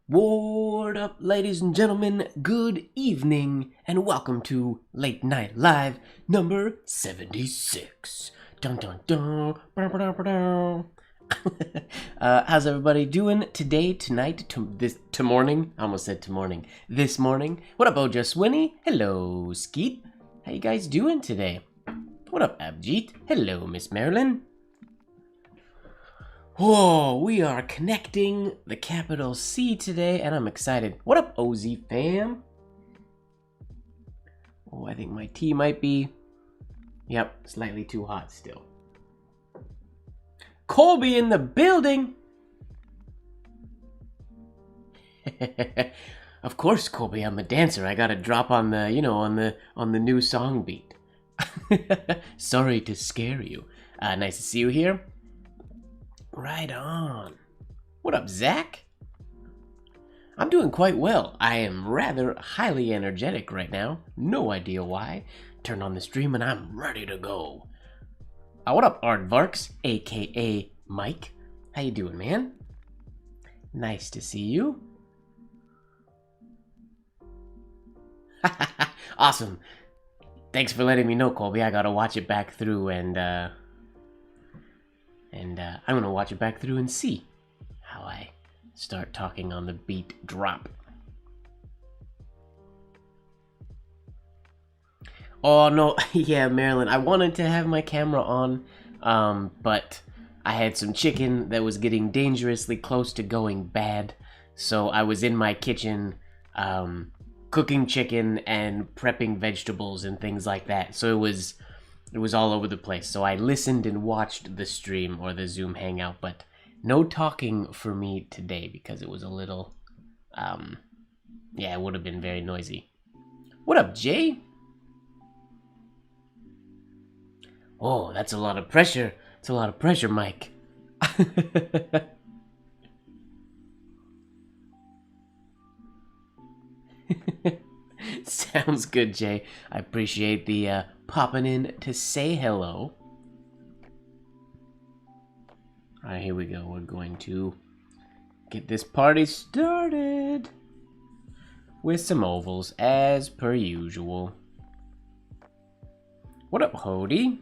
Ward up, ladies and gentlemen, good evening, and welcome to Late Night Live number 76. Dun dun dun, ba ba da ba da. How's everybody doing today, tonight, this morning? I almost said morning. This morning. What up, Oja Swinny? Hello, Skeet. How you guys doing today? What up, Abjeet? Hello, Miss Marilyn. Whoa, we are connecting the capital C today, and I'm excited. What up, OZ fam? Oh, I think my tea might be, yep, slightly too hot still. Colby in the building! Of course, Colby, I'm a dancer. I gotta drop on the, on the new song beat. Sorry to scare you. Nice to see you here. Right on. What up, Zach? I'm doing quite well. I am rather highly energetic right now. No idea why. Turned on the stream and I'm ready to go. What up, Aardvarks, aka Mike? How you doing, man? Nice to see you. Awesome. Thanks for letting me know, Colby. I gotta watch it back through and I'm gonna watch it back through and see how I start talking on the beat drop. Oh no, yeah, Marilyn, I wanted to have my camera on, but I had some chicken that was getting dangerously close to going bad, so I was in my kitchen, cooking chicken and prepping vegetables and things like that, so it was all over the place. So I listened and watched the stream or the Zoom hangout, but no talking for me today because it was a little, yeah, it would have been very noisy. What up, Jay? Oh, that's a lot of pressure. It's a lot of pressure, Mike. Sounds good, Jay. I appreciate the popping in to say hello. Alright, here we go. We're going to get this party started with some ovals, as per usual. What up, Hody?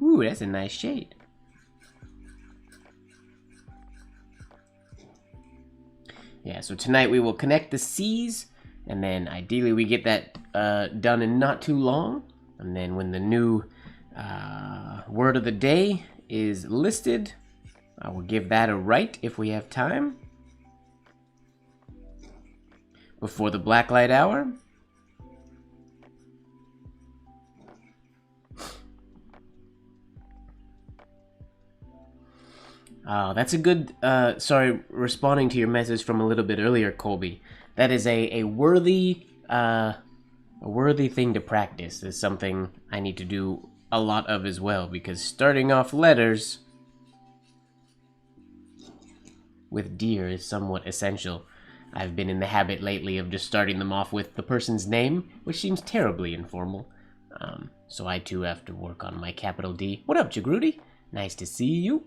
Ooh, that's a nice shade. Yeah, so tonight we will connect the C's, and then ideally we get that done in not too long. And then when the new word of the day is listed, I will give that a write if we have time. Before the blacklight hour. Oh, that's a good, sorry, responding to your message from a little bit earlier, Colby. That is a worthy thing to practice. It's something I need to do a lot of as well, because starting off letters with dear is somewhat essential. I've been in the habit lately of just starting them off with the person's name, which seems terribly informal. So I too have to work on my capital D. What up, Jagruti? Nice to see you.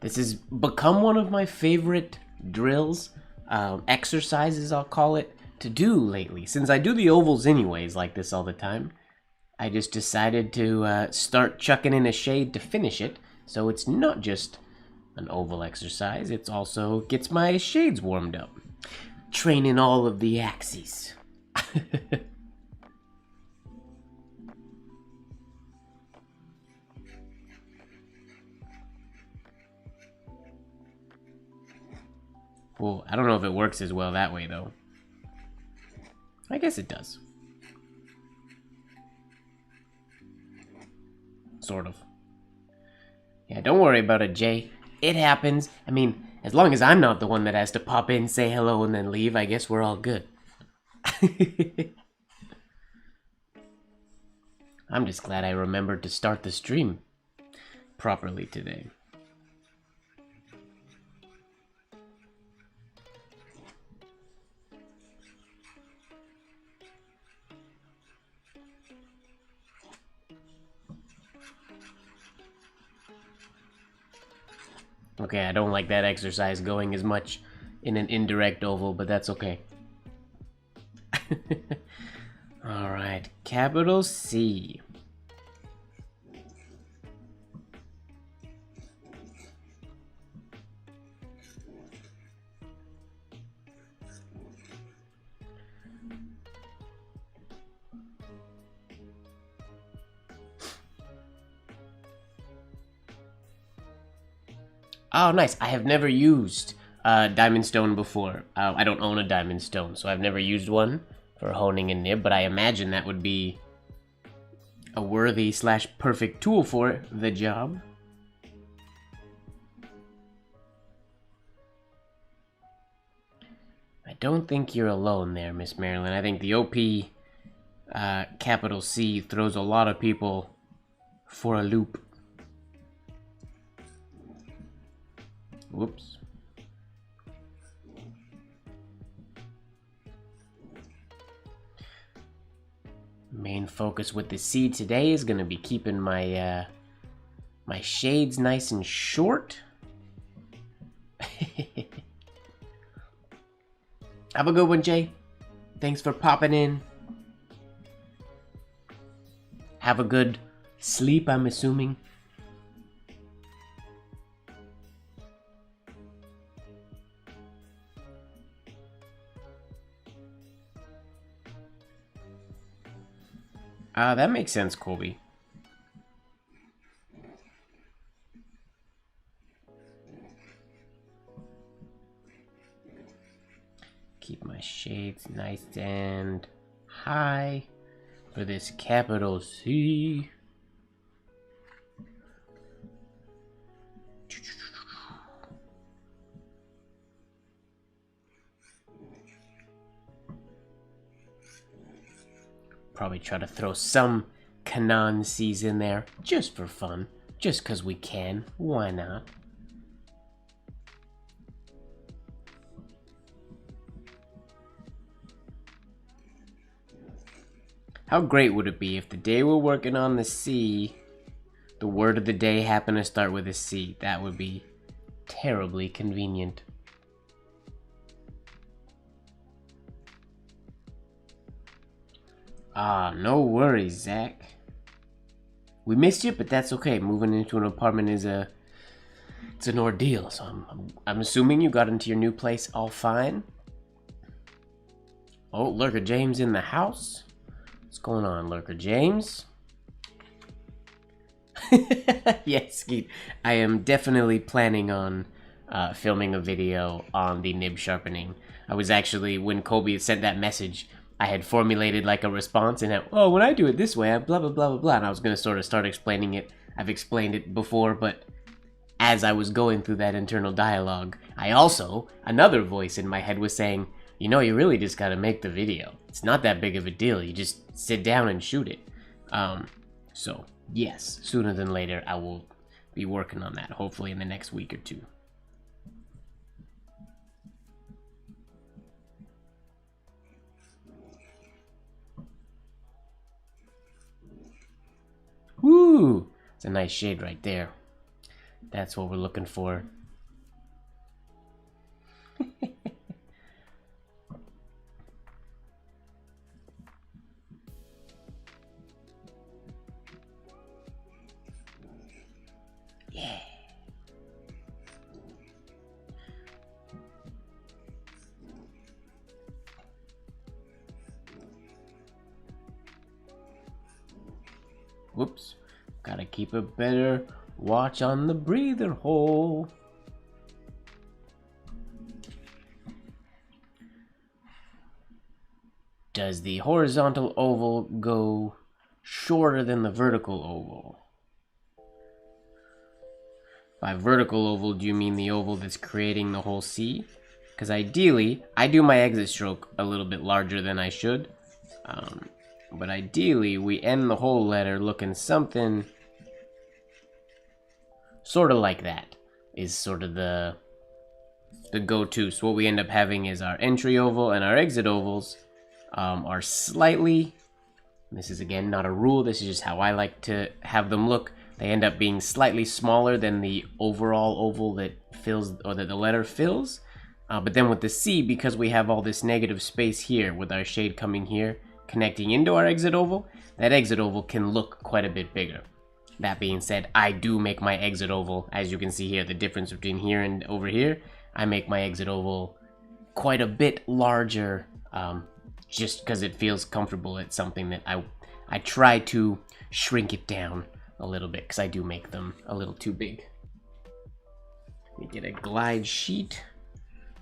This has become one of my favorite drills, exercises I'll call it, to do lately. Since I do the ovals anyways like this all the time, I just decided to start chucking in a shade to finish it, so it's not just an oval exercise, it also gets my shades warmed up. Training all of the axes. Well, I don't know if it works as well that way, though. I guess it does. Sort of. Yeah, don't worry about it, Jay. It happens. I mean, as long as I'm not the one that has to pop in, say hello, and then leave, I guess we're all good. I'm just glad I remembered to start the stream properly today. Okay, I don't like that exercise going as much in an indirect oval, but that's okay. Alright, capital C. Oh, nice. I have never used diamond stone before. I don't own a diamond stone, so I've never used one for honing a nib, but I imagine that would be a worthy / perfect tool for the job. I don't think you're alone there, Miss Marilyn. I think the OP capital C throws a lot of people for a loop. Whoops. Main focus with the C today is gonna be keeping my my shades nice and short. Have a good one, Jay. Thanks for popping in. Have a good sleep, I'm assuming. That makes sense, Colby. Keep my shades nice and high for this capital C. Probably try to throw some Canaan C's in there, just for fun. Just because we can. Why not? How great would it be if the day we're working on the C, the word of the day happened to start with a C? That would be terribly convenient. Ah, no worries, Zach. We missed you, but that's okay. Moving into an apartment is it's an ordeal. So I'm assuming you got into your new place all fine. Oh, Lurker James in the house. What's going on, Lurker James? Yes, Skeet. I am definitely planning on filming a video on the nib sharpening. I was actually, when Colby sent that message, I had formulated like a response and oh, when I do it this way, I blah, blah, blah, blah, blah. And I was going to sort of start explaining it. I've explained it before, but as I was going through that internal dialogue, I also, another voice in my head was saying, you know, you really just got to make the video. It's not that big of a deal. You just sit down and shoot it. So, yes, sooner than later, I will be working on that, hopefully in the next week or two. Woo! It's a nice shade right there. That's what we're looking for. Yeah. Whoops. Gotta keep a better watch on the breather hole. Does the horizontal oval go shorter than the vertical oval? By vertical oval, do you mean the oval that's creating the whole C? Because ideally, I do my exit stroke a little bit larger than I should. But ideally, we end the whole letter looking something sort of like that. Is sort of the go-to. So what we end up having is our entry oval and our exit ovals are slightly, this is again not a rule, this is just how I like to have them look. They end up being slightly smaller than the overall oval that fills, or that the letter fills. But then with the C, because we have all this negative space here with our shade coming here, connecting into our exit oval, that exit oval can look quite a bit bigger. That being said, I do make my exit oval, as you can see here, the difference between here and over here, I make my exit oval quite a bit larger, just because it feels comfortable. It's something that I try to shrink it down a little bit, because I do make them a little too big. Let me get a glide sheet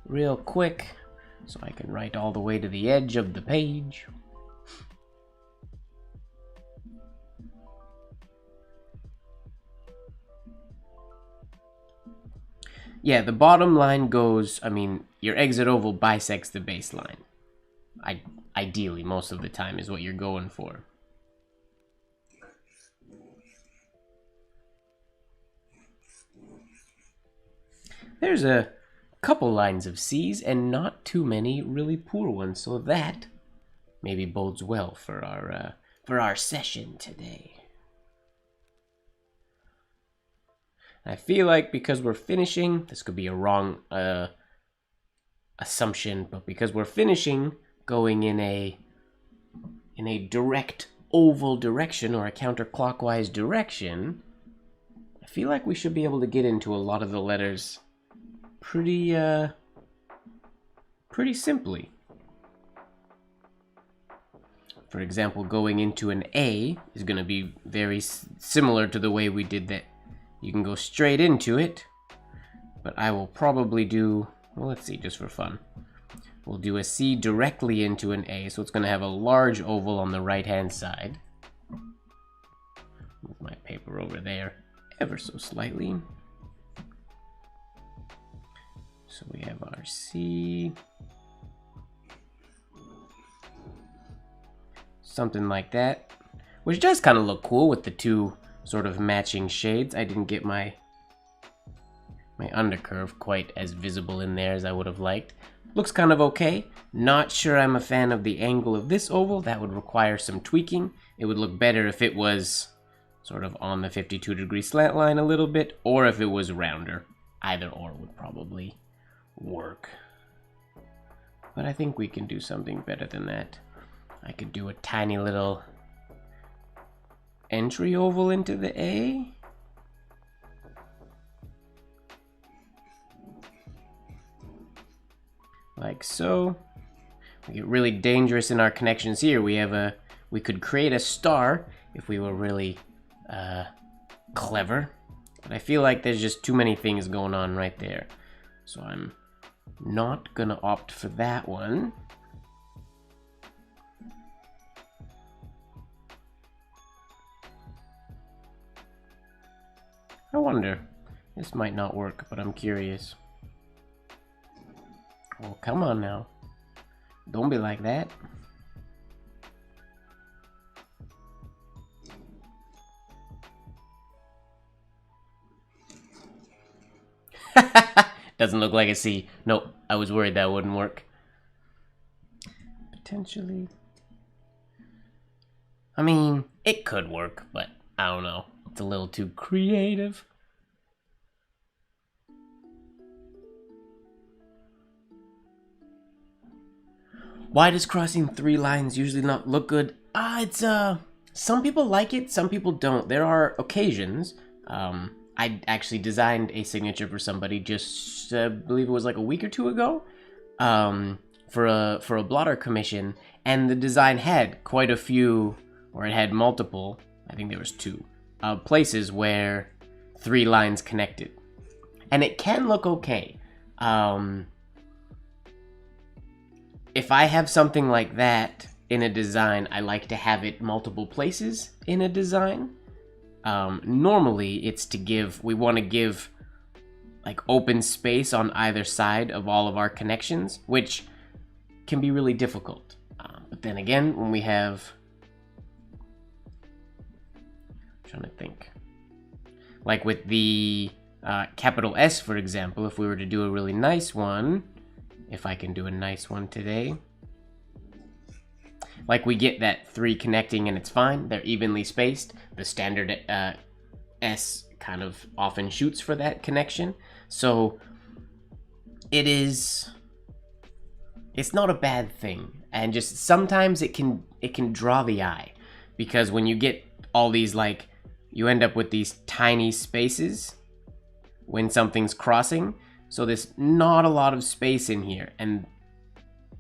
real quick, so I can write all the way to the edge of the page. Yeah, the bottom line goes, I mean, your exit oval bisects the baseline. Ideally, most of the time is what you're going for. There's a couple lines of C's and not too many really poor ones, so that maybe bodes well for our session today. I feel like because we're finishing, this could be a wrong assumption, but because we're finishing going in a direct oval direction or a counterclockwise direction, I feel like we should be able to get into a lot of the letters pretty simply. For example, going into an A is going to be very similar to the way we did that. You can go straight into it, but I will probably do, well, let's see, just for fun. We'll do a C directly into an A, so it's going to have a large oval on the right-hand side. Move my paper over there ever so slightly. So we have our C. Something like that, which does kind of look cool with the two sort of matching shades. I didn't get my undercurve quite as visible in there as I would have liked. Looks kind of okay. Not sure I'm a fan of the angle of this oval. That would require some tweaking. It would look better if it was sort of on the 52-degree slant line a little bit, or if it was rounder. Either or would probably work. But I think we can do something better than that. I could do a tiny little entry oval into the A. Like so. We get really dangerous in our connections here. We could create a star if we were really clever. But I feel like there's just too many things going on right there. So I'm not gonna opt for that one. I wonder. This might not work, but I'm curious. Oh, come on now. Don't be like that. Doesn't look like a C. Nope, I was worried that wouldn't work. Potentially. I mean, it could work, but I don't know. It's a little too creative. Why does crossing three lines usually not look good? Some people like it, some people don't. There are occasions. I actually designed a signature for somebody just, I believe it was like a week or two ago, for a blotter commission, and the design had quite a few, or it had multiple, I think there was two, places where three lines connected. And it can look okay. If I have something like that in a design, I like to have it multiple places in a design. Normally it's to give, we want to give like open space on either side of all of our connections, which can be really difficult. But then again, when we have trying to think. Like with the capital S, for example, if we were to do a really nice one, if I can do a nice one today, like we get that 3 connecting and it's fine. They're evenly spaced. The standard S kind of often shoots for that connection. So it's not a bad thing. And just sometimes it can draw the eye, because when you get all these, like, you end up with these tiny spaces when something's crossing. So there's not a lot of space in here, and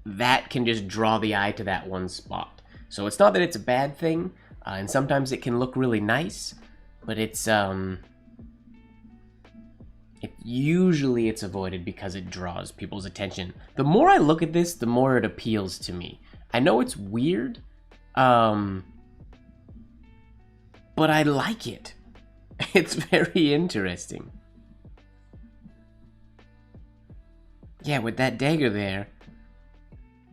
that can just draw the eye to that one spot. So it's not that it's a bad thing, and sometimes it can look really nice, but usually it's avoided because it draws people's attention. The more I look at this, the more it appeals to me. I know it's weird, but I like it. It's very interesting. Yeah, with that dagger there,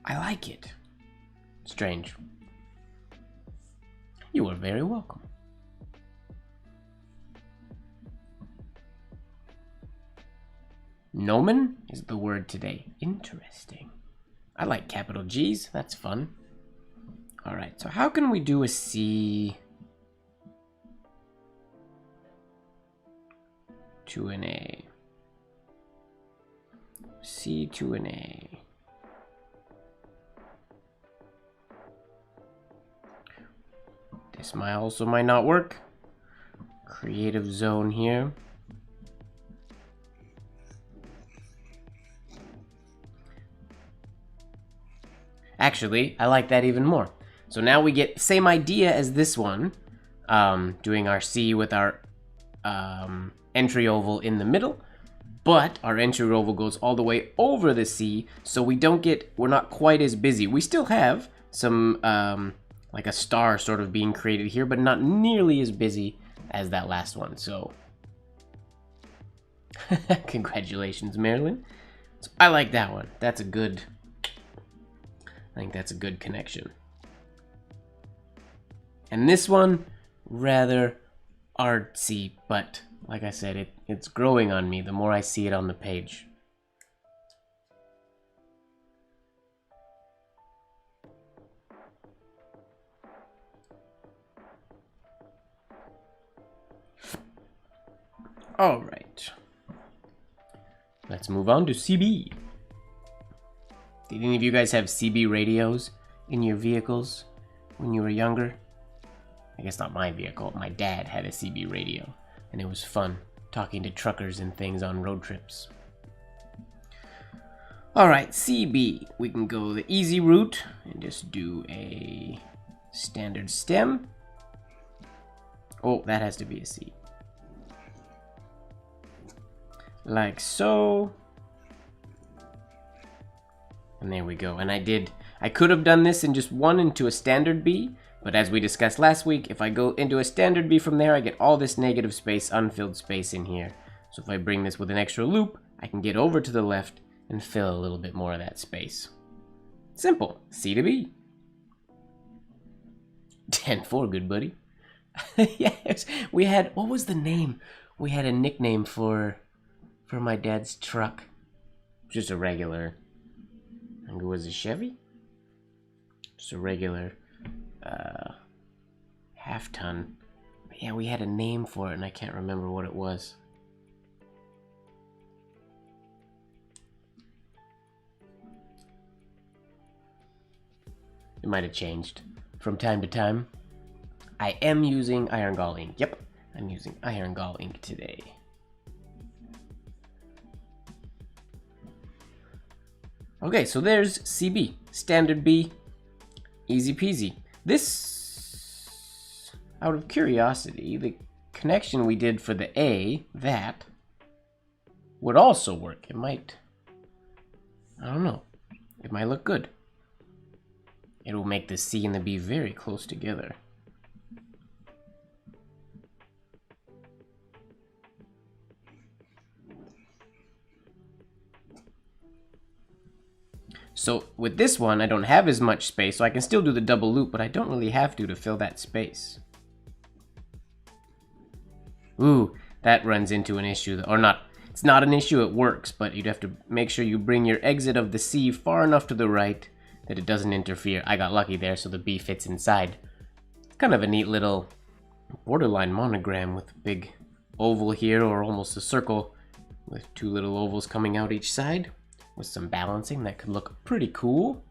I like it. Strange. You are very welcome. Gnomon is the word today. Interesting. I like capital G's. That's fun. Alright, so how can we do a C to an A? C to an A. This might not work. Creative zone here. Actually, I like that even more. So now we get the same idea as this one, doing our C with our entry oval in the middle, but our entry oval goes all the way over the C, so we're not quite as busy. We still have some, like a star sort of being created here, but not nearly as busy as that last one, so. Congratulations, Marilyn. So I like that one. I think that's a good connection. And this one, rather artsy, but like I said, it's growing on me the more I see it on the page. All right. Let's move on to CB. Did any of you guys have CB radios in your vehicles when you were younger? I guess not my vehicle. My dad had a CB radio, and it was fun talking to truckers and things on road trips. Alright, CB. We can go the easy route and just do a standard stem. Oh, that has to be a C. Like so. And there we go. And I could have done this in just one into a standard B, but as we discussed last week, if I go into a standard B from there, I get all this negative space, unfilled space in here. So if I bring this with an extra loop, I can get over to the left and fill a little bit more of that space. Simple. C to B. 10-4, good buddy. Yes, we had, what was the name? We had a nickname for my dad's truck. Just a regular, I think it was a Chevy? Just a regular half ton. But yeah, we had a name for it and I can't remember what it was. It might have changed from time to time. I am using Iron Gall ink. Yep, I'm using Iron Gall ink today. Okay, so there's CB, standard B, easy peasy. This, out of curiosity, the connection we did for the A, that, would also work. It might, I don't know, it might look good. It will make the C and the B very close together. So with this one, I don't have as much space, so I can still do the double loop, but I don't really have to fill that space. Ooh, that runs into an issue, or not. It's not an issue, it works, but you'd have to make sure you bring your exit of the C far enough to the right that it doesn't interfere. I got lucky there, so the B fits inside. It's kind of a neat little borderline monogram with a big oval here, or almost a circle with two little ovals coming out each side. With some balancing, that could look pretty cool.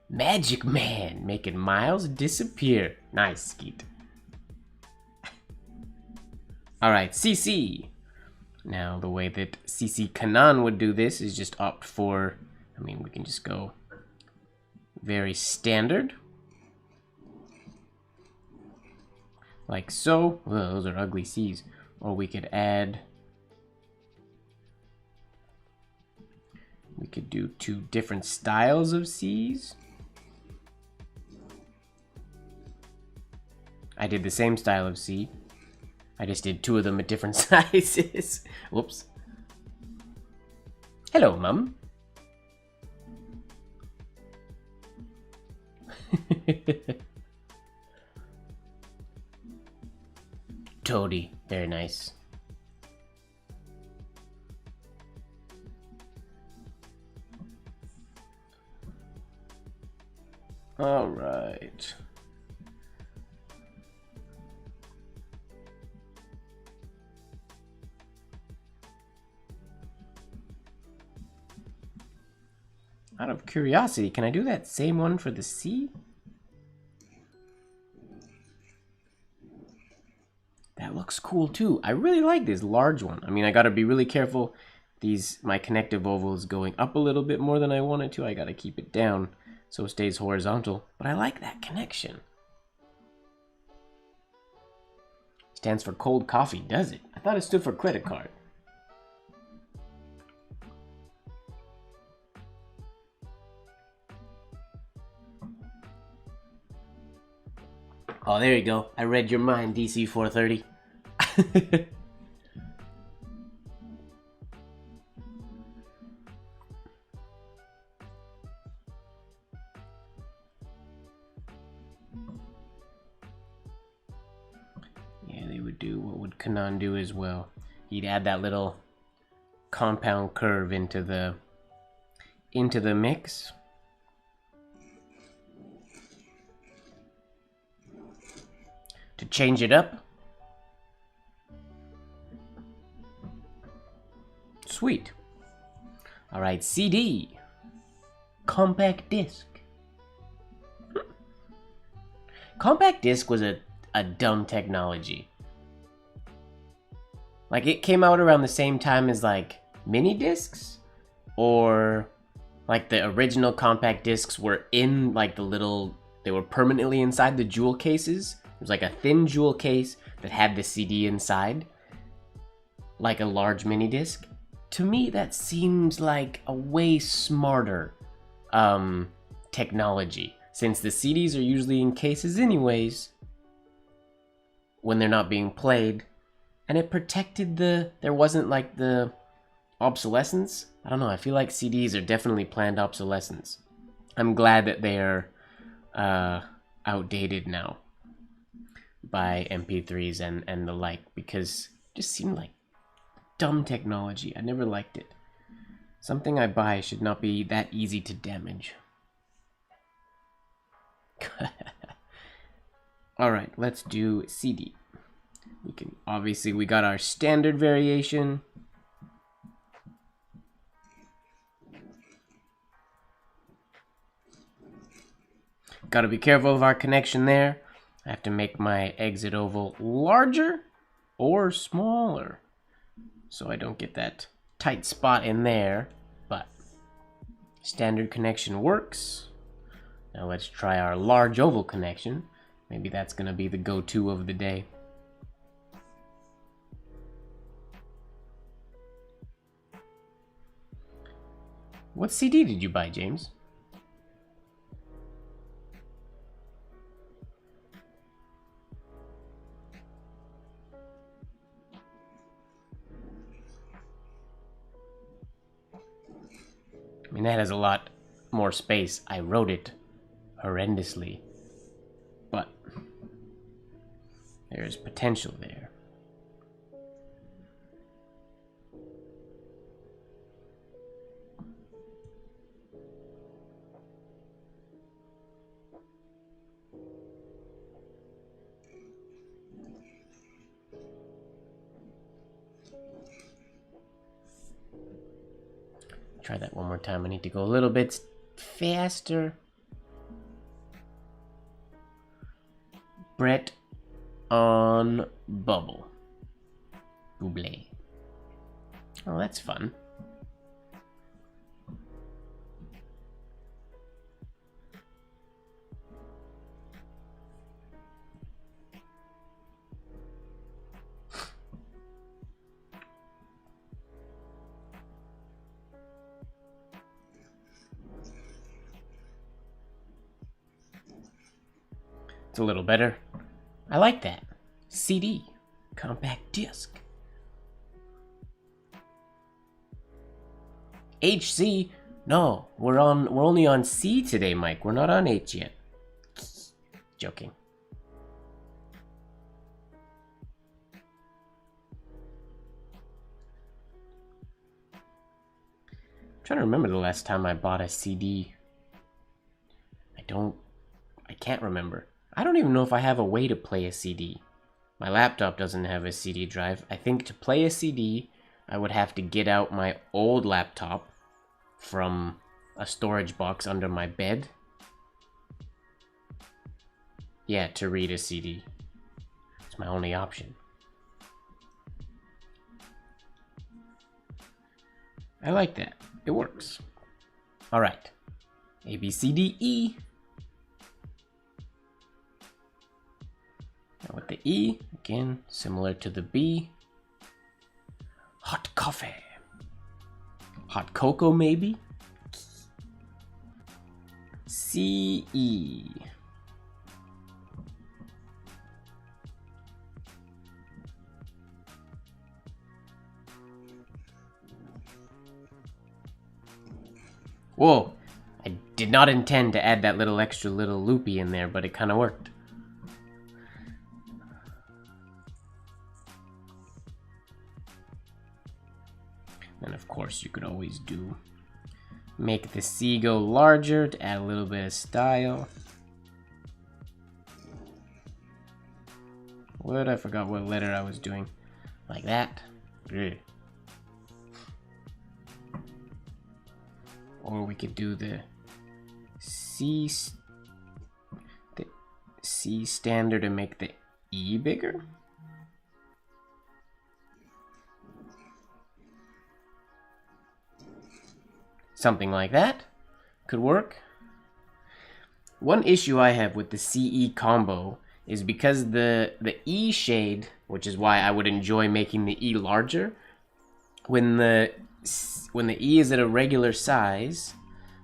Magic Man, making miles disappear. Nice, Skeet. Alright, CC. Now, the way that CC Kanan would do this is just opt for, I mean, we can just go very standard. Like so. Well, those are ugly C's. Or we could add, we could do two different styles of C's. I did the same style of C. I just did two of them at different sizes. Whoops. Hello, Mum. Toady. Very nice. All right. Out of curiosity, can I do that same one for the C? That looks cool too. I really like this large one. I mean, I gotta be really careful. My connective oval is going up a little bit more than I want it to. I gotta keep it down so it stays horizontal. But I like that connection. Stands for cold coffee, does it? I thought it stood for credit card. Oh, there you go. I read your mind, DC 430. Yeah, they would do, what would Kanan do as well? He'd add that little compound curve into the mix. To change it up. Sweet. All right, CD. Compact disc. Compact disc was a dumb technology. Like, it came out around the same time as, like, mini discs, or like the original compact discs were in, like, they were permanently inside the jewel cases. It was like a thin jewel case that had the CD inside, like a large mini disc. To me, that seems like a way smarter technology, since the CDs are usually in cases anyways when they're not being played, and it protected there wasn't like the obsolescence. I don't know, I feel like CDs are definitely planned obsolescence. I'm glad that they're outdated now by MP3s and the like, because it just seemed like dumb technology. I never liked it. Something I buy should not be that easy to damage. Alright, let's do CD. We got our standard variation. Gotta be careful of our connection there. I have to make my exit oval larger or smaller so I don't get that tight spot in there, but standard connection works. Now let's try our large oval connection. Maybe that's gonna be the go-to of the day. What CD did you buy, James? I mean, that has a lot more space. I wrote it horrendously, but There's potential there. Try that one more time. I need to go a little bit faster. Brett on bubble. Buble. Oh, that's fun. It's a little better. I like that. CD. Compact disc. HC? No, we're only on C today, Mike. We're not on H yet. Joking. I'm trying to remember the last time I bought a CD. I can't remember. I don't even know if I have a way to play a CD. My laptop doesn't have a CD drive. I think to play a CD, I would have to get out my old laptop from a storage box under my bed. Yeah, to read a CD. It's my only option. I like that. It works. All right. A, B, C, D, E. Now with the E, again, similar to the B. Hot coffee. Hot cocoa, maybe? C, E. Whoa, I did not intend to add that little extra little loopy in there, but it kind of worked. And of course you could always make the C go larger to add a little bit of style. What? I forgot what letter I was doing. Like that. Ugh. Or we could do the C standard and make the E bigger. Something like that could work. One issue I have with the CE combo is because the E shade, which is why I would enjoy making the E larger, when the E is at a regular size,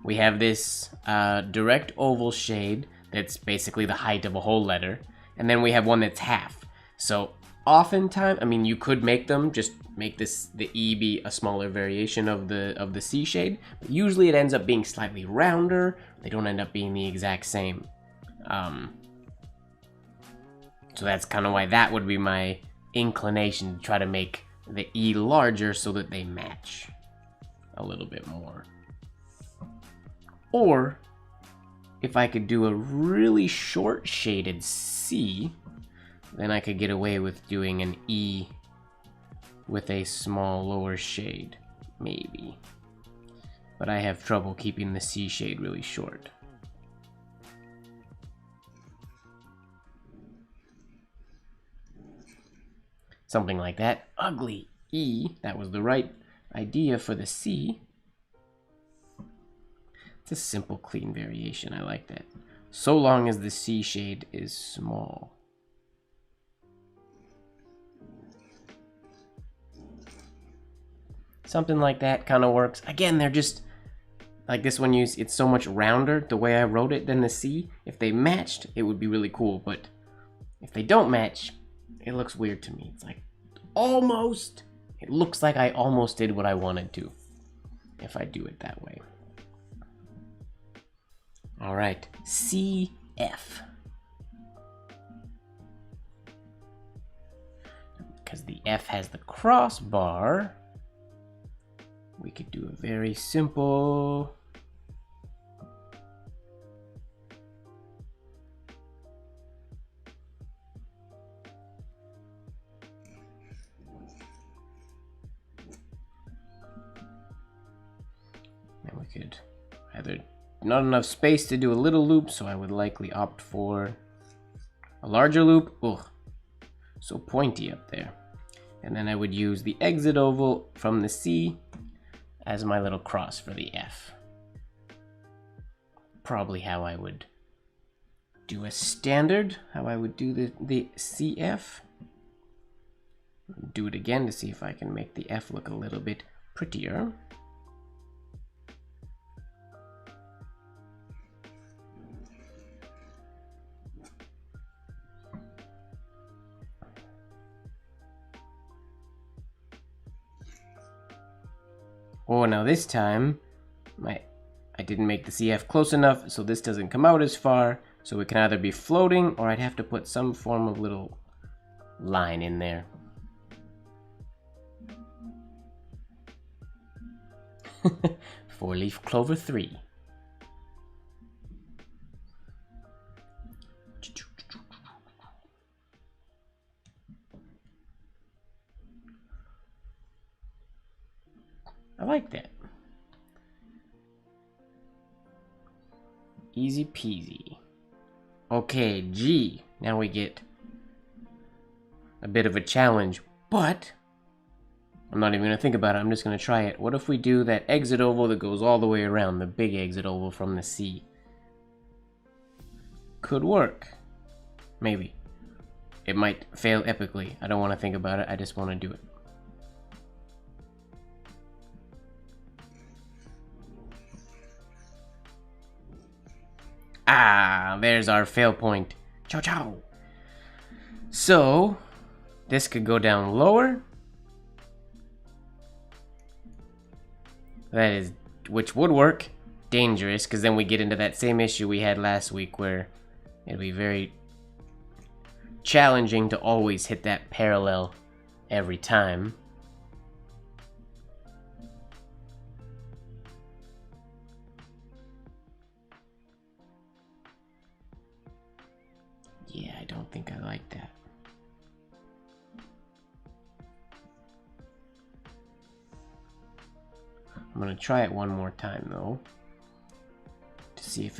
we have this direct oval shade that's basically the height of a whole letter, and then we have one that's half. So oftentimes, I mean, you could make them just make the E be a smaller variation of the C shade, but usually it ends up being slightly rounder. They don't end up being the exact same. So that's kind of why that would be my inclination, to try to make the E larger so that they match a little bit more. Or if I could do a really short shaded C, then I could get away with doing an E with a small lower shade, maybe. But I have trouble keeping the C shade really short. Something like that. Ugly E, that was the right idea for the C. It's a simple, clean variation. I like that. So long as the C shade is small. Something like that kind of works. Again, they're just like this one. It's so much rounder the way I wrote it than the C. If they matched, it would be really cool. But if they don't match, it looks weird to me. It's like almost. It looks like I almost did what I wanted to if I do it that way. All right, CF. F has the crossbar, we could do a very simple... And we could either... Not enough space to do a little loop, so I would likely opt for a larger loop. Ugh, so pointy up there. And then I would use the exit oval from the C as my little cross for the F. Probably how I would do a standard, how I would do the CF. Do it again to see if I can make the F look a little bit prettier. Oh, now this time, I didn't make the CF close enough, so this doesn't come out as far. So it can either be floating, or I'd have to put some form of little line in there. Four-leaf clover 3. I like that. Easy peasy. Okay, G. Now we get a bit of a challenge, but I'm not even going to think about it. I'm just going to try it. What if we do that exit oval that goes all the way around, the big exit oval from the C? Could work. Maybe. It might fail epically. I don't want to think about it. I just want to do it. Ah, there's our fail point. Ciao, ciao. So, this could go down lower. That is, which would work. Dangerous, because then we get into that same issue we had last week where it'd be very challenging to always hit that parallel every time. Yeah, I don't think I like that. I'm gonna try it one more time though, to see if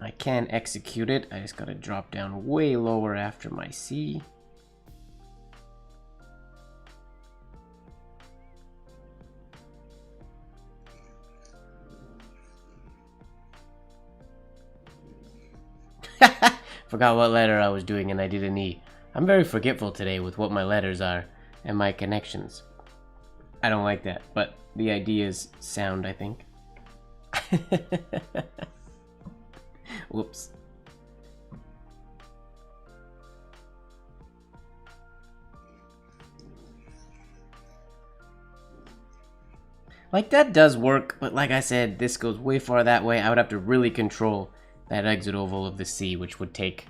I can execute it. I just gotta drop down way lower after my C. Forgot what letter I was doing and I did an E. I'm very forgetful today with what my letters are and my connections. I don't like that, but the idea is sound, I think. Whoops. Like, that does work, but like I said, this goes way far that way. I would have to really control that exit oval of the C, which would take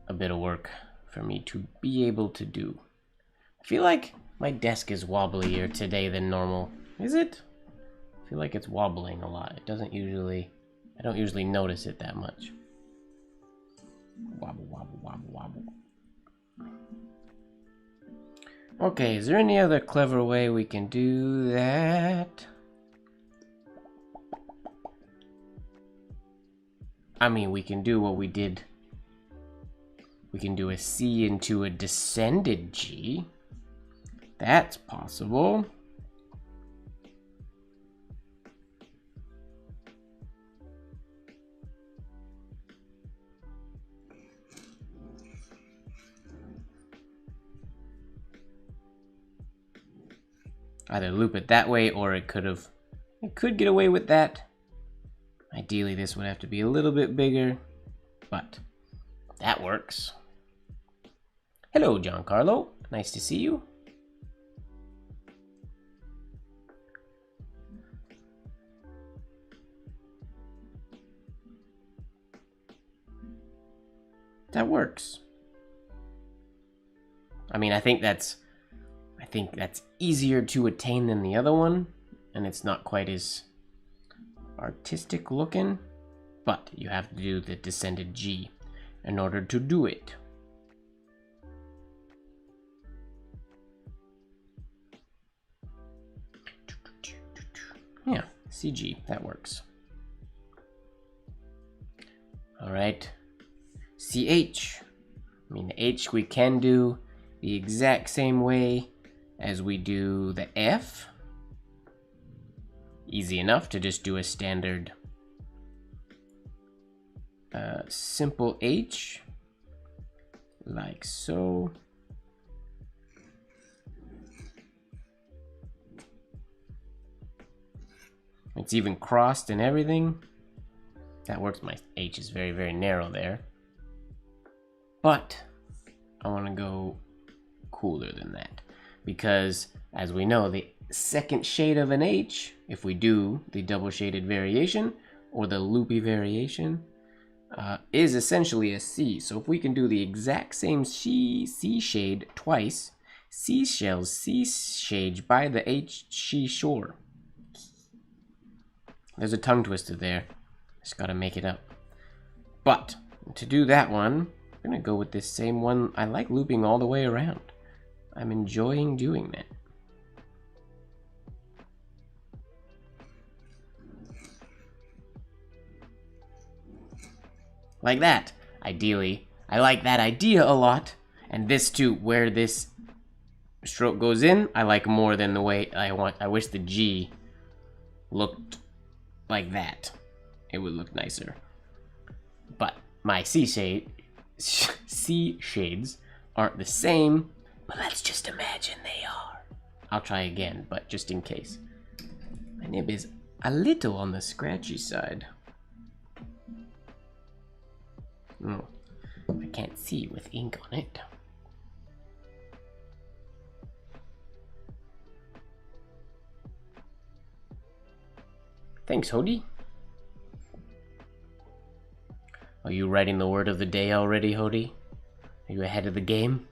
a bit of work for me to be able to do. I feel like my desk is wobblier today than normal. Is it? I feel like it's wobbling a lot. It doesn't usually... I don't usually notice it that much. Wobble, wobble, wobble, wobble. Okay, is there any other clever way we can do that? I mean, we can do what we did. We can do a C into a descended G. That's possible. Either loop it that way, or it could get away with that. Ideally, this would have to be a little bit bigger, but that works. Hello, Giancarlo. Nice to see you. That works. I mean, I think that's think that's easier to attain than the other one, and it's not quite as artistic looking, but you have to do the descended G in order to do it. Yeah, CG, that works. All right, CH. I mean, the H we can do the exact same way as we do the F. Easy enough to just do a standard simple H, like so. It's even crossed and everything. That works. My H is very, very narrow there. But I want to go cooler than that, because as we know, the second shade of an H, if we do the double shaded variation or the loopy variation, is essentially a C. So if we can do the exact same C shade twice, seashells, C shade by the H she shore. There's a tongue twister there. Just gotta make it up. But to do that one, I'm gonna go with this same one. I like looping all the way around. I'm enjoying doing that. Like that, ideally. I like that idea a lot. And this too, where this stroke goes in, I like more than the way I wish the G looked like that. It would look nicer. But my C shades aren't the same, but let's just imagine they are. I'll try again, but just in case. My nib is a little on the scratchy side. I can't see with ink on it. Thanks, Hody. Are you writing the word of the day already, Hody? Are you ahead of the game?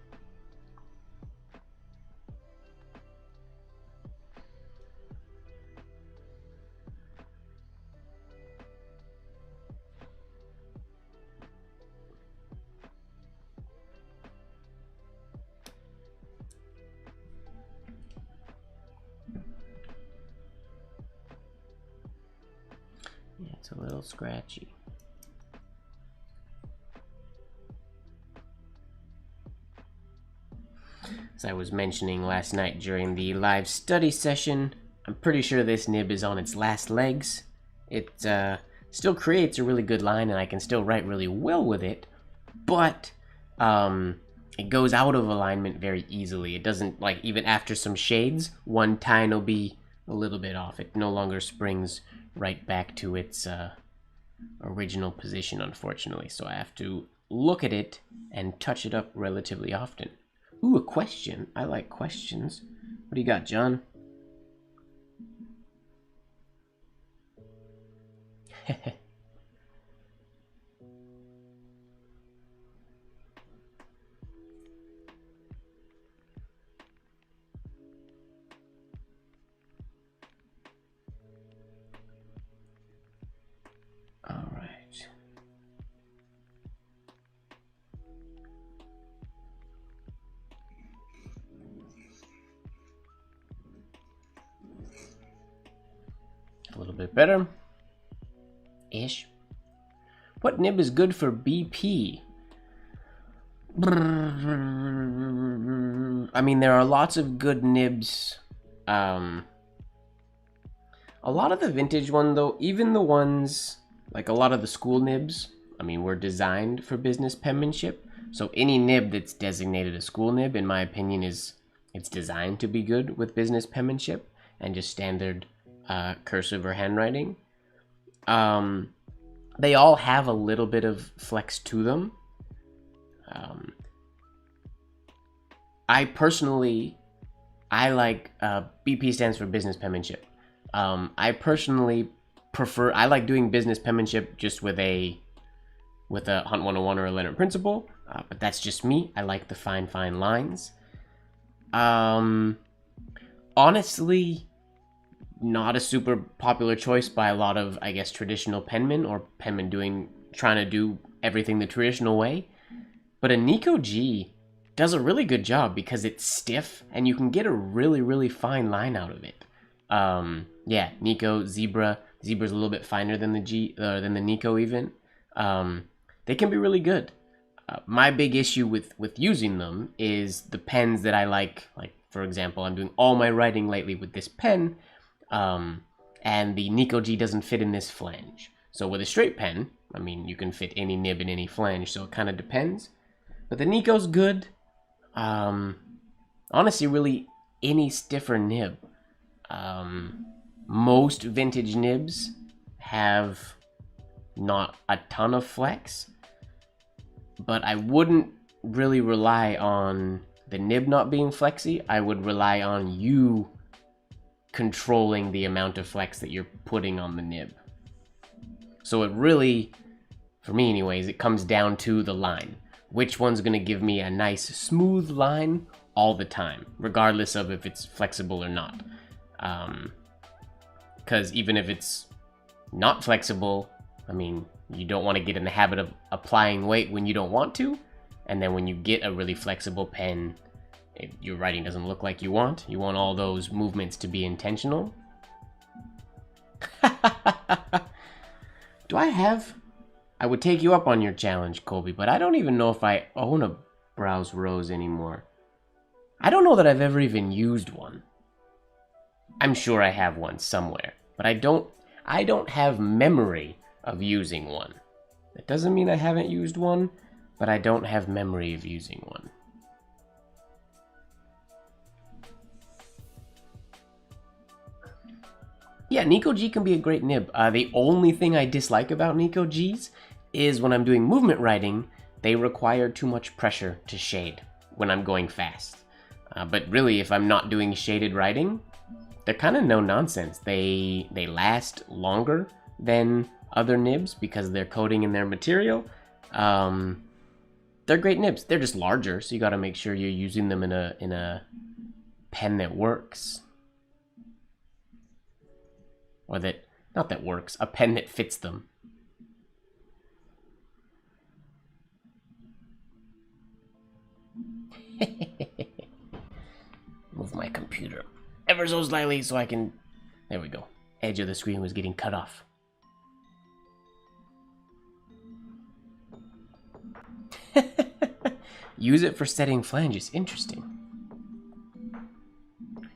Yeah, it's a little scratchy. As I was mentioning last night during the live study session, I'm pretty sure this nib is on its last legs. It still creates a really good line, and I can still write really well with it, but it goes out of alignment very easily. It doesn't, like, even after some shades, one tine will be a little bit off. It no longer springs right back to its original position, unfortunately, so I have to look at it and touch it up relatively often. Ooh, a question. I like questions. What do you got, John? All right. A little bit better. Ish. What nib is good for BP? I mean, there are lots of good nibs. A lot of the vintage one, though, even the ones, like a lot of the school nibs, I mean, were designed for business penmanship. So any nib that's designated a school nib, in my opinion, it's designed to be good with business penmanship and just standard cursive or handwriting. They all have a little bit of flex to them. I personally, I like, BP stands for business penmanship. I personally prefer, I like doing business penmanship just with a Hunt 101 or a Leonard Principle, but that's just me. I like the fine lines. Honestly, not a super popular choice by a lot of, I guess, traditional penmen, or penmen trying to do everything the traditional way. But a Nico G does a really good job because it's stiff and you can get a really, really fine line out of it. Yeah, Nico, Zebra. Zebra's a little bit finer than the Nico even. They can be really good. My big issue with using them is the pens that I like for example, I'm doing all my writing lately with this pen, and the Nico G doesn't fit in this flange. So with a straight pen, I mean, you can fit any nib in any flange, so it kind of depends. But the Nico's good. Honestly, really any stiffer nib. Most vintage nibs have not a ton of flex, but I wouldn't really rely on the nib not being flexy. I would rely on you controlling the amount of flex that you're putting on the nib. So it really, for me anyways, it comes down to the line. Which one's gonna give me a nice smooth line all the time, regardless of if it's flexible or not. Because even if it's not flexible, I mean, you don't want to get in the habit of applying weight when you don't want to, and then when you get a really flexible pen, your writing doesn't look like you want. You want all those movements to be intentional. I would take you up on your challenge, Colby, but I don't even know if I own a Browse Rose anymore. I don't know that I've ever even used one. I'm sure I have one somewhere, but I don't have memory of using one. That doesn't mean I haven't used one, but I don't have memory of using one. Yeah, Nico G can be a great nib. The only thing I dislike about Nico Gs is when I'm doing movement writing, they require too much pressure to shade when I'm going fast. But really, if I'm not doing shaded writing, they're kind of no nonsense. They last longer than other nibs because they're coating in their material. They're great nibs. They're just larger, so you got to make sure you're using them in a pen that works, or not that works, a pen that fits them. Move my computer ever so slightly so I can... There we go. Edge of the screen was getting cut off. Use it for setting flanges. Interesting.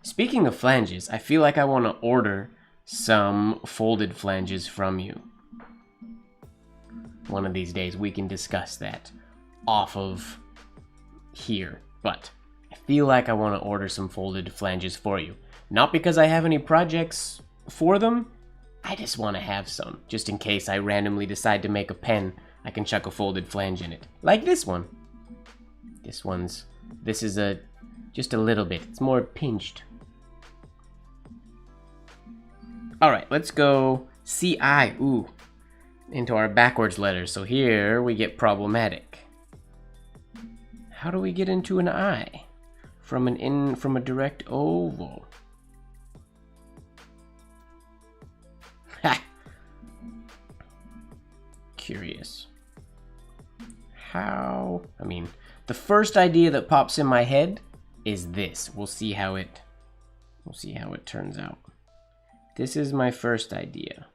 Speaking of flanges, I feel like I want to order some folded flanges from you. One of these days we can discuss that off of here, but I feel like I want to order some folded flanges for you. Not because I have any projects for them, I just want to have some, just in case I randomly decide to make a pen, I can chuck a folded flange in it. Like this one. This is just a little bit, it's more pinched. Alright, let's go CI, into our backwards letters. So here we get problematic. How do we get into an I? From a direct oval. Ha! Curious. How? I mean, the first idea that pops in my head is this. We'll see how it turns out. This is my first idea.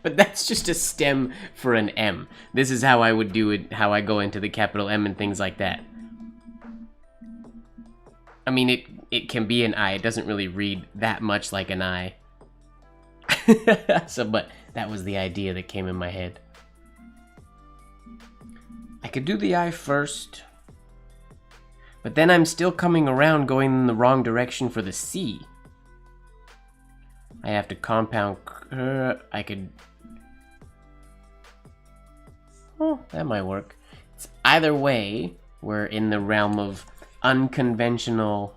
But that's just a stem for an M. This is how I would do it, how I go into the capital M and things like that. I mean, it can be an I. It doesn't really read that much like an I. But that was the idea that came in my head. I could do the I first, but then I'm still coming around going in the wrong direction for the C. I have to compound. I could... Oh, that might work. It's either way, we're in the realm of unconventional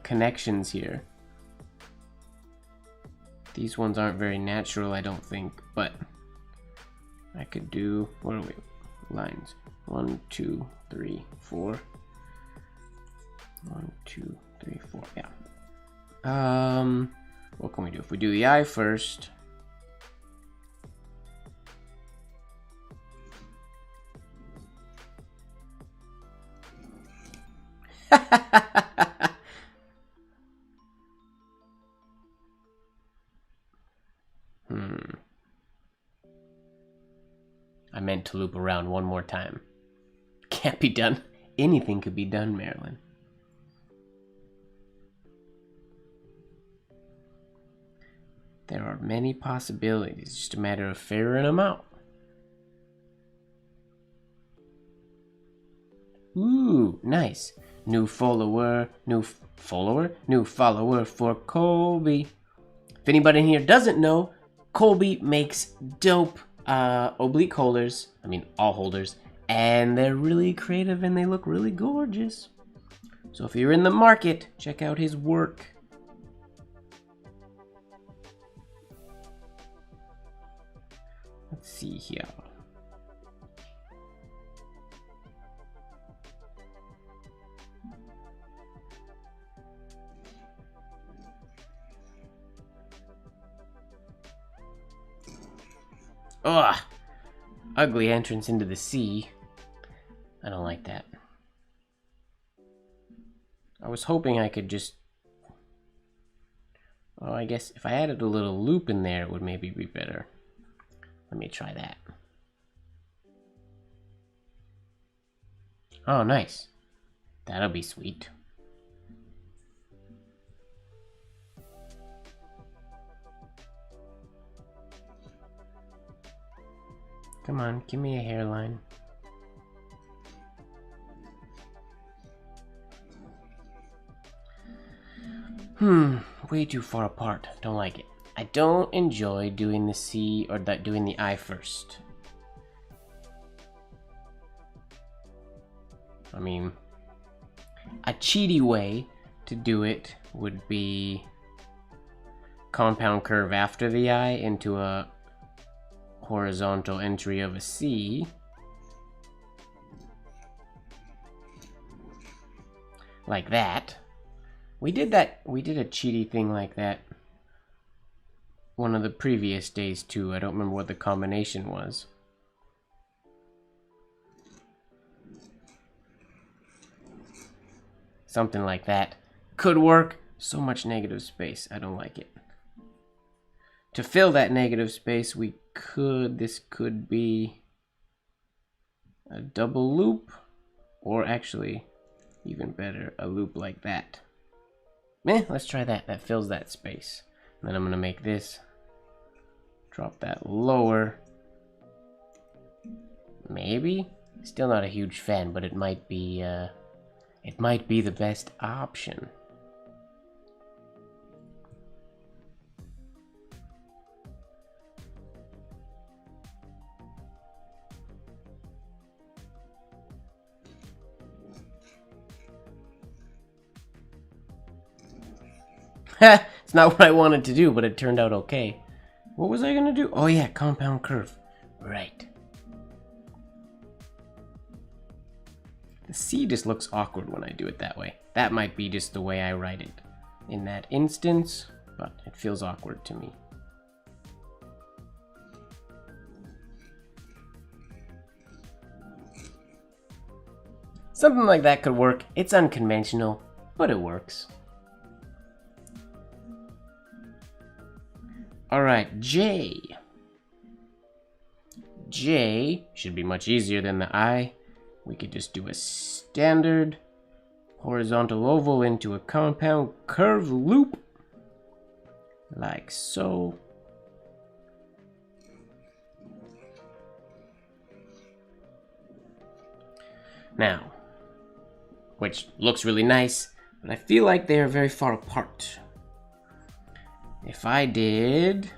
connections here. These ones aren't very natural, I don't think, but I could do... What are we? lines. 1, 2, 3, 4. 1, 2, 3, 4. Yeah. What can we do? If we do the eye first. I meant to loop around one more time. Can't be done. Anything could be done, Marilyn. There are many possibilities. It's just a matter of figuring them out. Ooh, nice. New follower for Colby. If anybody in here doesn't know, Colby makes dope oblique holders. I mean, all holders. And they're really creative and they look really gorgeous. So if you're in the market, check out his work. Let's see here. Ugh! Ugly entrance into the sea. I don't like that. I was hoping I could just... Oh, I guess if I added a little loop in there, it would maybe be better. Let me try that. Oh, nice. That'll be sweet. Come on, give me a hairline. Way too far apart. Don't like it. I don't enjoy doing the C or doing the I first. I mean, a cheaty way to do it would be compound curve after the I into a horizontal entry of a C. Like that. We did a cheaty thing like that one of the previous days too. I don't remember what the combination was. Something like that. Could work. So much negative space. I don't like it. To fill that negative space, this could be a double loop, or actually, even better, a loop like that. Let's try that. That fills that space. And then I'm gonna make this, drop that lower. Maybe? Still not a huge fan, but it might be the best option. It's not what I wanted to do, but it turned out okay. What was I gonna do? Oh yeah, compound curve. Right. The C just looks awkward when I do it that way. That might be just the way I write it in that instance, but it feels awkward to me. Something like that could work. It's unconventional, but it works. Alright, J. J should be much easier than the I. We could just do a standard horizontal oval into a compound curve loop. Like so. Now, which looks really nice, but I feel like they are very far apart. If I did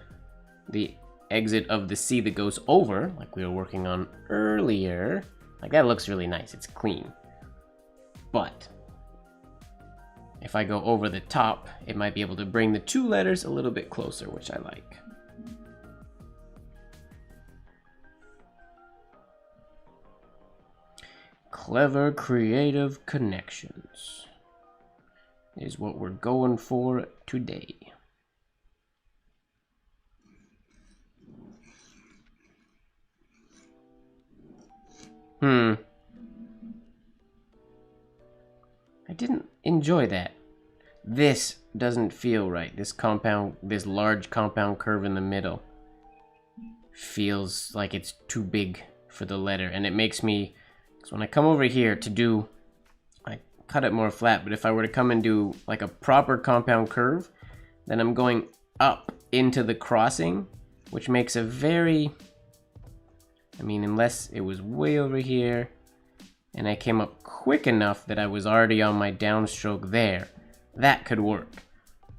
the exit of the C that goes over, like we were working on earlier, like that looks really nice, it's clean. But if I go over the top, it might be able to bring the two letters a little bit closer, which I like. Clever, creative connections is what we're going for today. I didn't enjoy that. This doesn't feel right. This large compound curve in the middle feels like it's too big for the letter, and it makes me, because when I come over here to do, I cut it more flat, but if I were to come and do like a proper compound curve, then I'm going up into the crossing, which makes a very, I mean, unless it was way over here and I came up quick enough that I was already on my downstroke there, that could work.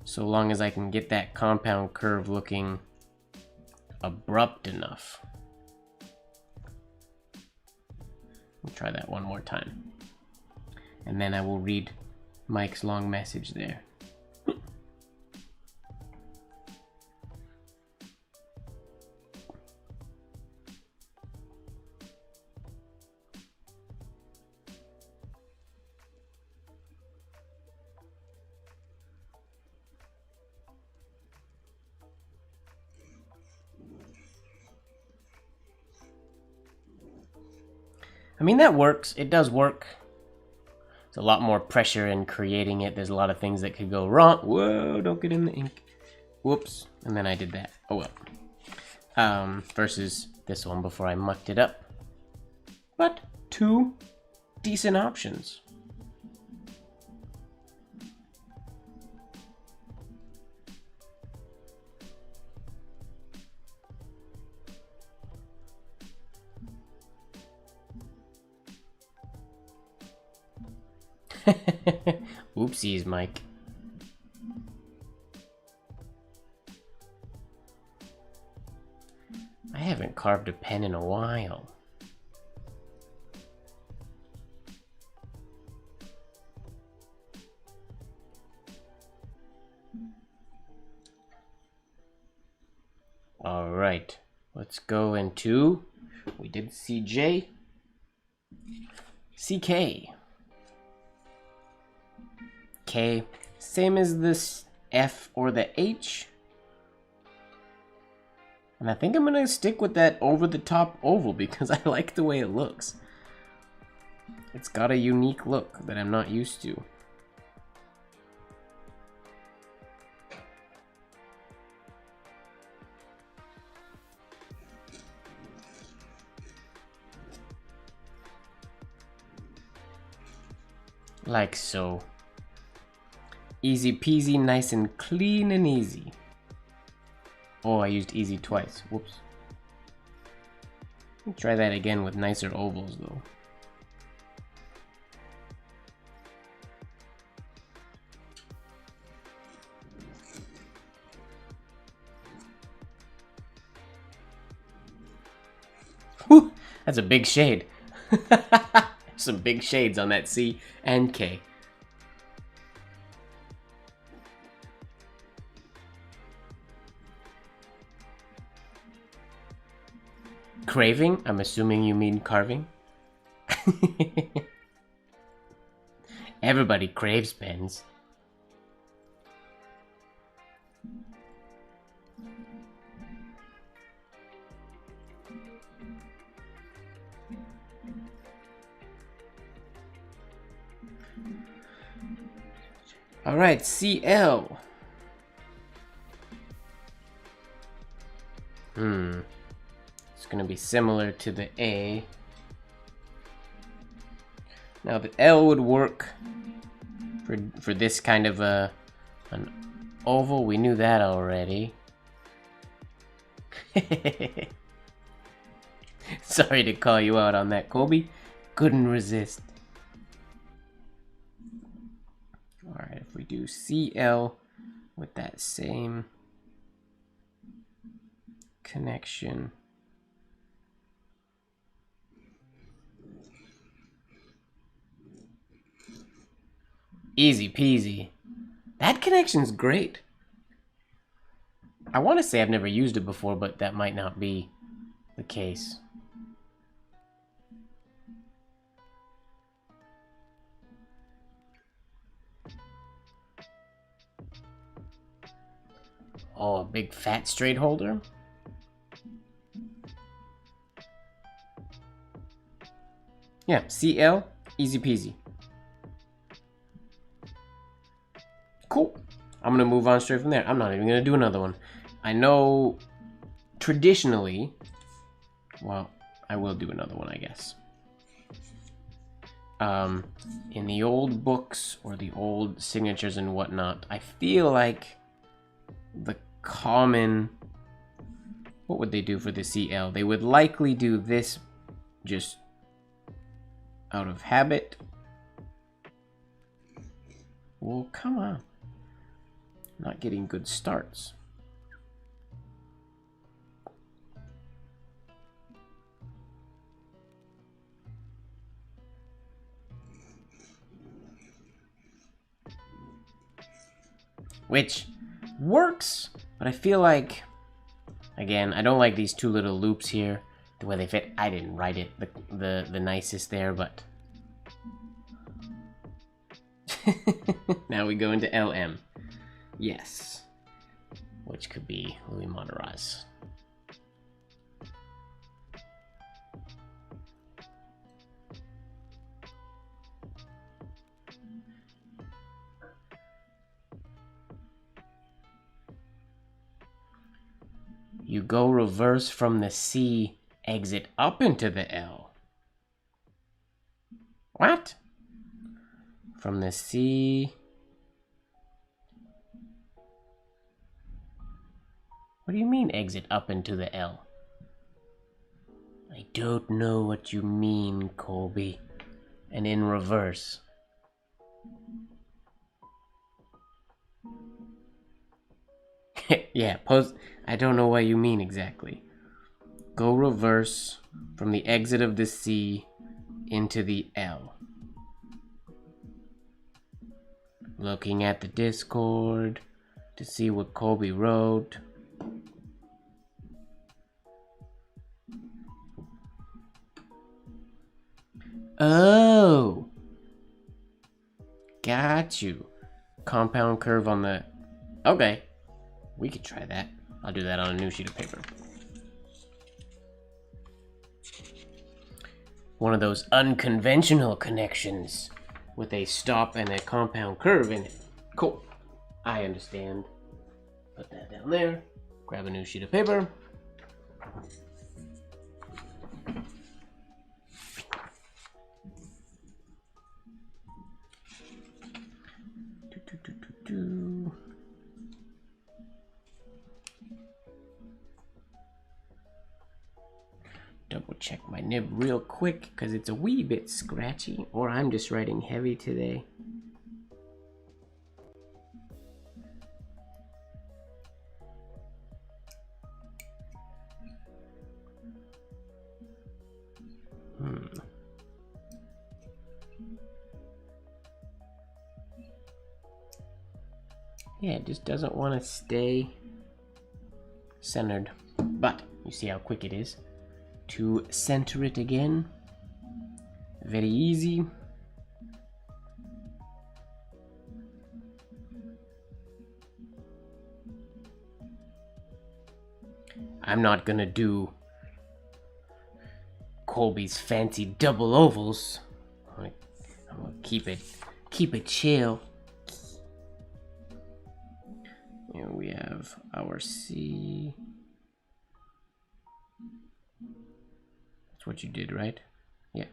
So long as I can get that compound curve looking abrupt enough. We'll try that one more time. And then I will read Mike's long message there. I mean, that works. It does work. There's a lot more pressure in creating it. There's a lot of things that could go wrong. Whoa, don't get in the ink. Whoops. And then I did that. Oh well. Versus this one before I mucked it up. But two decent options. Oopsies, Mike. I haven't carved a pen in a while. All right, let's go into, we did CJ, CK. K, same as this F or the H. And I think I'm gonna stick with that over the top oval because I like the way it looks. It's got a unique look that I'm not used to. Like so. Easy peasy, nice and clean and easy. Oh, I used easy twice. Whoops. Let me try that again with nicer ovals though. Whew, that's a big shade. Some big shades on that C and K. Craving? I'm assuming you mean carving? Everybody craves pens. All right, CL. It's gonna be similar to the A. Now the L would work for this kind of an oval. We knew that already. Sorry to call you out on that, Kobe. Couldn't resist. Alright, if we do CL with that same connection. Easy peasy. That connection's great. I want to say I've never used it before, but that might not be the case. Oh, a big fat straight holder? Yeah, CL, easy peasy. Cool. I'm gonna move on straight from there. I'm not even gonna do another one. I know traditionally, well, I will do another one, I guess. In the old books or the old signatures and whatnot, I feel like the common, what would they do for the CL? They would likely do this just out of habit. Well, come on. Not getting good starts. Which works, but I feel like, again, I don't like these two little loops here, the way they fit. I didn't write it the nicest there, but now we go into LM. Yes, which could be Louis Monteraz. You go reverse from the C, exit up into the L. What? From the C. What do you mean exit up into the L? I don't know what you mean, Colby. And in reverse. Yeah, post. I don't know what you mean exactly. Go reverse from the exit of the C into the L. Looking at the Discord to see what Colby wrote. Oh! Got you. Compound curve on the... Okay. We could try that. I'll do that on a new sheet of paper. One of those unconventional connections with a stop and a compound curve in it. Cool. I understand. Put that down there. Grab a new sheet of paper. Double check my nib real quick because it's a wee bit scratchy, or I'm just writing heavy today. Yeah, it just doesn't want to stay centered, but you see how quick it is to center it again. Very easy. I'm not gonna do Colby's fancy double ovals. I'm gonna keep it chill. Here we have our C. That's what you did, right? Yeah.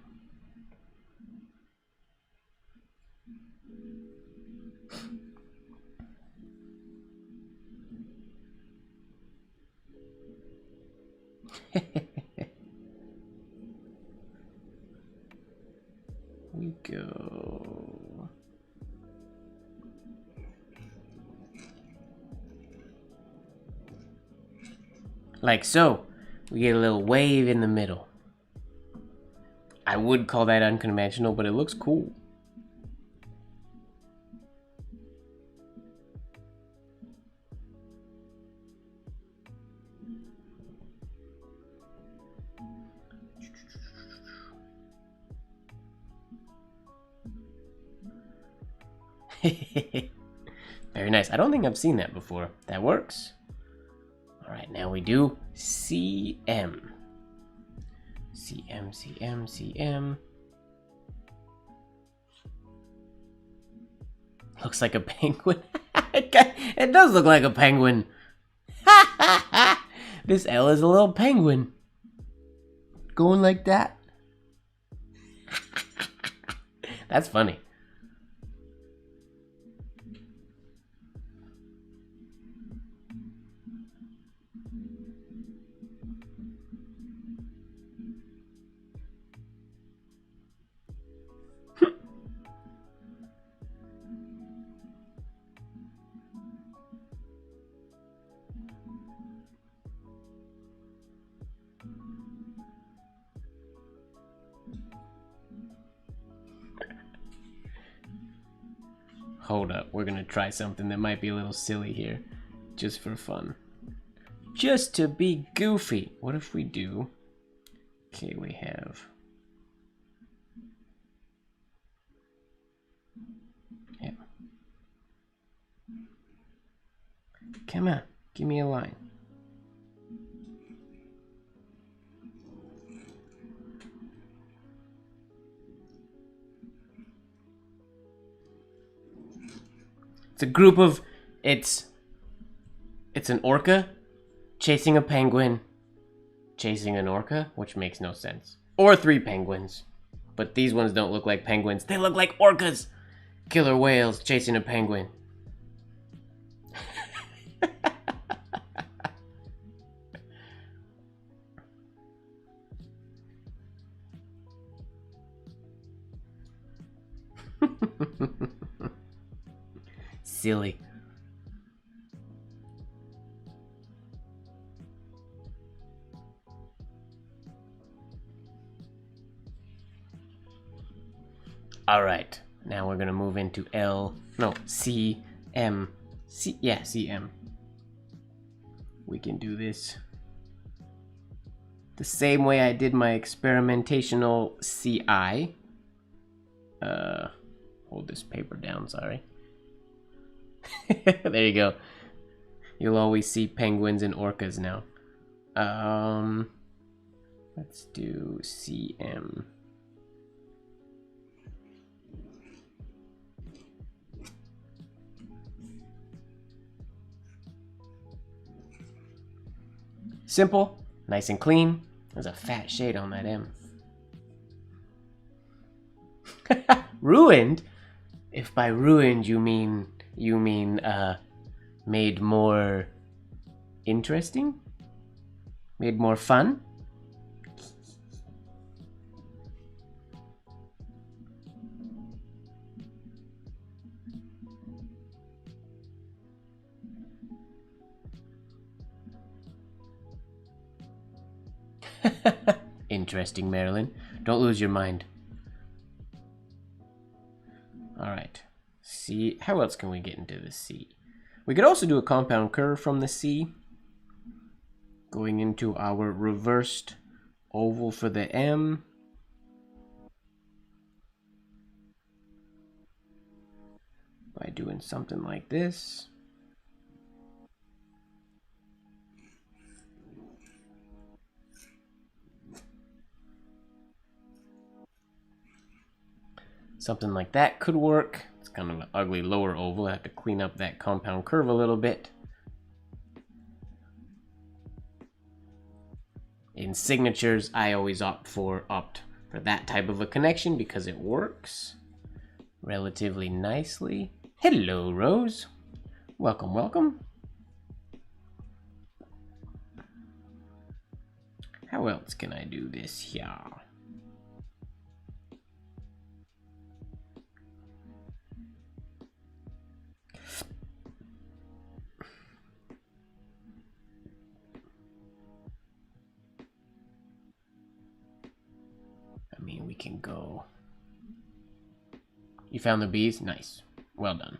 We go. Like so. We get a little wave in the middle. I would call that unconventional, but it looks cool. Very nice. I don't think I've seen that before. That works. Alright, now we do CM. CM, CM, CM. Looks like a penguin. It does look like a penguin. This L is a little penguin. Going like that. That's funny. Hold up, we're gonna try something that might be a little silly here, just for fun. Just to be goofy. What if we do... Okay, we have... Yeah. Come on, give me a line. It's a group of... It's an orca chasing a penguin, chasing an orca, which makes no sense. Or 3 penguins. But these ones don't look like penguins. They look like orcas! Killer whales chasing a penguin. Silly. Alright, now we're gonna move into C, M. C, M. We can do this the same way I did my experimentational CI. Hold this paper down, sorry. There you go. You'll always see penguins and orcas now. Let's do CM. Simple, nice and clean. There's a fat shade on that M. Ruined? If by ruined you mean made more interesting? Made more fun? Interesting, Marilyn. Don't lose your mind. Alright. C. How else can we get into the C? We could also do a compound curve from the C. Going into our reversed oval for the M. By doing something like this. Something like that could work. It's kind of an ugly lower oval. I have to clean up that compound curve a little bit. In signatures, I always opt for that type of a connection because it works relatively nicely. Hello, Rose. Welcome, welcome. How else can I do this here? I mean, we can go... You found the bees? Nice. Well done.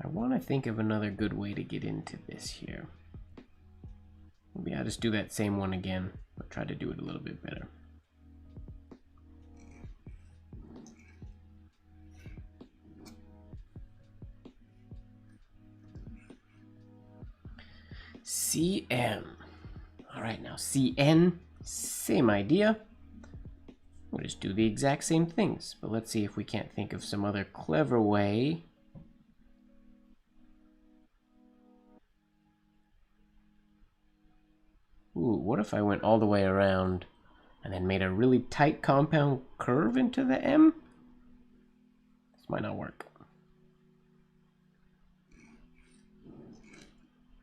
I want to think of another good way to get into this here. Maybe I'll just do that same one again, but try to do it a little bit better. CM. Alright, now CN, same idea. We'll just do the exact same things, but let's see if we can't think of some other clever way. Ooh, what if I went all the way around and then made a really tight compound curve into the M? This might not work.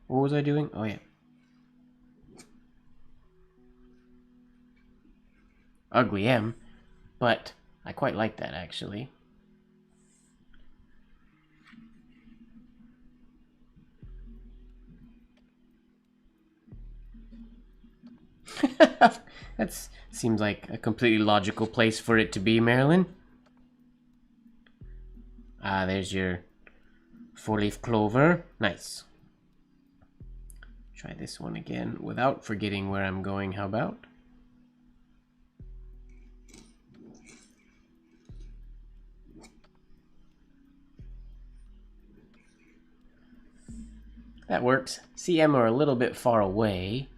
What was I doing? Oh yeah. Ugly M, but I quite like that actually. That seems like a completely logical place for it to be, Marilyn. Ah, there's your four-leaf clover. Nice. Try this one again without forgetting where I'm going. How about? That works. CM are a little bit far away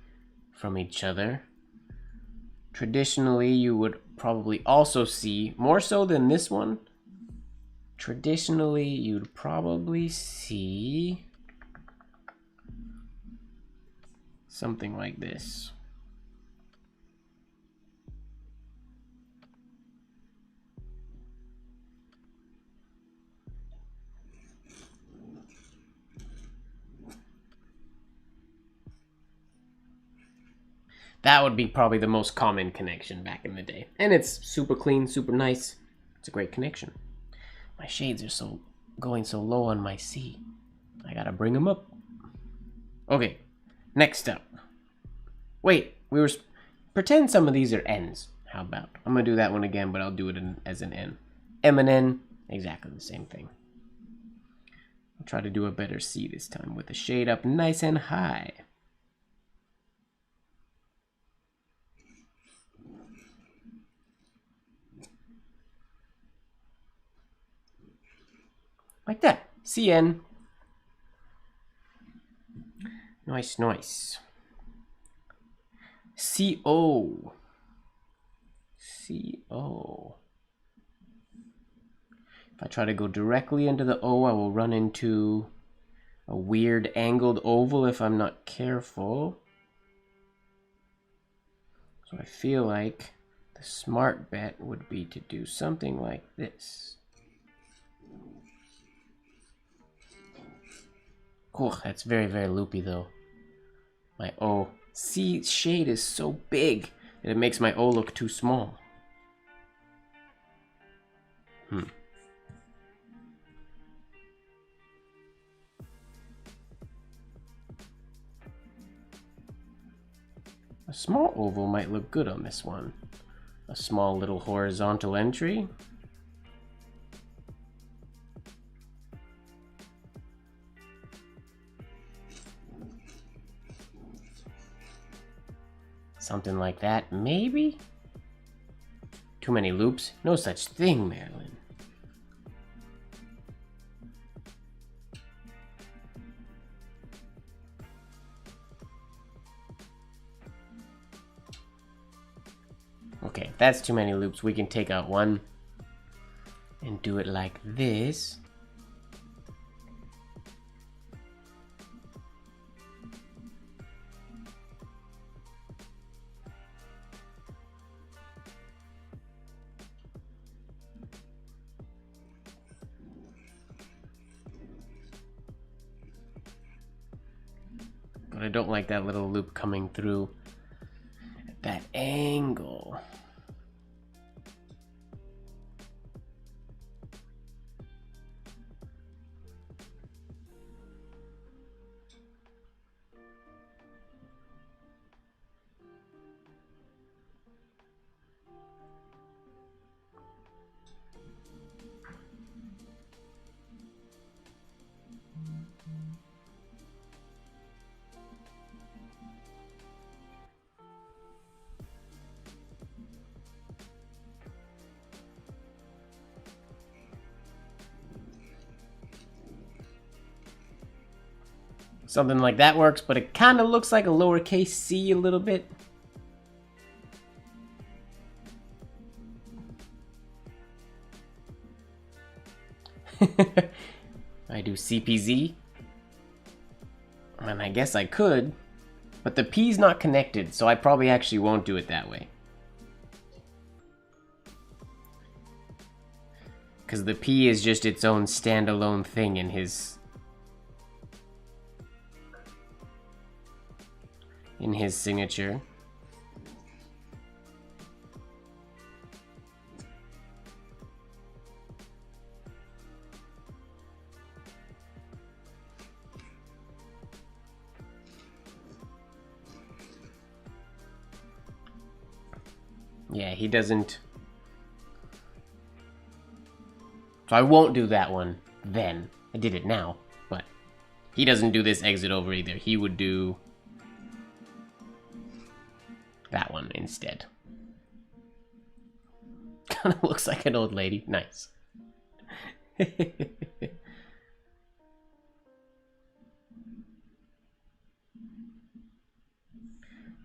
from each other. Traditionally, you would probably also see, more so than this one, traditionally you'd probably see something like this. That would be probably the most common connection back in the day. And it's super clean, super nice. It's a great connection. My shades are going so low on my C. I gotta bring them up. Okay, next up. Wait, pretend some of these are N's. How about? I'm gonna do that one again, but I'll do it as an N. M and N, exactly the same thing. I'll try to do a better C this time with the shade up nice and high. Like that. CN. Nice, nice. CO. CO. If I try to go directly into the O, I will run into a weird angled oval if I'm not careful. So I feel like the smart bet would be to do something like this. Oh, that's very, very loopy though. My O. C shade is so big that it makes my O look too small. A small oval might look good on this one. A small little horizontal entry. Something like that, maybe? Too many loops? No such thing, Marilyn. Okay, if that's too many loops, we can take out one and do it like this. But I don't like that little loop coming through at that angle. Something like that works, but it kind of looks like a lowercase c a little bit. I do CPZ. And I guess I could, but the P's not connected, so I probably actually won't do it that way. Because the P is just its own standalone thing in his signature. Yeah, he doesn't. So I won't do that one then. I did it now, but he doesn't do this exit over either. He would do that one instead. Kind of looks like an old lady. Nice. I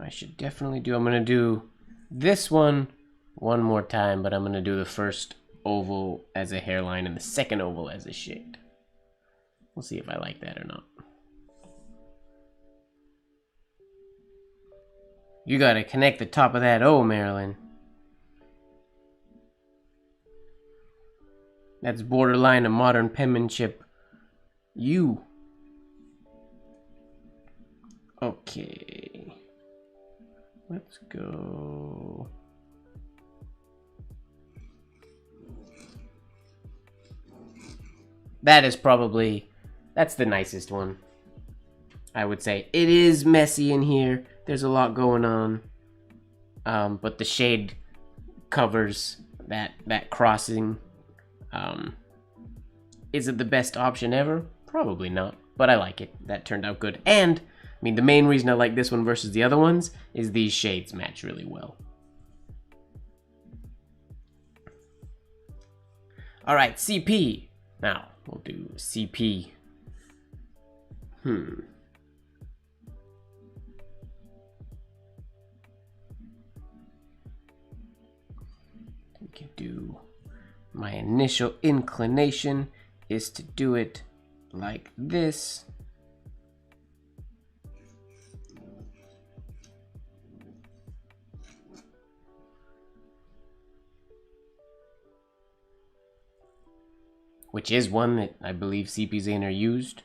should definitely do. I'm gonna do this one more time, but I'm gonna do the first oval as a hairline and the second oval as a shade. We'll see if I like that or not. You gotta connect the top of that O, Marilyn. That's borderline of modern penmanship. You. Okay. Let's go. That is probably, that's the nicest one, I would say. It is messy in here. There's a lot going on. But the shade covers that crossing. Is it the best option ever? Probably not, but I like it. That turned out good. And, I mean, the main reason I like this one versus the other ones is these shades match really well. Alright, CP. Now, we'll do CP. We can do, my initial inclination is to do it like this. Which is one that I believe CP Zaner used.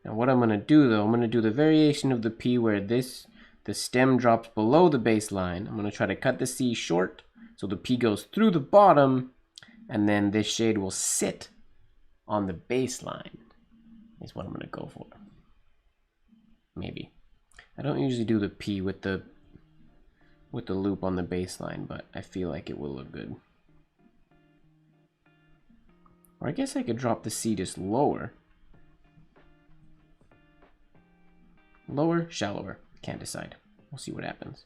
Now what I'm going to do though, I'm going to do the variation of the P where the stem drops below the baseline. I'm going to try to cut the C short so the P goes through the bottom, and then this shade will sit on the baseline is what I'm going to go for. Maybe. I don't usually do the P with the loop on the baseline, but I feel like it will look good. Or I guess I could drop the C just lower. Lower, shallower. Can't decide. We'll see what happens.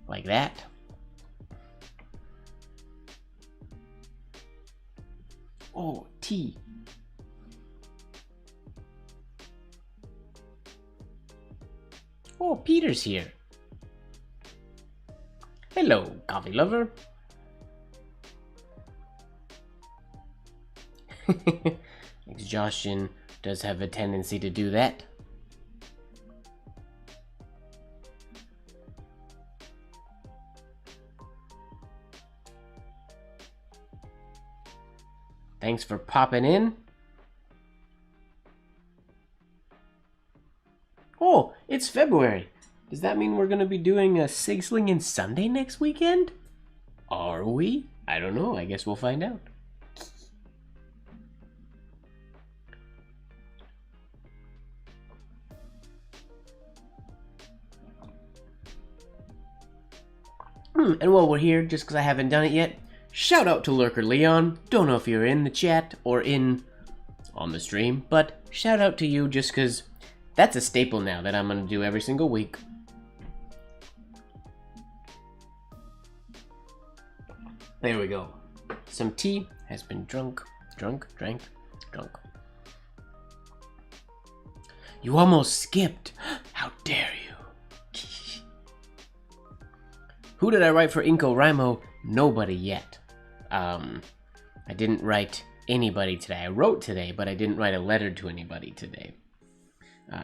Like that. Oh, T. Oh, Peter's here. Hello, coffee lover. Exhaustion does have a tendency to do that. Thanks for popping in. Oh, it's February. Does that mean we're going to be doing a Sig Slingin' Sunday next weekend? Are we? I don't know. I guess we'll find out. And while we're here, just because I haven't done it yet, shout out to Lurker Leon. Don't know if you're in the chat or on the stream, but shout out to you just because that's a staple now that I'm going to do every single week. There we go. Some tea has been drank. You almost skipped. How dare you? Who did I write for NaNoWriMo? Nobody yet. I didn't write anybody today. I wrote today, but I didn't write a letter to anybody today.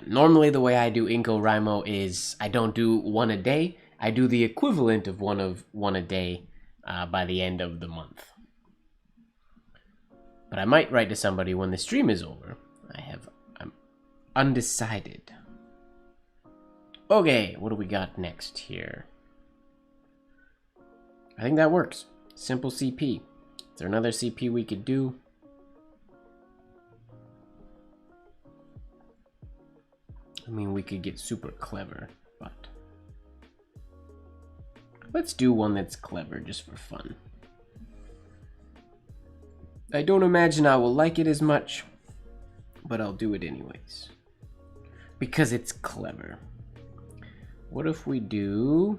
Normally the way I do NaNoWriMo is I don't do one a day. I do the equivalent of one a day by the end of the month. But I might write to somebody when the stream is over. I'm undecided. Okay, what do we got next here? I think that works. Simple CP. Is there another CP we could do? I mean, we could get super clever, but let's do one that's clever just for fun. I don't imagine I will like it as much, but I'll do it anyways. Because it's clever. What if we do...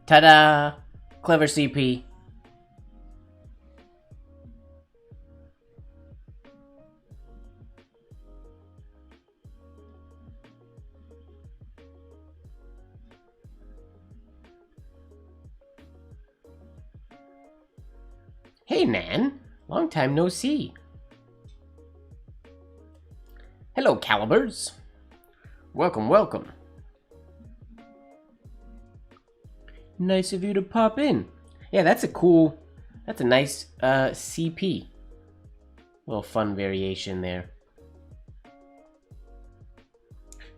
Ta-da! Clever CP. Hey, Nan. Long time no see. Hello, Calibers. Welcome, welcome. Nice of you to pop in. Yeah, that's a nice CP. Little fun variation there.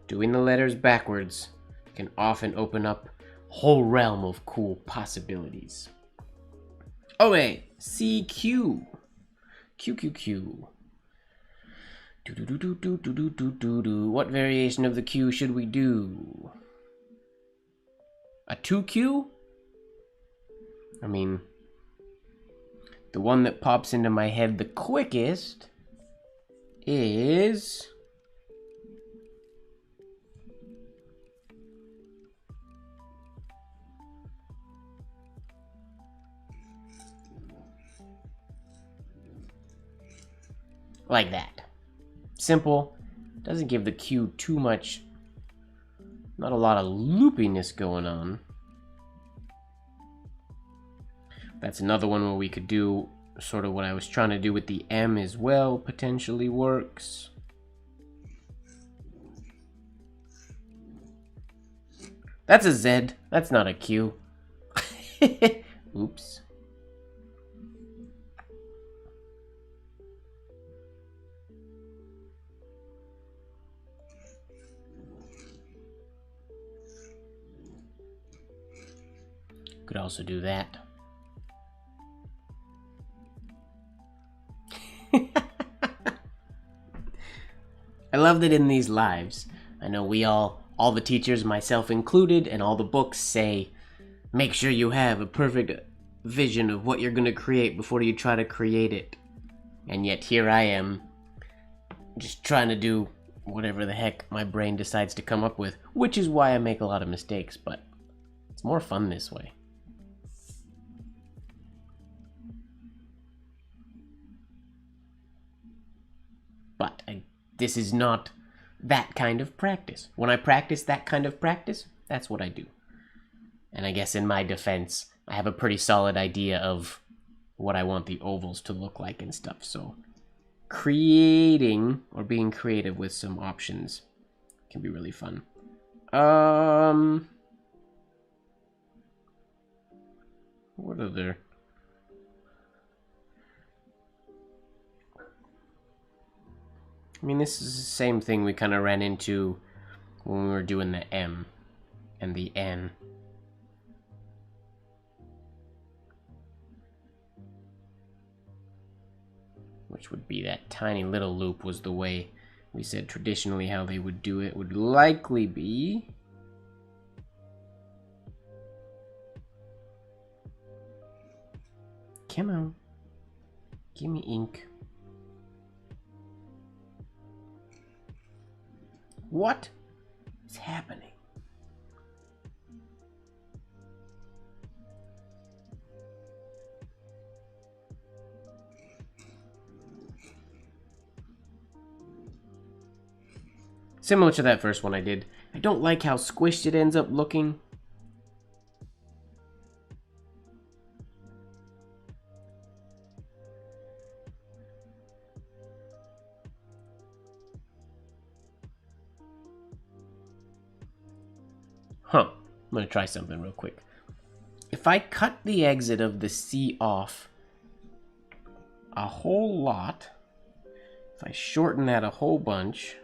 Doing the letters backwards can often open up a whole realm of cool possibilities. Okay, CQ. QQQ. What variation of the Q should we do? A 2Q? I mean, the one that pops into my head the quickest is... like that. Simple. Doesn't give the Q too much... not a lot of loopiness going on. That's another one where we could do sort of what I was trying to do with the M as well, potentially works. That's a Z. That's not a Q. Oops. Could also do that. I love that in these lives, I know we all the teachers, myself included, and all the books say, make sure you have a perfect vision of what you're going to create before you try to create it. And yet here I am, just trying to do whatever the heck my brain decides to come up with, which is why I make a lot of mistakes, but it's more fun this way. But this is not that kind of practice. When I practice that kind of practice, that's what I do. And I guess in my defense, I have a pretty solid idea of what I want the ovals to look like and stuff. So creating or being creative with some options can be really fun. What other... I mean, this is the same thing we kind of ran into when we were doing the M and the N. Which would be that tiny little loop was the way we said traditionally how they would do it. Would likely be... come on. Give me ink. What is happening? Similar to that first one I did. I don't like how squished it ends up looking. Huh. I'm gonna try something real quick. If I cut the exit of the C off a whole lot, if I shorten that a whole bunch,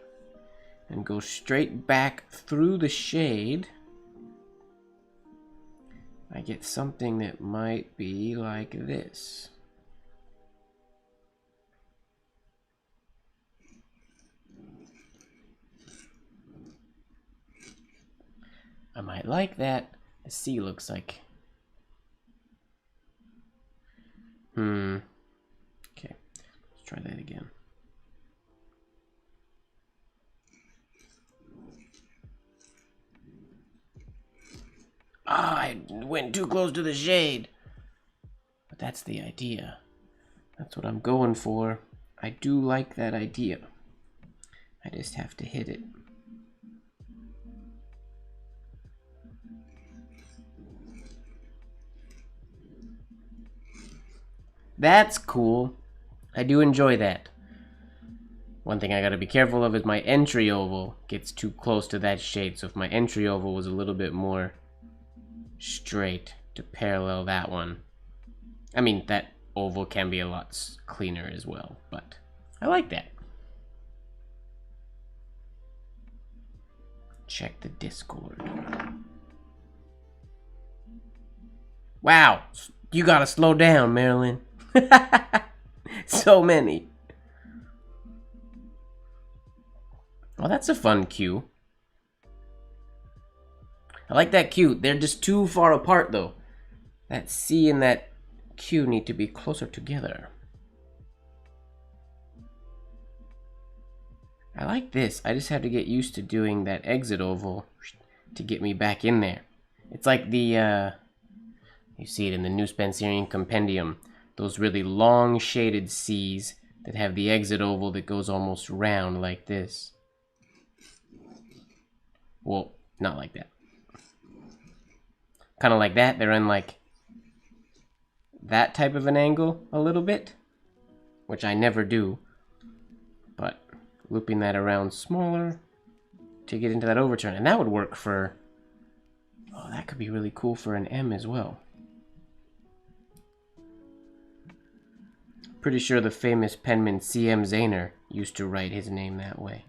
and go straight back through the shade, I get something that might be like this. I might like that. The C looks like... Okay, let's try that again. Ah, I went too close to the shade. But that's the idea. That's what I'm going for. I do like that idea. I just have to hit it. That's cool. I do enjoy that. One thing I gotta be careful of is my entry oval gets too close to that shade. So if my entry oval was a little bit more straight to parallel that one. I mean, that oval can be a lot cleaner as well, but I like that. Check the Discord. Wow, you gotta slow down, Marilyn. So many. Well, that's a fun cue. I like that cue. They're just too far apart, though. That C and that Q need to be closer together. I like this. I just have to get used to doing that exit oval to get me back in there. It's like the, you see it in the New Spencerian Compendium. Those really long shaded C's that have the exit oval that goes almost round like this. Well, not like that. Kind of like that. They're in like that type of an angle a little bit, which I never do. But looping that around smaller to get into that overturn. And that would work for... Oh, that could be really cool for an M as well. Pretty sure the famous penman C.M. Zahner used to write his name that way.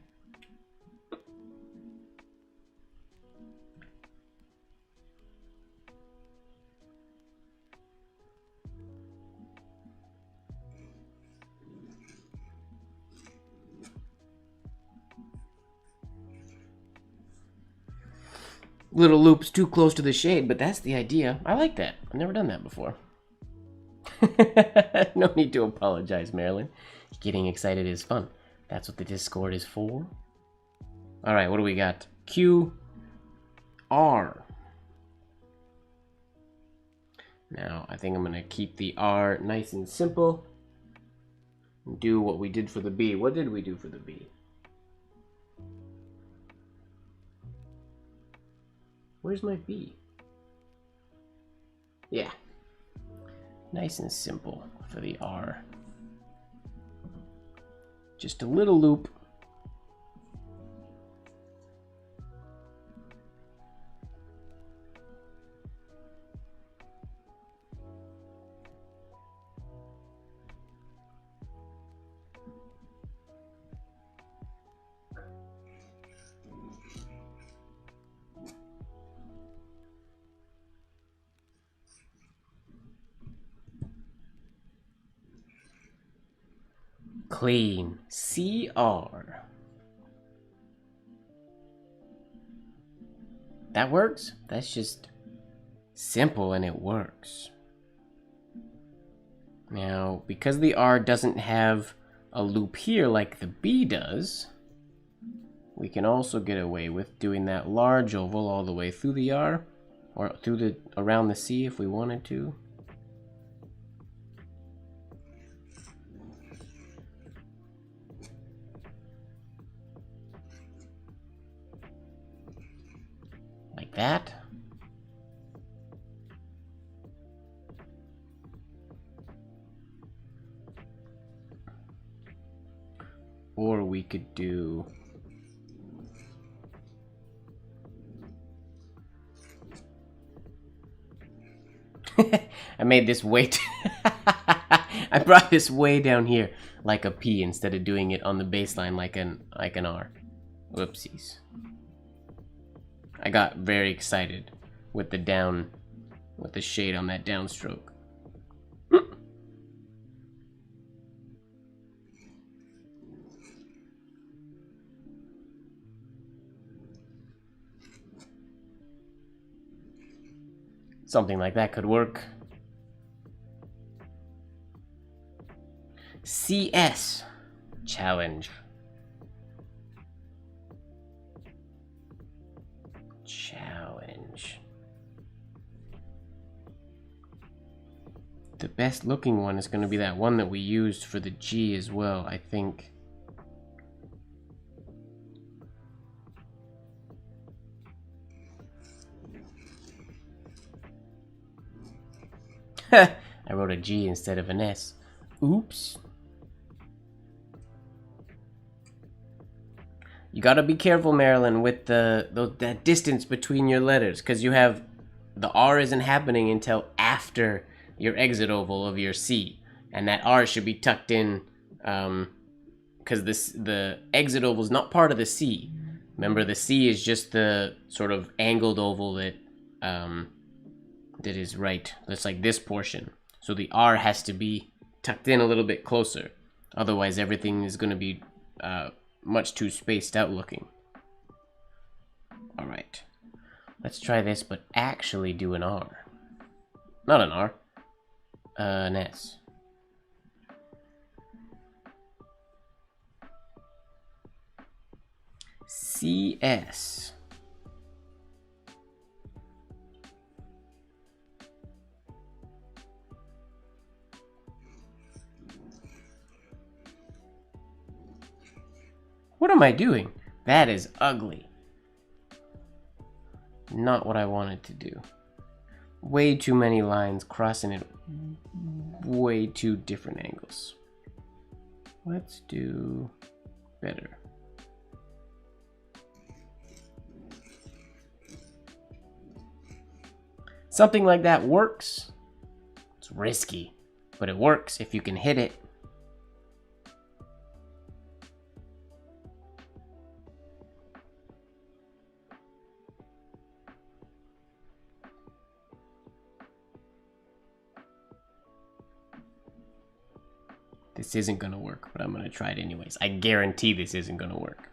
Little loops too close to the shade, but that's the idea. I like that. I've never done that before. No need to apologize, Marilyn. Getting excited is fun. That's what the Discord is for. Alright, what do we got? Q, R. Now, I think I'm going to keep the R nice and simple. And do what we did for the B. What did we do for the B? Where's my B? Yeah. Nice and simple for the R. Just a little loop. Clean. CR. That works? That's just simple and it works. Now, because the R doesn't have a loop here like the B does, we can also get away with doing that large oval all the way through the R, or through the around the C if we wanted to. Like that. Or we could do I made this way I brought this way down here like a P instead of doing it on the baseline like an R. Whoopsies. I got very excited with the shade on that downstroke. Something like that could work. CS challenge. The best looking one is going to be that one that we used for the G as well, I think. I wrote a G instead of an S. Oops. You gotta be careful, Marilyn, with that distance between your letters, because you have the R isn't happening until after your exit oval of your C, and that R should be tucked in, because the exit oval is not part of the C. Remember, the C is just the sort of angled oval that is right. That's like this portion. So the R has to be tucked in a little bit closer. Otherwise, everything is going to be much too spaced out looking. All right, let's try this, but actually do an R. Not an R, an S. CS. What am I doing? That is ugly. Not what I wanted to do. Way too many lines crossing at way too different angles. Let's do better. Something like that works. It's risky, but it works if you can hit it. This isn't gonna work, but I'm gonna try it anyways. I guarantee this isn't gonna work.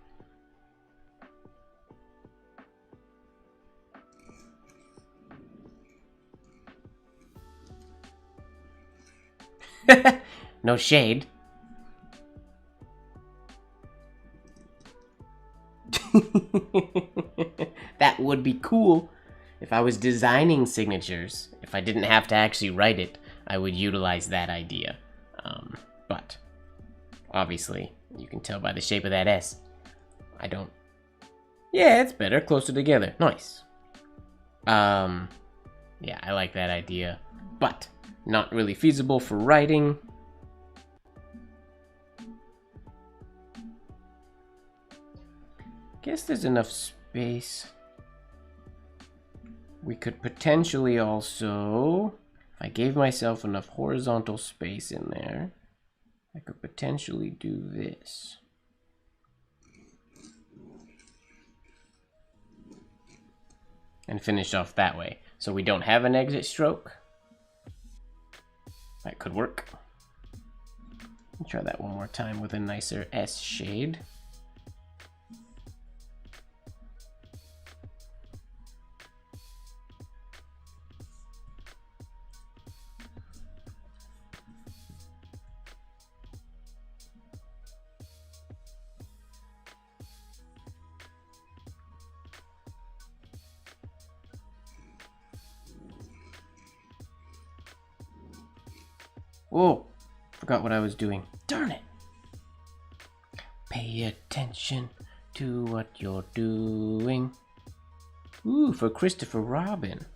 No shade. That would be cool. If I was designing signatures, if I didn't have to actually write it, I would utilize that idea. But obviously, you can tell by the shape of that S. I don't. Yeah, it's better, closer together. Nice. Yeah, I like that idea, but not really feasible for writing. Guess there's enough space. We could potentially also, if I gave myself enough horizontal space in there, I could potentially do this. And finish off that way. So we don't have an exit stroke. That could work. Try that one more time with a nicer S shade. Oh, forgot what I was doing. Darn it. Pay attention to what you're doing. Ooh, for Christopher Robin.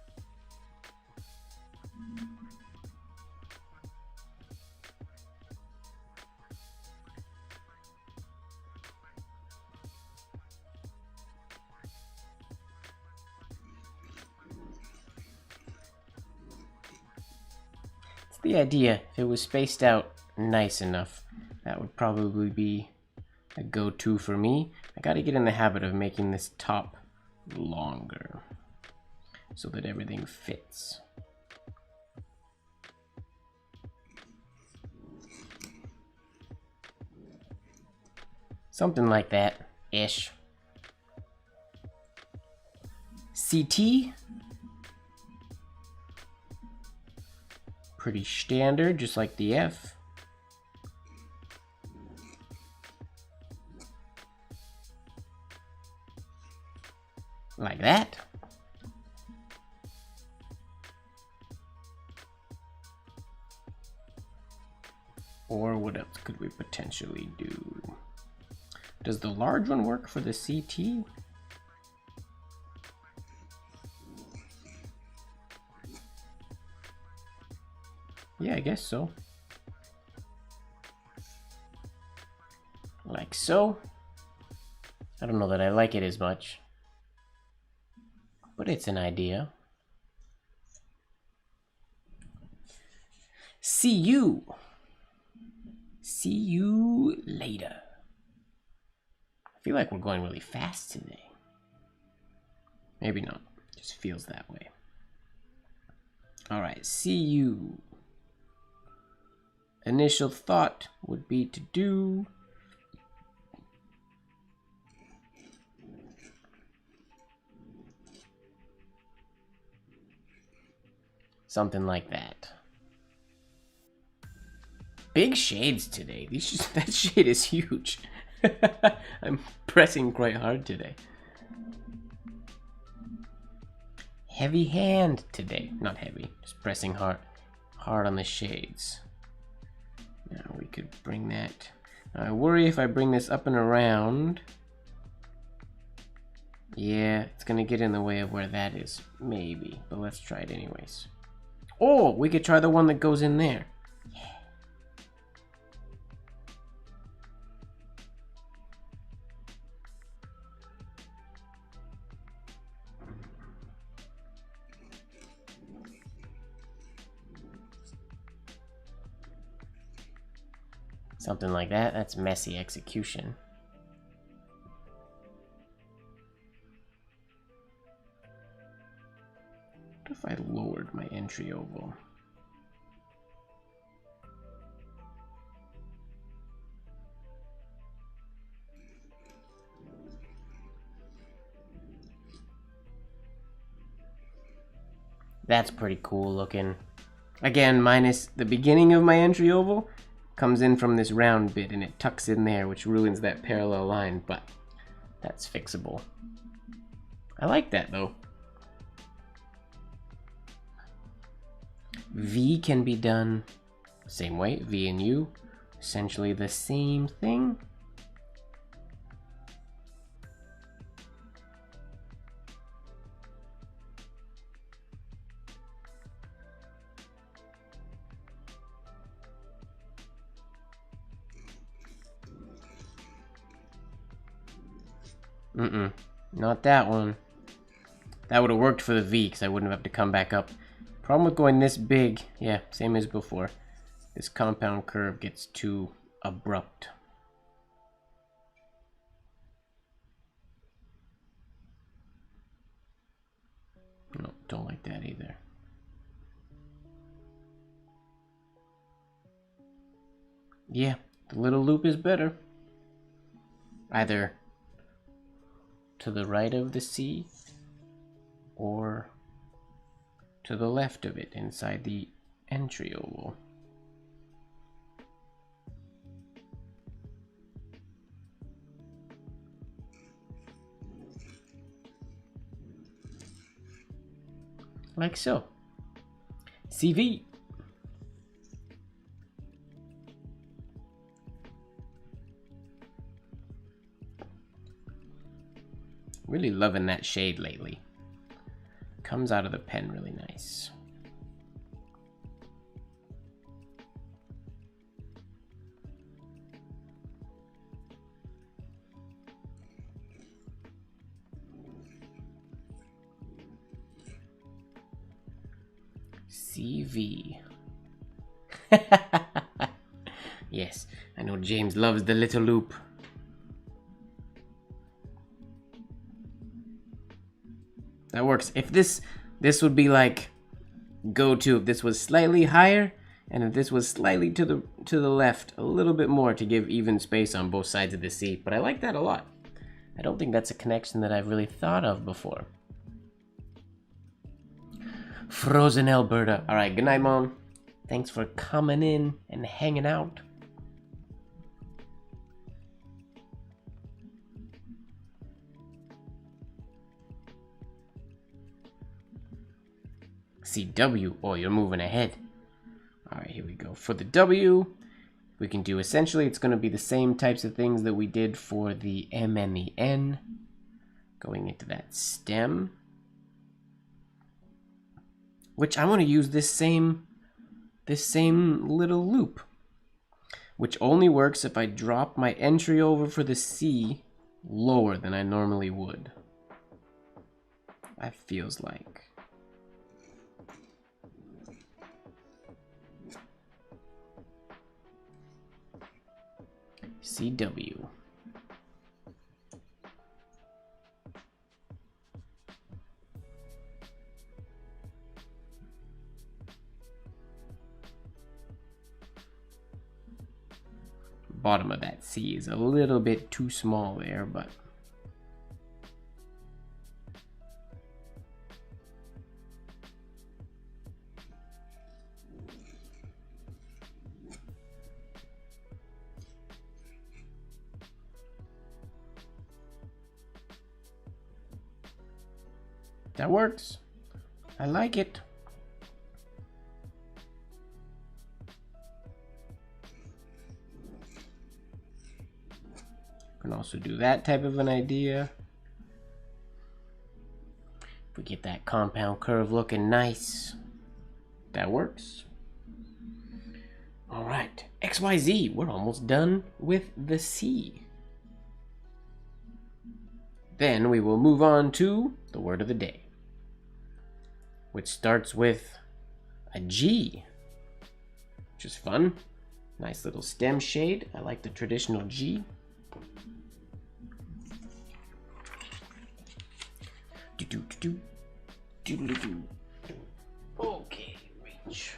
It's the idea. If it was spaced out nice enough, that would probably be a go-to for me. I gotta get in the habit of making this top longer so that everything fits. Something like that, ish. CT. Pretty standard, just like the F. Like that. Or what else could we potentially do? Does the large one work for the CT? Yeah, I guess so. Like so. I don't know that I like it as much, but it's an idea. See you. See you later. I feel like we're going really fast today. Maybe not. Just feels that way. Alright, see you. Initial thought would be to do something like that. Big shades today. That shade is huge. I'm pressing quite hard today. Heavy hand today. Not heavy, just pressing hard on the shades. Now we could bring that. I worry if I bring this up and around. Yeah, it's gonna get in the way of where that is. Maybe, but let's try it anyways. Oh, we could try the one that goes in there. Yeah. Something like that. That's messy execution. What if I lowered my entry oval? That's pretty cool looking. Again, minus the beginning of my entry oval. Comes in from this round bit and it tucks in there, which ruins that parallel line, but that's fixable. I like that though. V can be done same way, V and U, essentially the same thing. Not that one. That would have worked for the V because I wouldn't have to come back up. Problem with going this big, yeah, same as before. This compound curve gets too abrupt. No, don't like that either. Yeah, the little loop is better. Either to the right of the C or to the left of it inside the entry oval. Like so. CV. Really loving that shade lately. Comes out of the pen really nice. CV. Yes, I know James loves the little loop. That works. If this would be like go-to if this was slightly higher, and if this was slightly to the left, a little bit more to give even space on both sides of the C. But I like that a lot. I don't think that's a connection that I've really thought of before. Frozen Alberta. All right, good night, Mom. Thanks for coming in and hanging out. CW. Oh, you're moving ahead. All right, here we go. For the W, we can do essentially, it's going to be the same types of things that we did for the M and the N. Going into that stem. Which I want to use this same little loop. Which only works if I drop my entry over for the C lower than I normally would. That feels like. CW. Bottom of that C is a little bit too small there, but that works. I like it. Can also do that type of an idea. If we get that compound curve looking nice, that works. All right, XYZ, we're almost done with the C. Then we will move on to the word of the day, which starts with a G, which is fun. Nice little stem shade. I like the traditional G. Okay, reach.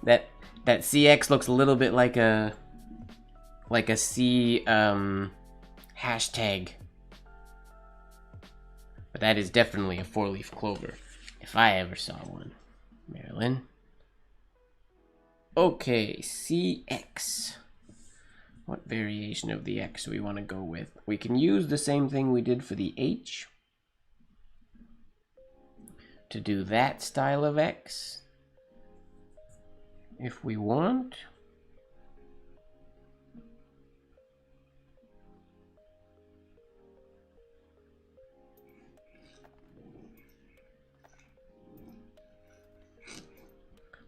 that CX looks a little bit like a C hashtag. But that is definitely a 4-leaf clover, if I ever saw one, Marilyn. Okay, CX. What variation of the X do we want to go with? We can use the same thing we did for the H to do that style of X, if we want.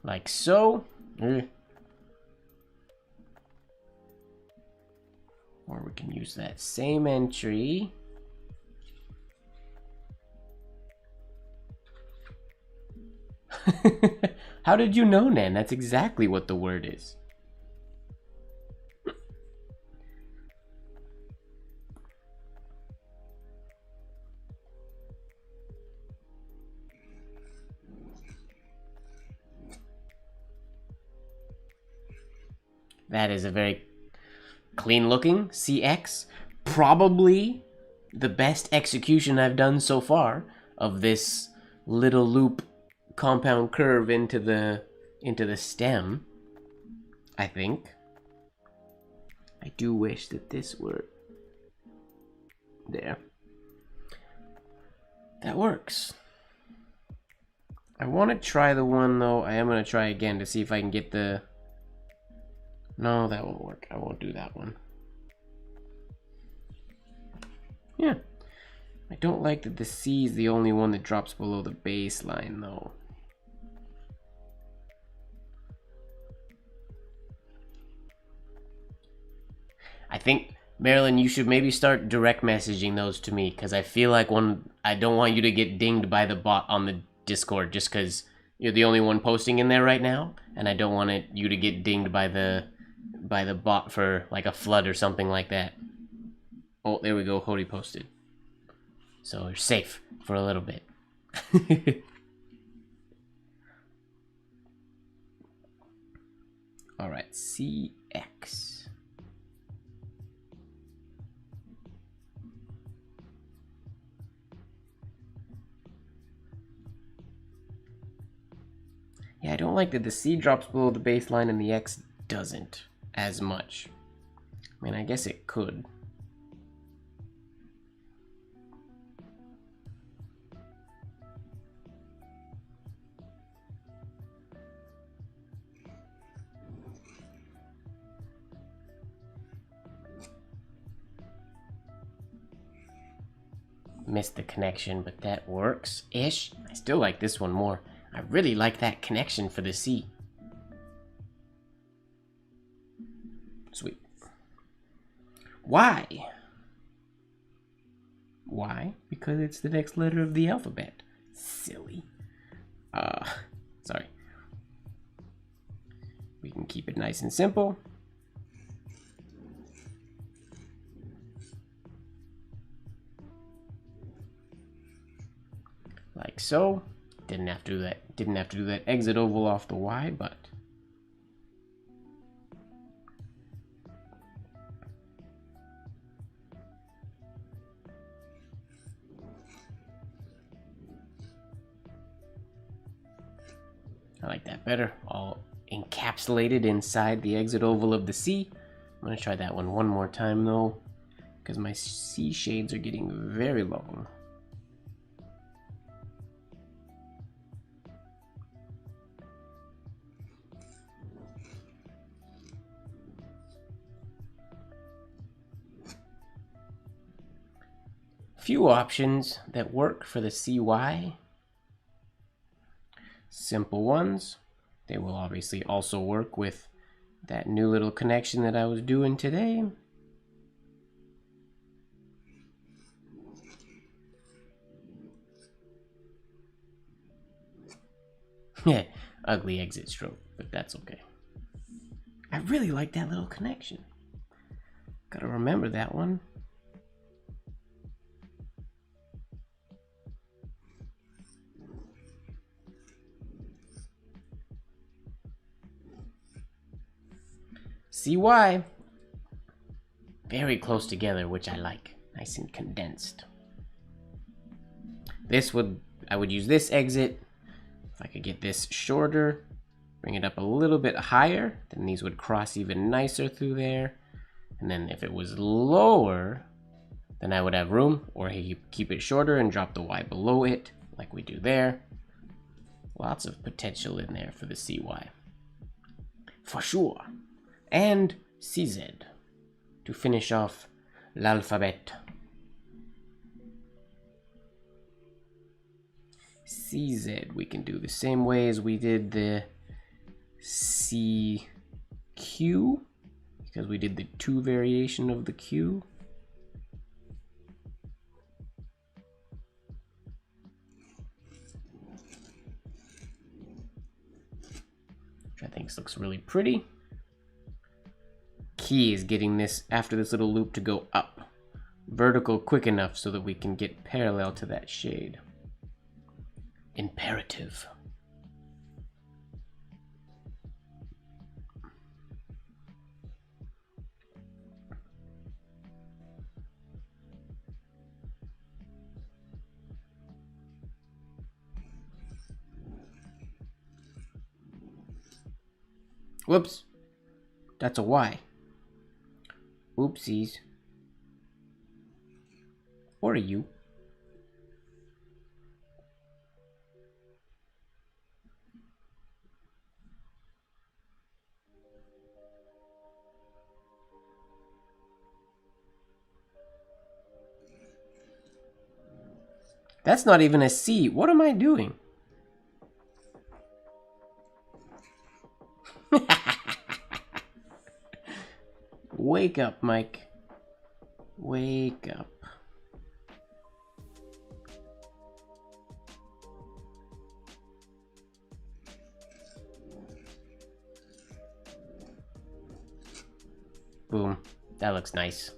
Like so. Or we can use that same entry. How did you know, Nan? That's exactly what the word is. That is a very clean looking CX. Probably the best execution I've done so far of this little loop compound curve into the stem, I think. I do wish that this were There. That works. I want to try the one, though. I am going to try again to see if I can get the... No, that won't work. I won't do that one. Yeah. I don't like that the C is the only one that drops below the baseline, though. I think, Marilyn, you should maybe start direct messaging those to me, because I feel like I don't want you to get dinged by the bot on the Discord, just because you're the only one posting in there right now, and I don't want you to get dinged by the bot for like a flood or something like that. Oh, there we go. Hody posted. So you're safe for a little bit. All right, CX. Yeah, I don't like that the C drops below the baseline and the X doesn't as much. I mean, I guess it could. Missed the connection, but that works-ish. I still like this one more. I really like that connection for the C. Sweet. Why? Why? Because it's the next letter of the alphabet. Silly. Sorry. We can keep it nice and simple. Like so. Didn't have to do that. Didn't have to do that exit oval off the Y, but I like that better. All encapsulated inside the exit oval of the C. I'm gonna try that one more time though, because my C shades are getting very long. Few options that work for the CY. Simple ones. They will obviously also work with that new little connection that I was doing today. Yeah, ugly exit stroke, but that's okay. I really like that little connection. Gotta remember that one. CY. Very close together, which I like. Nice and condensed. I would use this exit. If I could get this shorter, bring it up a little bit higher, then these would cross even nicer through there. And then if it was lower, then I would have room, or keep it shorter and drop the Y below it, like we do there. Lots of potential in there for the CY. For sure. And CZ to finish off l'alphabet. CZ we can do the same way as we did the CQ, because we did the 2 variation of the Q. Which I think looks really pretty. Key is getting this, after this little loop, to go up vertical quick enough so that we can get parallel to that shade. Imperative. Whoops. That's a Y. Oopsies. Or a U. That's not even a C. What am I doing? Wake up, Mike. Wake up. Boom. That looks nice.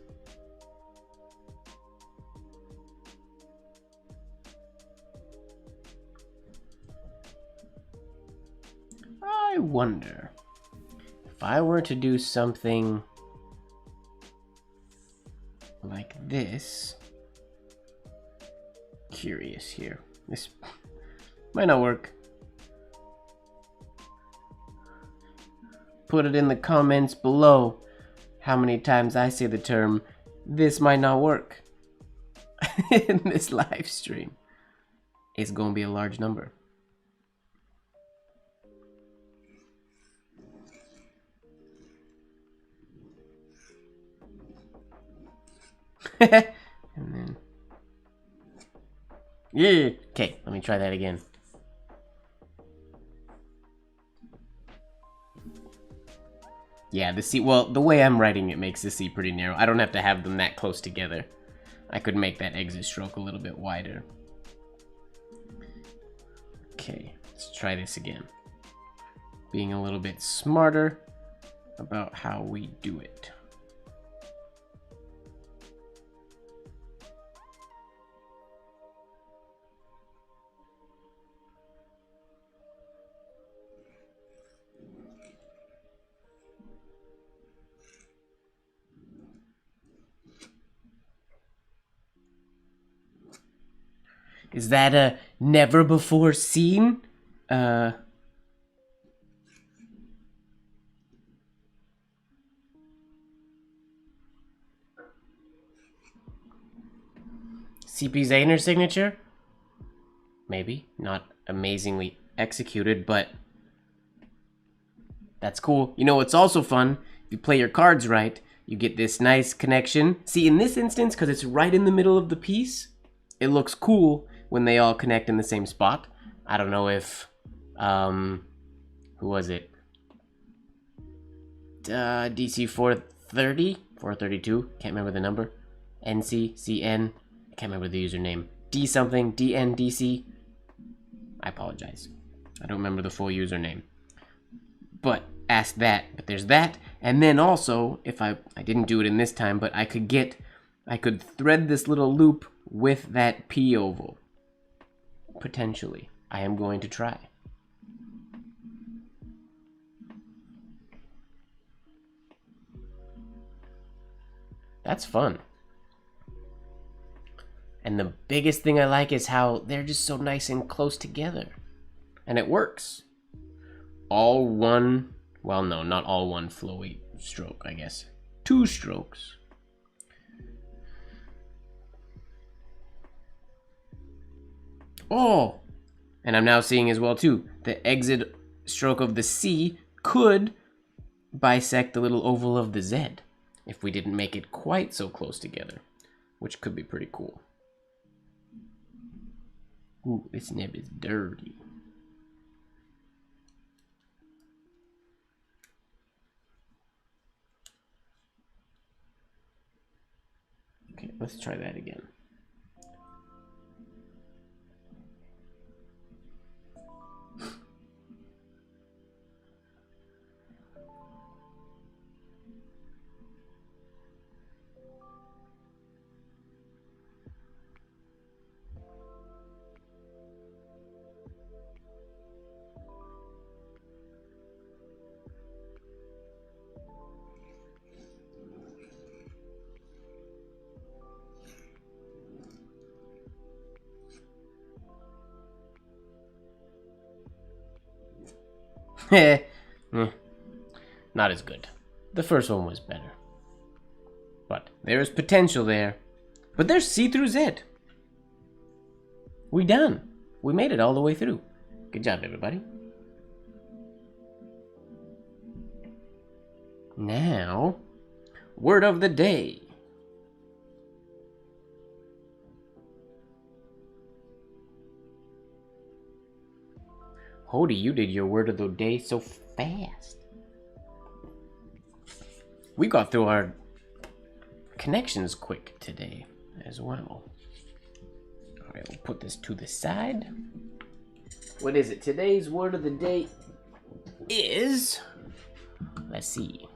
I wonder if I were to do something like this. Curious here. This might not work. Put it in the comments below how many times I say the term, this might not work in this live stream. It's gonna be a large number. And then, yeah. Okay, let me try that again. Yeah, the C, well, the way I'm writing it makes the C pretty narrow. I don't have to have them that close together. I could make that exit stroke a little bit wider. Okay, let's try this again. Being a little bit smarter about how we do it. Is that a never before seen? CP Zayner signature? Maybe. Not amazingly executed, but that's cool. You know what's also fun? If you play your cards right, you get this nice connection. See, in this instance, because it's right in the middle of the piece, it looks cool when they all connect in the same spot. I don't know if, who was it? DC 430? 432? Can't remember the number. NC, CN, I can't remember the username. D something, DNDC. I apologize. I don't remember the full username. But ask that. But there's that. And then also, if I didn't do it in this time, but I could thread this little loop with that P oval. Potentially. I am going to try. That's fun. And the biggest thing I like is how they're just so nice and close together. And it works. All one, well no, not all one flowy stroke, I guess. 2 strokes. Oh! And I'm now seeing as well too, the exit stroke of the C could bisect the little oval of the Z if we didn't make it quite so close together, which could be pretty cool. Ooh, this nib is dirty. Okay, let's try that again. Not as good. The first one was better. But there is potential there But there's C through Z. We done. We made it all the way through. Good job, everybody. Now, word of the day. Hody, you did your word of the day so fast. We got through our connections quick today as well. All right, we'll put this to the side. What is it? Today's word of the day is, let's see,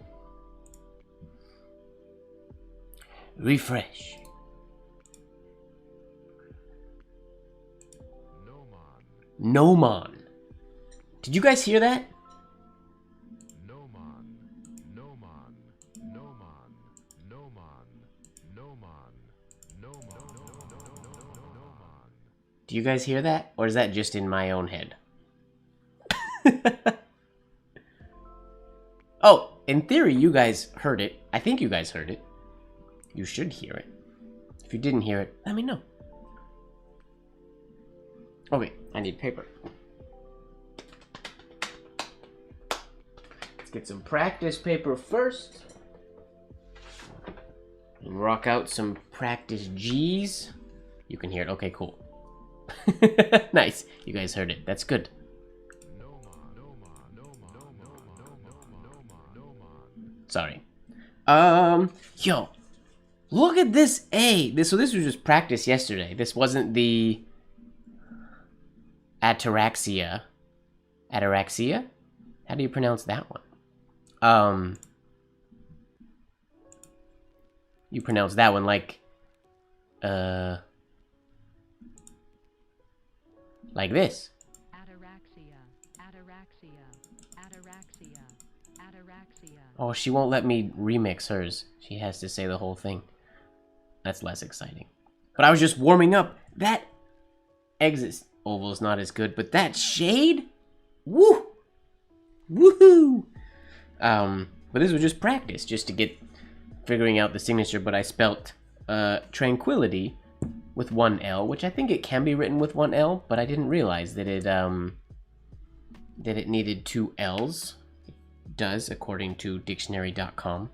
refresh. Gnomon. Did you guys hear that? Do you guys hear that? Or is that just in my own head? Oh, in theory, you guys heard it. I think you guys heard it. You should hear it. If you didn't hear it, let me know. Okay, I need paper. Let's get some practice paper first. And rock out some practice G's. You can hear it. Okay, cool. Nice. You guys heard it. That's good. Sorry. Yo. Look at this A. So this was just practice yesterday. This wasn't the ataraxia. Ataraxia? How do you pronounce that one? You pronounce that one like this. Ataraxia, ataraxia, ataraxia, ataraxia. Oh, she won't let me remix hers. She has to say the whole thing. That's less exciting. But I was just warming up. That exit oval is not as good, but that shade? Woo! Woohoo! But this was just practice, just to get figuring out the signature, but I spelt tranquility with one L, which I think it can be written with one L, but I didn't realize that it needed two L's. It does, according to dictionary.com.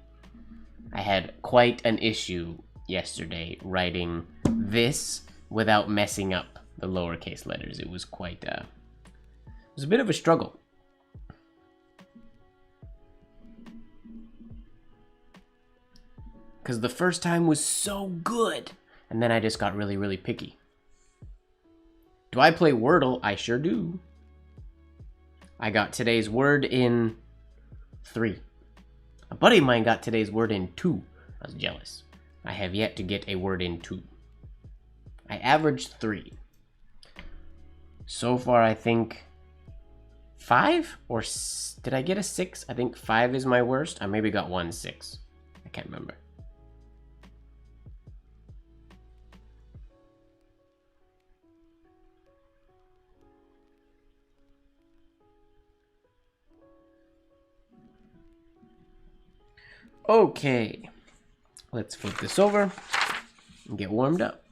I had quite an issue yesterday writing this without messing up the lowercase letters. It was quite, it was a bit of a struggle. Because the first time was so good. And then I just got really, really picky. Do I play Wordle? I sure do. I got today's word in 3. A buddy of mine got today's word in 2. I was jealous. I have yet to get a word in 2. I averaged 3. So far, I think 5? Or did I get a 6? I think 5 is my worst. I maybe got 1 6. I can't remember. Okay, let's flip this over and get warmed up.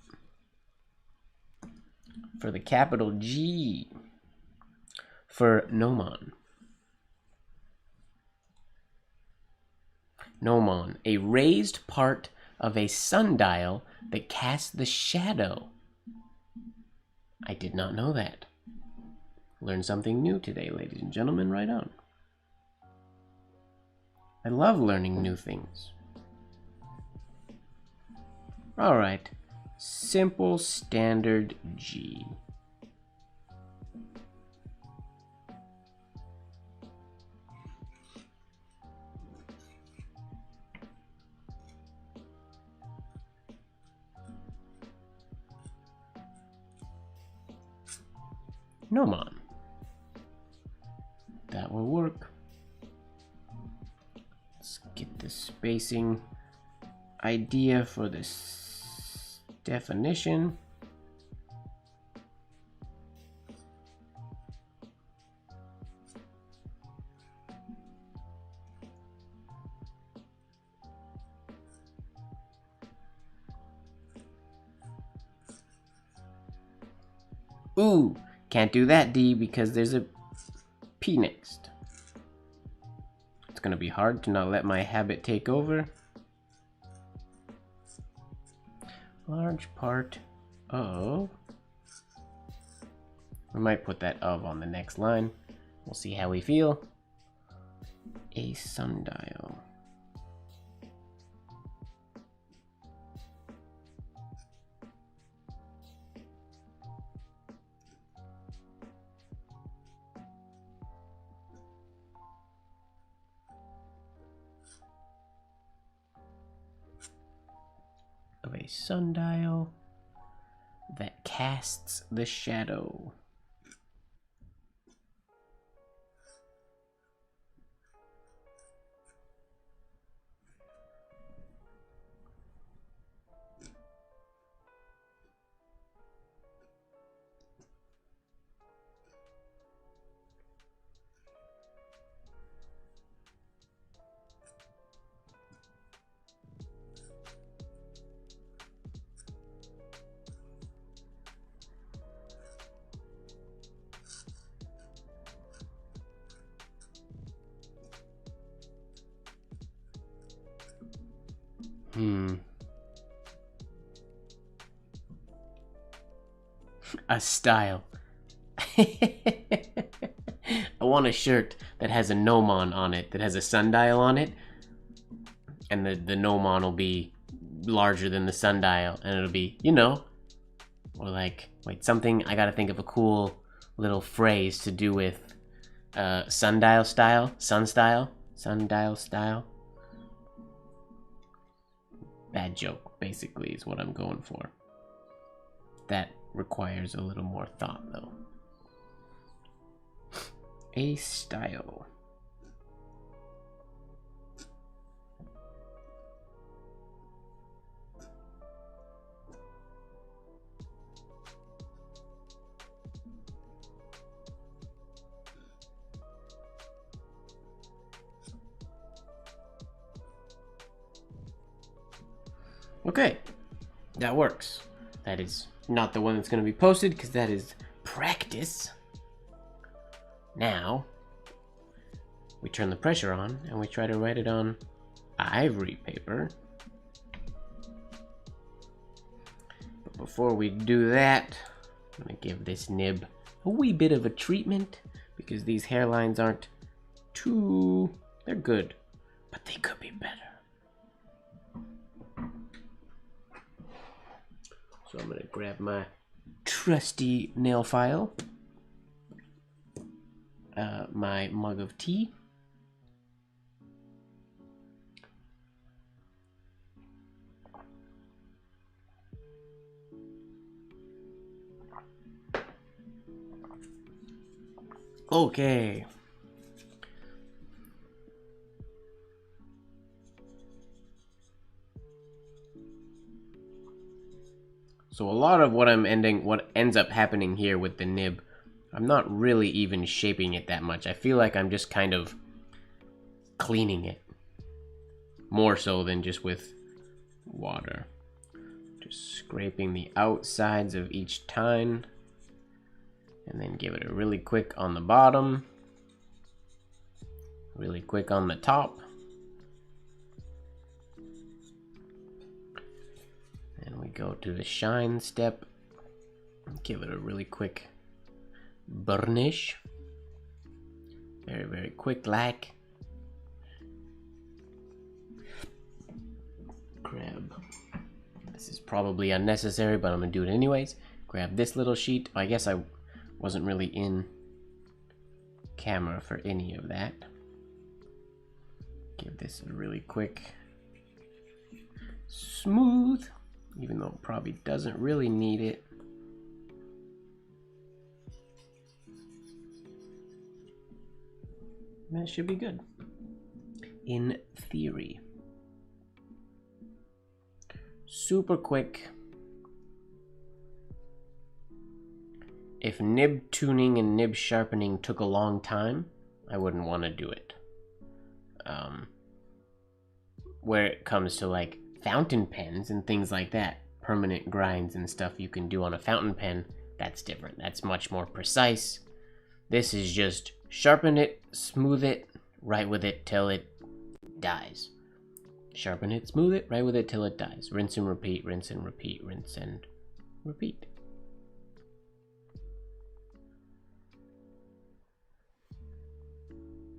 For the capital G, for gnomon. Gnomon, a raised part of a sundial that casts the shadow. I did not know that. Learned something new today, ladies and gentlemen, right on. I love learning new things. All right, simple standard G. Gnomon. That will work. Let's get the spacing idea for this definition. Ooh, can't do that, D, because there's a P next. It's gonna be hard to not let my habit take over. Large part of... We might put that of on the next line. We'll see how we feel. A sundial. Of a sundial that casts the shadow. A style. I want a shirt that has a gnomon on it, that has a sundial on it, and the gnomon will be larger than the sundial, and it'll be, you know, or like, wait, something, I gotta think of a cool little phrase to do with sundial style, sundial style. Bad joke, basically, is what I'm going for. That requires a little more thought, though. A style. Okay, that works. That is not the one that's going to be posted because that is practice. Now, we turn the pressure on and we try to write it on ivory paper. But before we do that, I'm going to give this nib a wee bit of a treatment because these hairlines aren't too... They're good, but they could be better. So I'm going to grab my trusty nail file, my mug of tea, okay. So a lot of what ends up happening here with the nib, I'm not really even shaping it that much. I feel like I'm just kind of cleaning it. More so than just with water. Just scraping the outsides of each tine. And then give it a really quick on the bottom. Really quick on the top. And we go to the shine step. Give it a really quick burnish. Very, very quick like. Grab. This is probably unnecessary, but I'm gonna do it anyways. Grab this little sheet. I guess I wasn't really in camera for any of that. Give this a really quick smooth. Even though it probably doesn't really need it. That should be good. In theory. Super quick. If nib tuning and nib sharpening took a long time, I wouldn't want to do it. Where it comes to like fountain pens and things like that, permanent grinds and stuff you can do on a fountain pen That's different. That's much more precise. This is just sharpen it, smooth it, write with it till it dies. Sharpen it, smooth it, write with it till it dies. Rinse and repeat, rinse and repeat, rinse and repeat.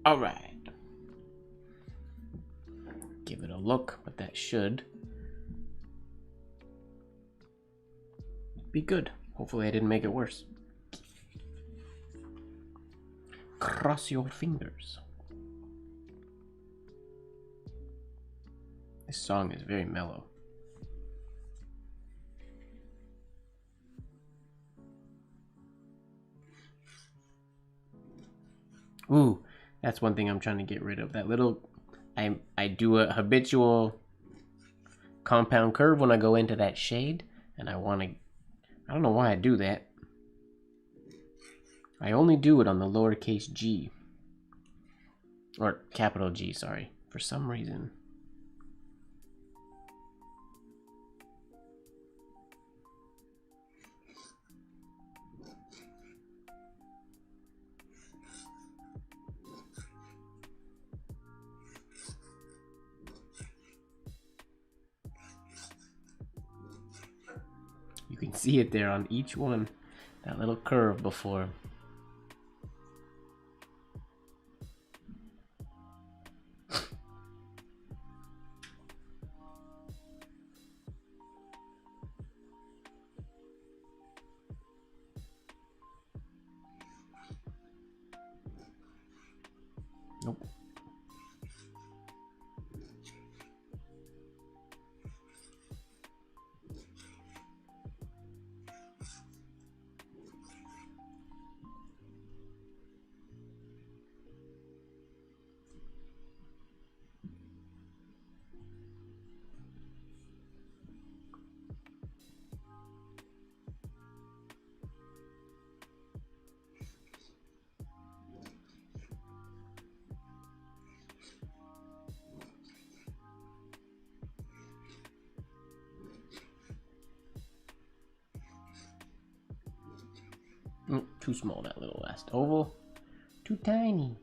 Alright. Give it a look, but that should be good. Hopefully I didn't make it worse. Cross your fingers. This song is very mellow. Ooh, that's one thing I'm trying to get rid of. That little, I do a habitual compound curve when I go into that shade, and I want to, I don't know why I do that. I only do it on the lowercase g. Or capital G, sorry. For some reason. You can see it there on each one. That little curve before. Nope. Too small, that little last oval. Too tiny.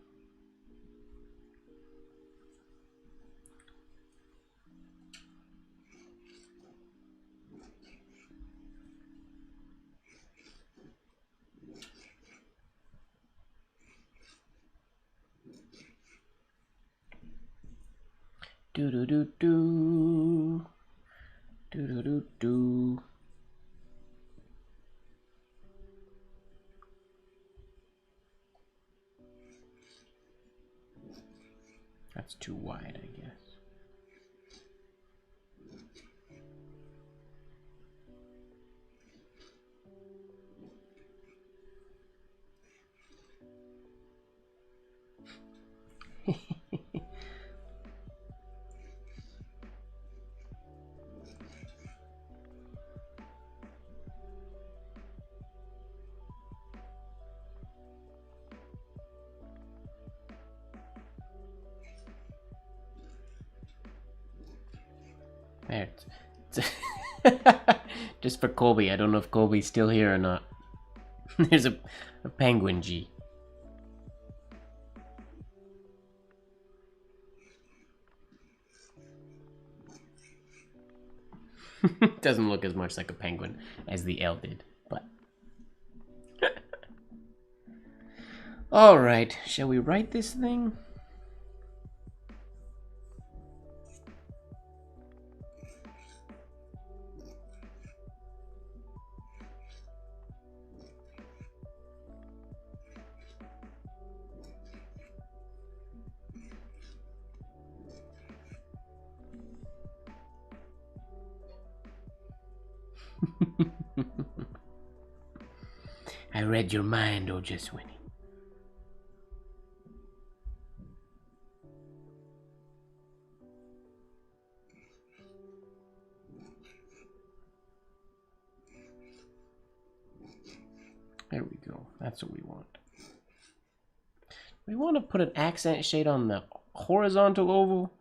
Do do do do. Do do do do. That's too wide, I guess. There, just for Colby. I don't know if Colby's still here or not. There's a penguin G. Doesn't look as much like a penguin as the L did, but... Alright, shall we write this thing? I read your mind, Ojaswini. There we go. That's what we want. We want to put an accent shade on the horizontal oval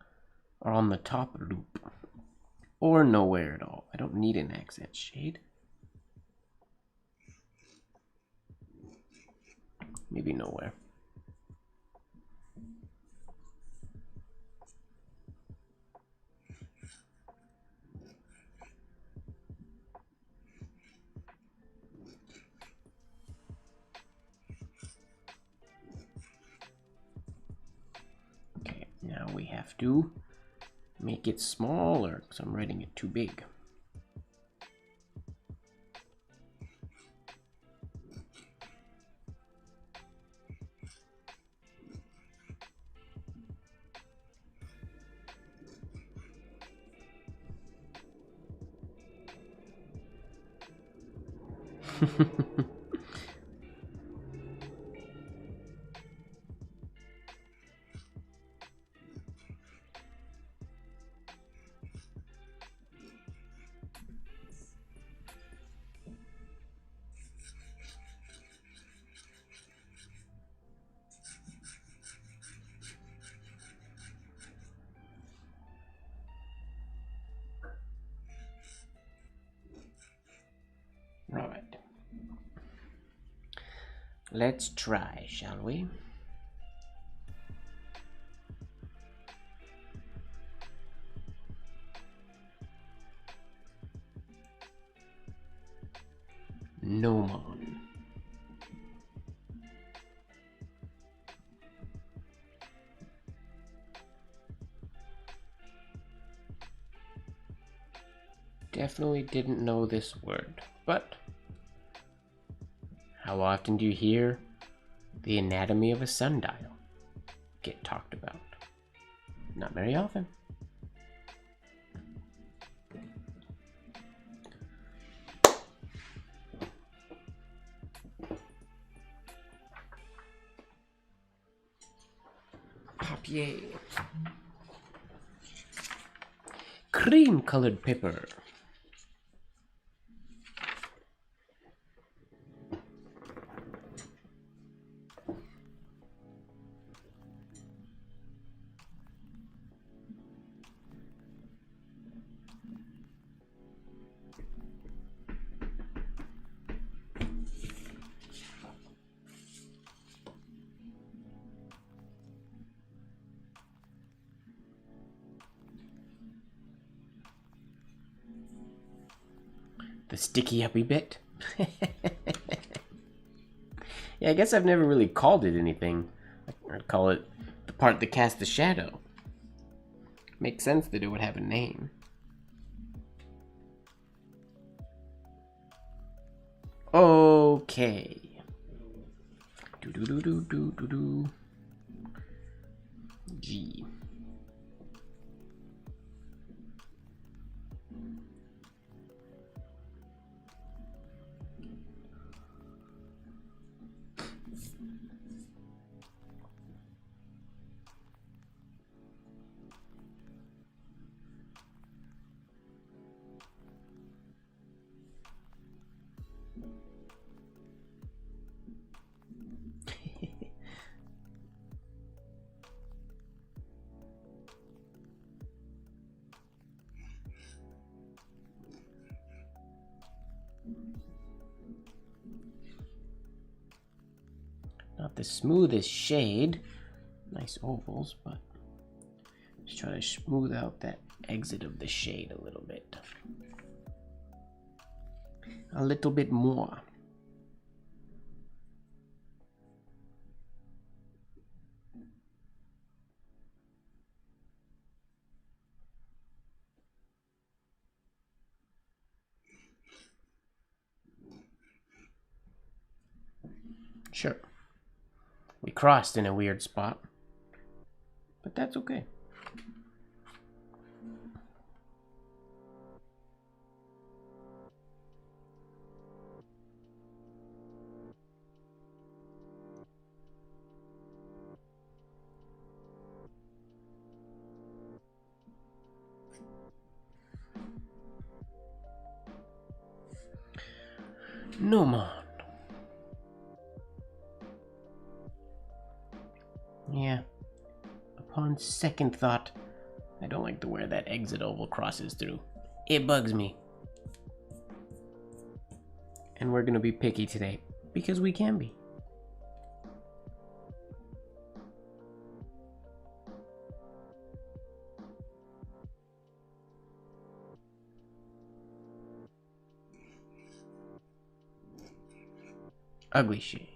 or on the top loop. Or nowhere at all. I don't need an accent shade. maybe nowhere. Okay, now we have to make it smaller because I'm writing it too big. Right. Let's try, shall we? Gnomon. Definitely didn't know this word, but how often do you hear the anatomy of a sundial get talked about? Not very often. Papier. Cream-colored paper. The sticky-uppy bit. Yeah, I guess I've never really called it anything. I'd call it the part that casts the shadow. Makes sense that it would have a name. Okay. Do. G. Not the smoothest shade. Nice ovals, but just try to smooth out that exit of the shade a little bit. A little bit more. Sure. We crossed in a weird spot, but that's okay. Gnomon. Yeah. Upon second thought, I don't like the where that exit oval crosses through. It bugs me. And we're gonna be picky today, because we can be. Ugly shade.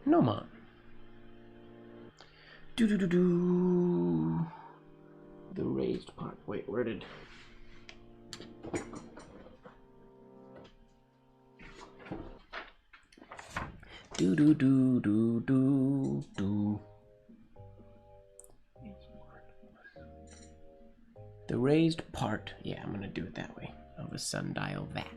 No, man. Do do do do. The raised part. Wait, where did? Do do do do do do. The raised part. Yeah, I'm gonna do it that way. Of a sundial vat.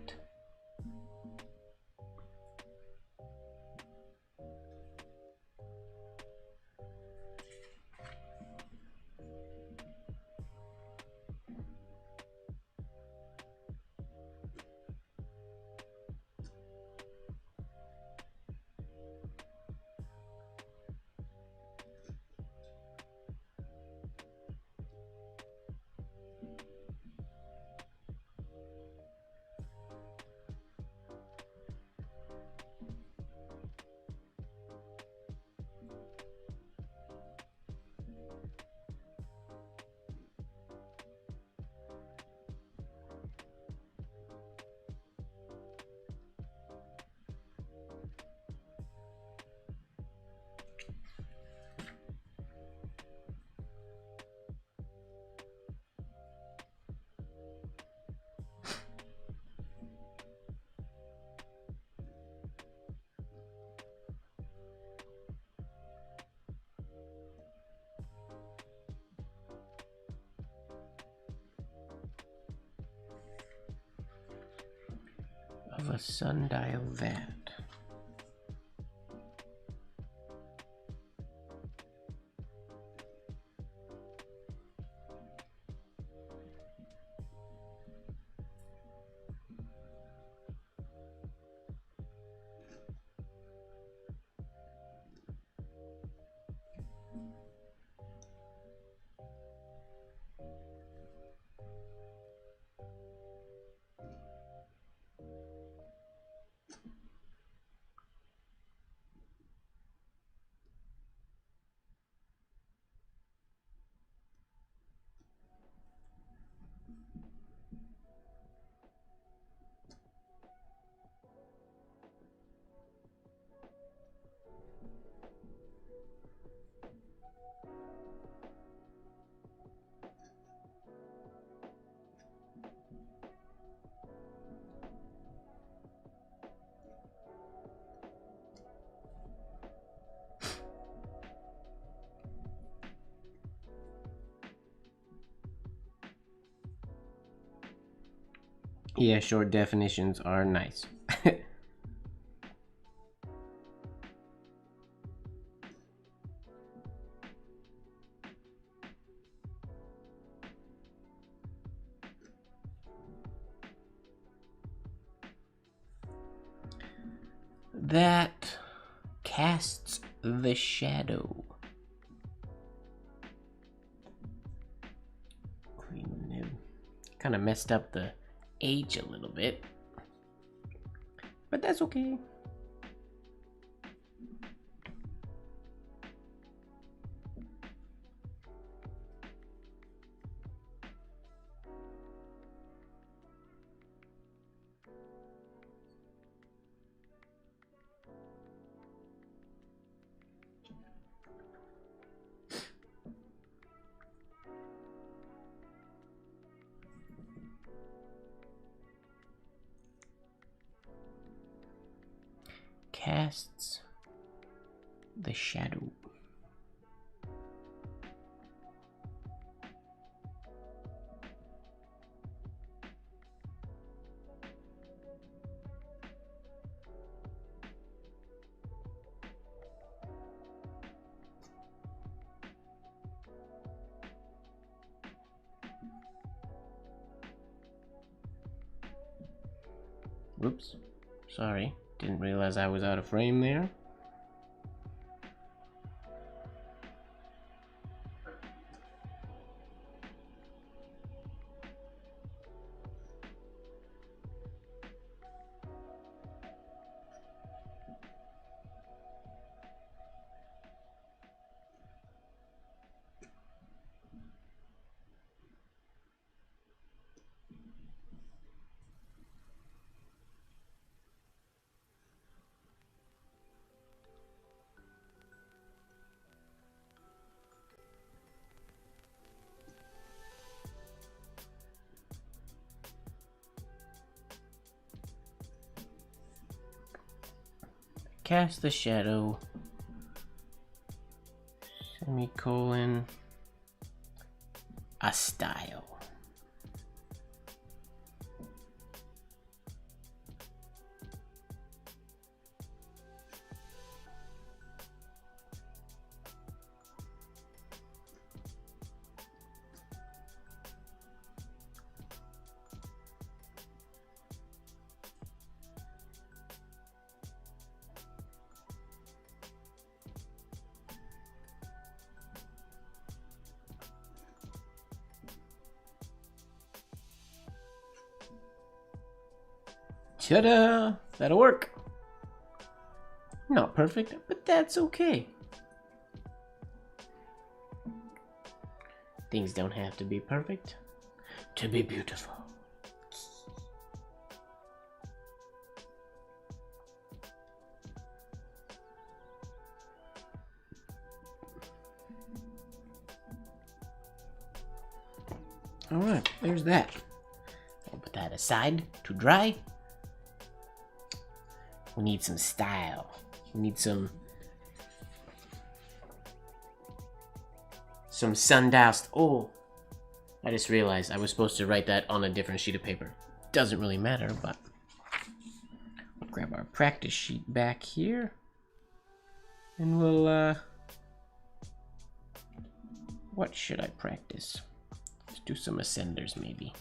Of a sundial vat. Yeah, short definitions are nice. That casts the shadow. Kind of messed up the H a little bit, but that's okay. Casts the shadow. Whoops. Sorry. Didn't realize I was out of frame there. Cast the shadow. Semicolon. A style. Ta-da! That'll work. Not perfect, but that's okay. Things don't have to be perfect to be beautiful. Alright, there's that. I'll put that aside to dry. We need some style. We need some sundoused. Oh, I just realized I was supposed to write that on a different sheet of paper. Doesn't really matter, but we'll grab our practice sheet back here, and we'll what should I practice? Let's do some ascenders maybe.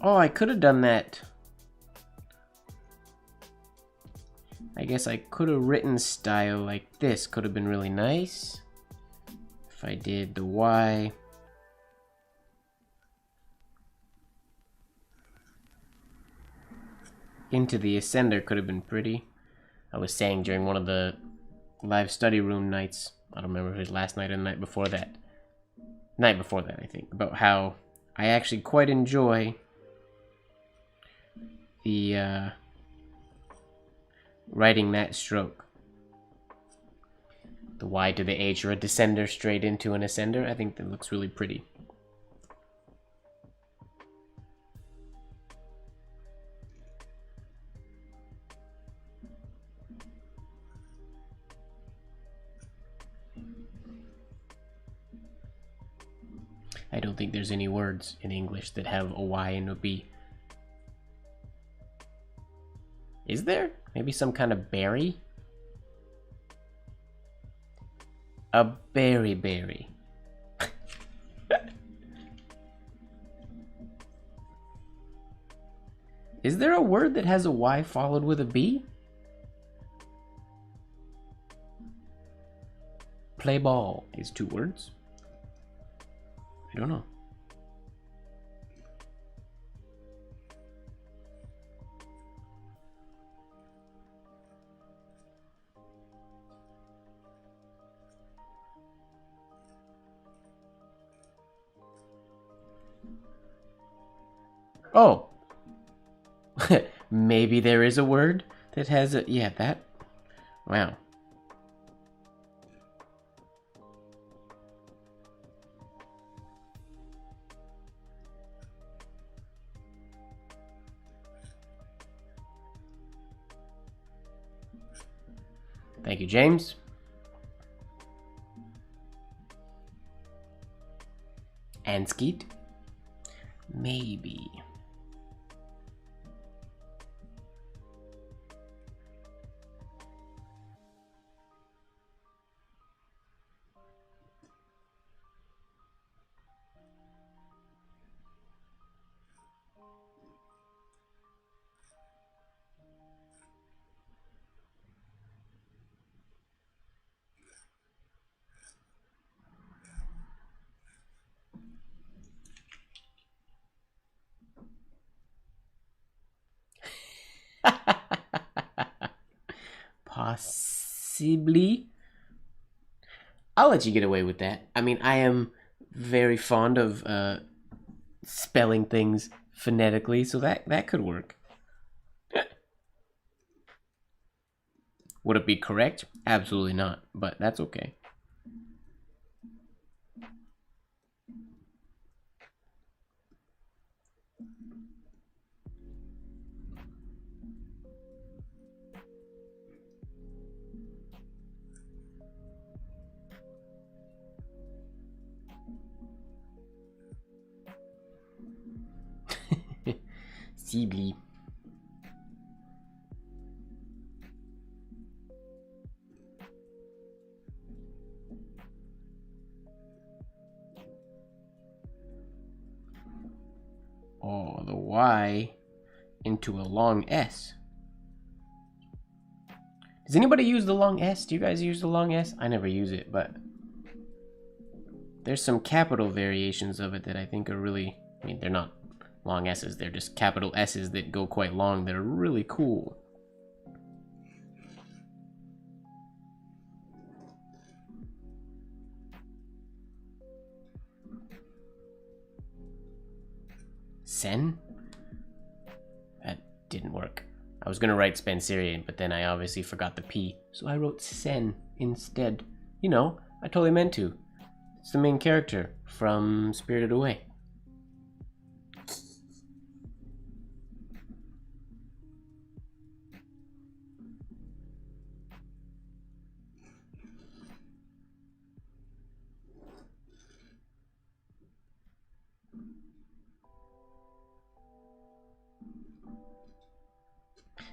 Oh, I could have done that. I guess I could have written style like this. Could have been really nice. If I did the Y. Into the ascender could have been pretty. I was saying during one of the live study room nights, I don't remember if it was last night or the night before that. Night before that, I think. About how I actually quite enjoy the writing that stroke. The Y to the H, or a descender straight into an ascender. I think that looks really pretty. I don't think there's any words in English that have a Y and a B. Is there? Maybe some kind of berry? A berry. Is there a word that has a Y followed with a B? Play ball is 2 words. I don't know. Oh. Maybe there is a word that has a... Yeah, that... Wow. Thank you, James. And Skeet? Maybe. Possibly. I'll let you get away with that. I mean, I am very fond of spelling things phonetically, so that could work. Would it be correct? Absolutely not, but that's okay. Sibley. Oh, the Y into a long S. Does anybody use the long S? Do you guys use the long S? I never use it, but there's some capital variations of it that I think are really, I mean, they're not long S's, they're just capital S's that go quite long. They're really cool. Sen? That didn't work. I was gonna write Spencerian, but then I obviously forgot the P, so I wrote Sen instead. You know, I totally meant to. It's the main character from Spirited Away.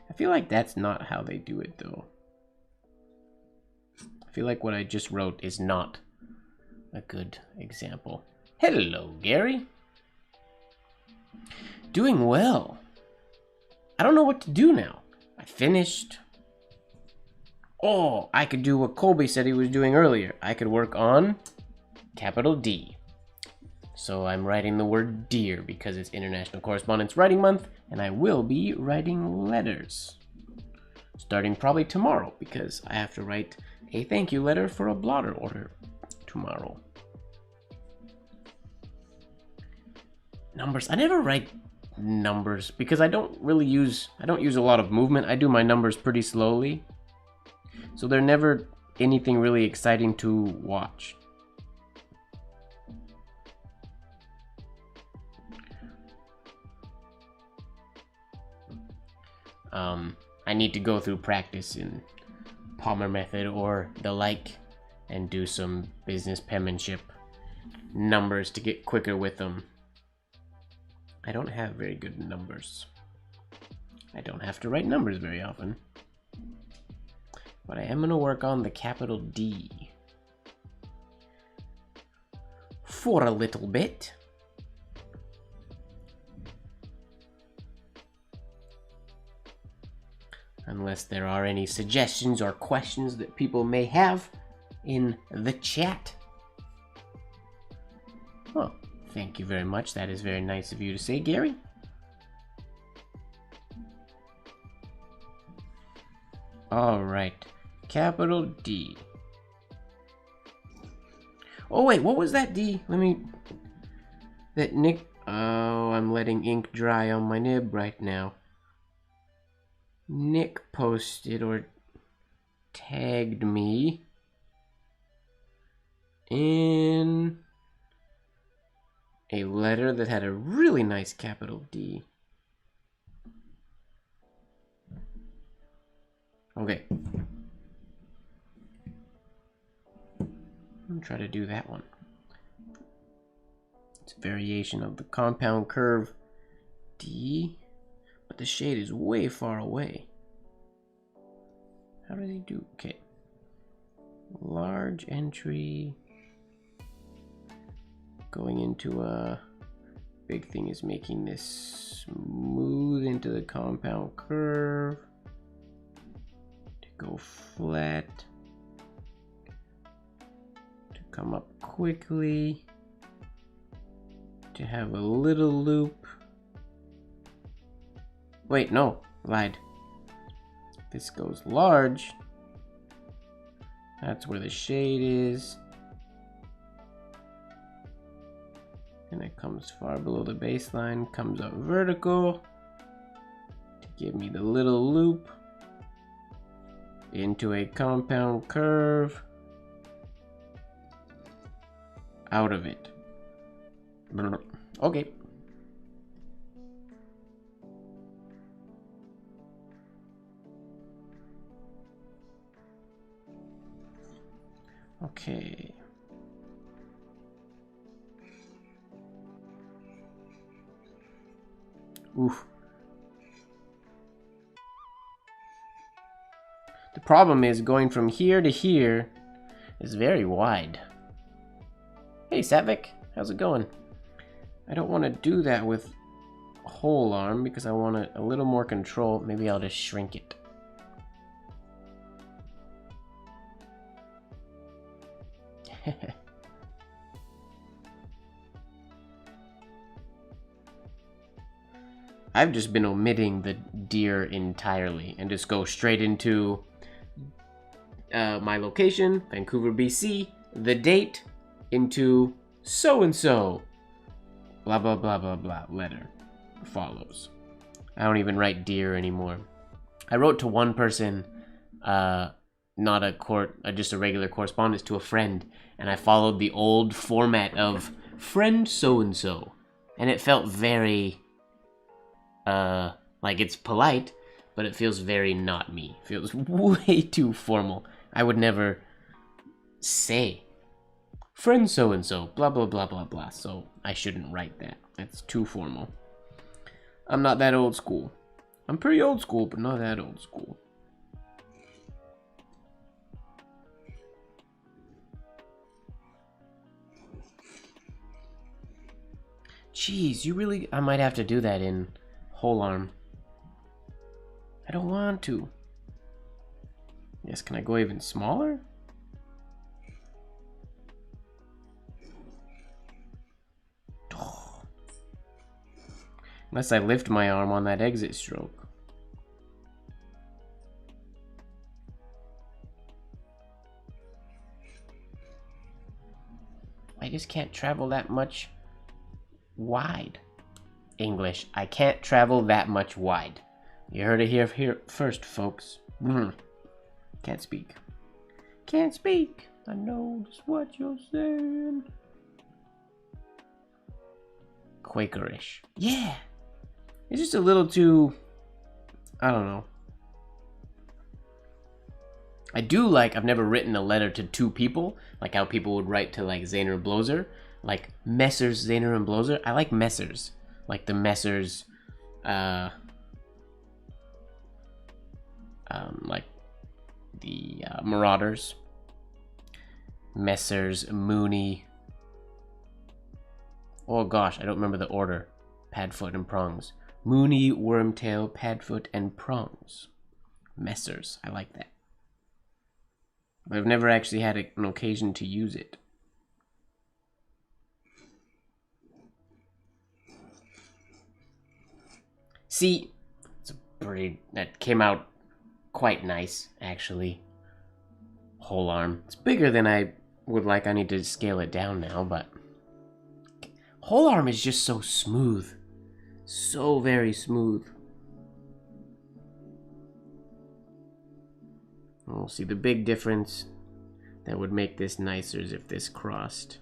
I feel like that's not how they do it, though. I feel like what I just wrote is not a good example. Hello, Gary. Doing well. I don't know what to do now. I finished. Oh, I could do what Colby said he was doing earlier. I could work on capital D. So I'm writing the word dear because it's International Correspondence Writing Month, and I will be writing letters. Starting probably tomorrow, because I have to write a thank you letter for a blotter order tomorrow. Numbers. I never write numbers because I don't use a lot of movement. I do my numbers pretty slowly. So they're never anything really exciting to watch. I need to go through practice in Palmer method or the like and do some business penmanship numbers to get quicker with them. I don't have very good numbers. I don't have to write numbers very often. But I am going to work on the capital D for a little bit. Unless there are any suggestions or questions that people may have in the chat. Oh, thank you very much. That is very nice of you to say, Gary. All right, capital D. Oh wait, what was that D? That Nick. Oh, I'm letting ink dry on my nib right now. Nick posted or tagged me in a letter that had a really nice capital D. Okay. I'm gonna try to do that one. It's a variation of the compound curve D, but the shade is way far away. How does he do? Okay. Large entry. Going into a big thing is making this smooth into the compound curve. To go flat. To come up quickly. To have a little loop. Wait, no, lied. This goes large. That's where the shade is. And it comes far below the baseline, comes up vertical to give me the little loop into a compound curve out of it. Okay. Okay. Oof. The problem is going from here to here is very wide. Hey Satvik, how's it going? I don't want to do that with whole arm because I want a little more control. Maybe I'll just shrink it. I've just been omitting the deer entirely and just go straight into my location, Vancouver, BC, the date, into so-and-so, blah, blah, blah, blah, blah, letter follows. I don't even write dear anymore. I wrote to one person, not just a regular correspondence, to a friend, and I followed the old format of friend so-and-so, and it felt very, like it's polite, but it feels very not me. It feels way too formal. I would never say friend so-and-so, blah, blah, blah, blah, blah, so I shouldn't write that. That's too formal. I'm not that old school. I'm pretty old school, but not that old school. Jeez, you really... I might have to do that in whole arm. I don't want to. Yes, can I go even smaller? Unless I lift my arm on that exit stroke. I just can't travel that much wide. English. I can't travel that much wide. You heard it here first, folks. Can't speak. Can't speak. I know just what you're saying. Quakerish. Yeah. It's just a little too... I don't know. I do like... I've never written a letter to two people. Like how people would write to like Zaner and Blozer. Like Messrs. Zaner and Blozer. I like Messrs. Like the Messrs... like the Marauders. Messrs. Mooney. Oh gosh, I don't remember the order. Padfoot and Prongs. Mooney, Wormtail, Padfoot, and Prongs. Messrs. I like that. But I've never actually had an occasion to use it. See, it's a pretty... That came out quite nice, actually. Whole arm. It's bigger than I would like. I need to scale it down now, but... Whole arm is just so smooth. So very smooth. We'll see the big difference that would make this nicer is if this crossed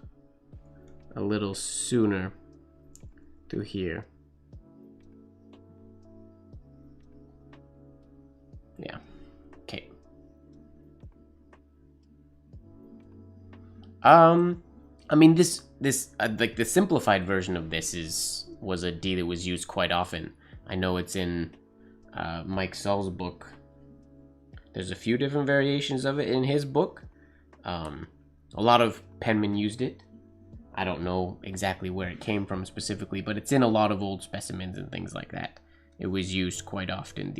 a little sooner through here. Yeah. Okay. I mean, this like the simplified version of this was a D that was used quite often. I know it's in Mike Saul's book. There's a few different variations of it in his book. A lot of penmen used it. I don't know exactly where it came from specifically, but it's in a lot of old specimens and things like that. It was used quite often.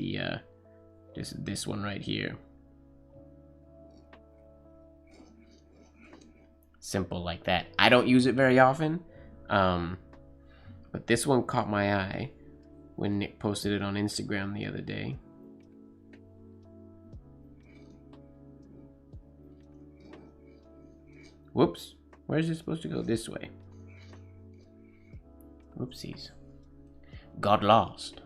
This one right here. Simple like that. I don't use it very often, but this one caught my eye when Nick posted it on Instagram the other day. Whoops. Where is it supposed to go? This way. Whoopsies. Got lost.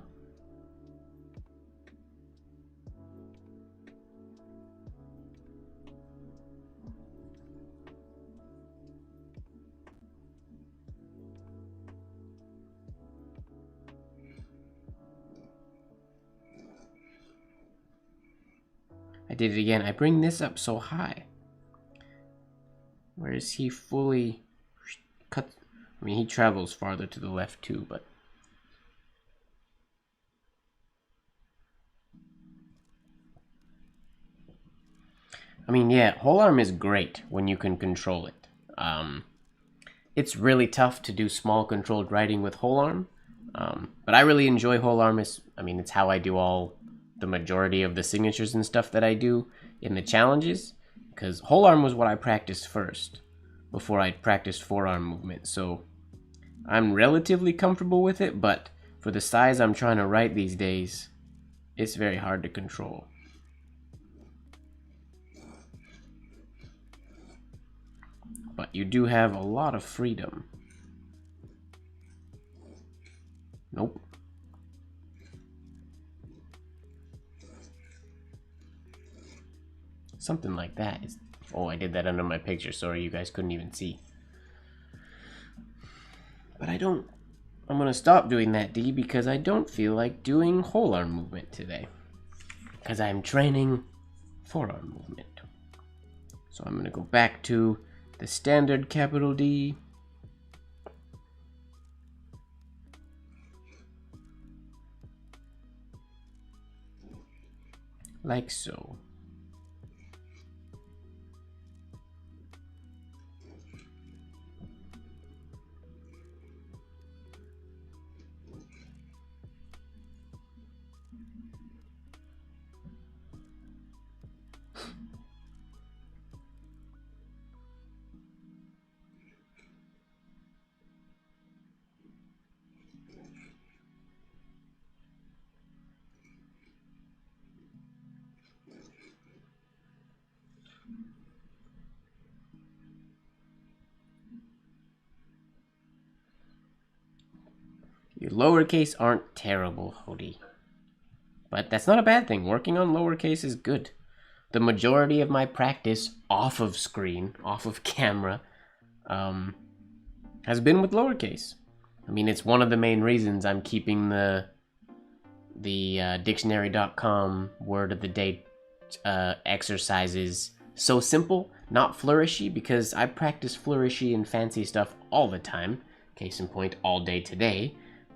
I did it again. I bring this up so high. Where is he fully cut? I mean, he travels farther to the left too, but... I mean, yeah, whole arm is great when you can control it. It's really tough to do small controlled writing with whole arm, but I really enjoy whole arm. I mean, it's how I do all the majority of the signatures and stuff that I do in the challenges, because whole arm was what I practiced first before I practiced forearm movement. So I'm relatively comfortable with it, but for the size I'm trying to write these days, it's very hard to control. But you do have a lot of freedom. Nope. Something like that. Oh, I did that under my picture. Sorry, you guys couldn't even see. But I'm going to stop doing that, D, because I don't feel like doing whole arm movement today. Because I'm training forearm movement. So I'm going to go back to the standard capital D. Like so. Your lowercase aren't terrible, Hody. But that's not a bad thing. Working on lowercase is good. The majority of my practice off of screen, off of camera, has been with lowercase. I mean, it's one of the main reasons I'm keeping the dictionary.com word of the day exercises so simple, not flourishy, because I practice flourishy and fancy stuff all the time. Case in point, all day today.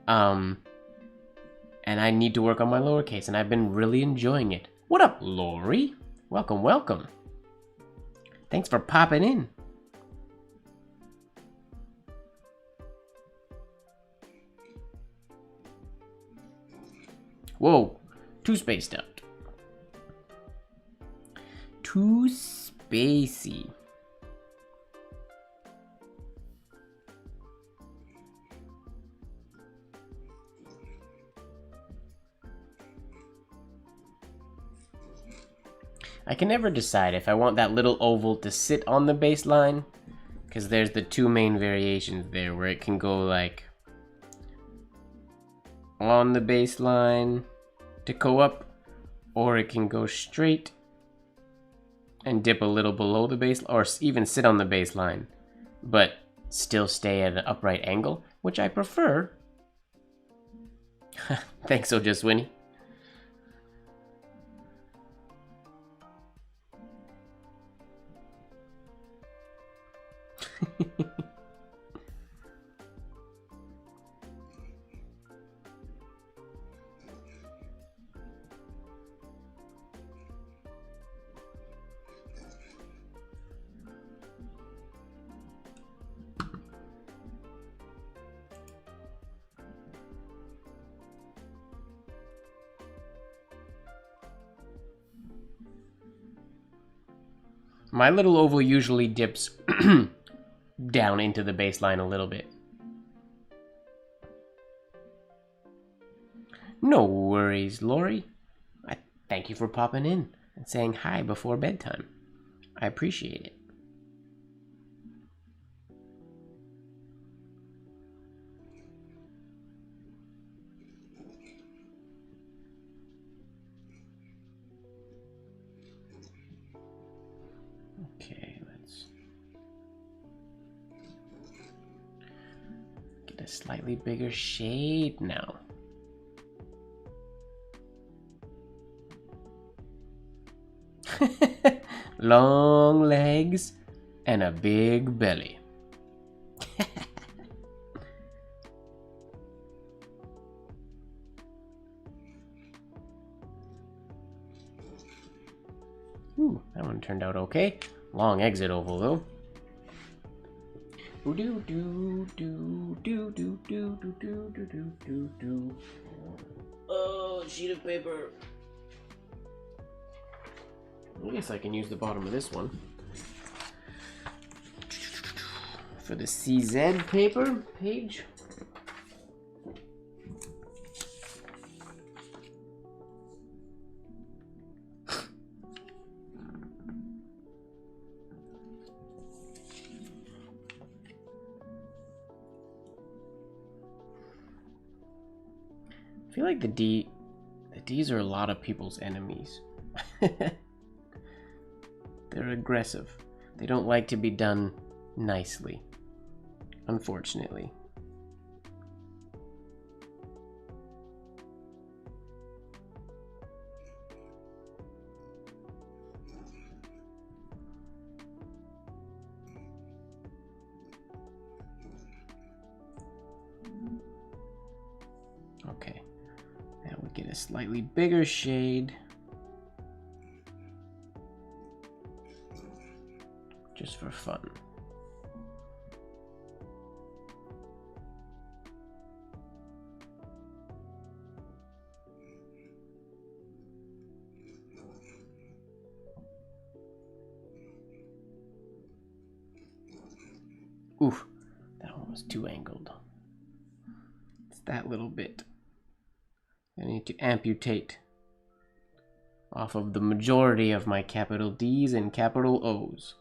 And I need to work on my lowercase, and I've been really enjoying it. What up, Lori? Welcome, welcome. Thanks for popping in. Whoa, too spaced out. Too spacey. I can never decide if I want that little oval to sit on the baseline, because there's the two main variations there where it can go like on the baseline to go up, or it can go straight and dip a little below the baseline, or even sit on the baseline but still stay at an upright angle, which I prefer. Thanks, Ojaswini. My little oval usually dips down into the baseline a little bit. No worries, Lori. I thank you for popping in and saying hi before bedtime. I appreciate it. Okay, let's get a slightly bigger shade now. Long legs and a big belly. Ooh, that one turned out okay. Long exit oval though. Do do do do do do do do do do do do. Oh, sheet of paper. I guess I can use the bottom of this one for the CZ paper page. I feel like the D's are a lot of people's enemies. They're aggressive. They don't like to be done nicely, unfortunately. Okay, now we get a slightly bigger shade. Just for fun. Oof, that one was too angled. It's that little bit. I need to amputate off of the majority of my capital D's and capital O's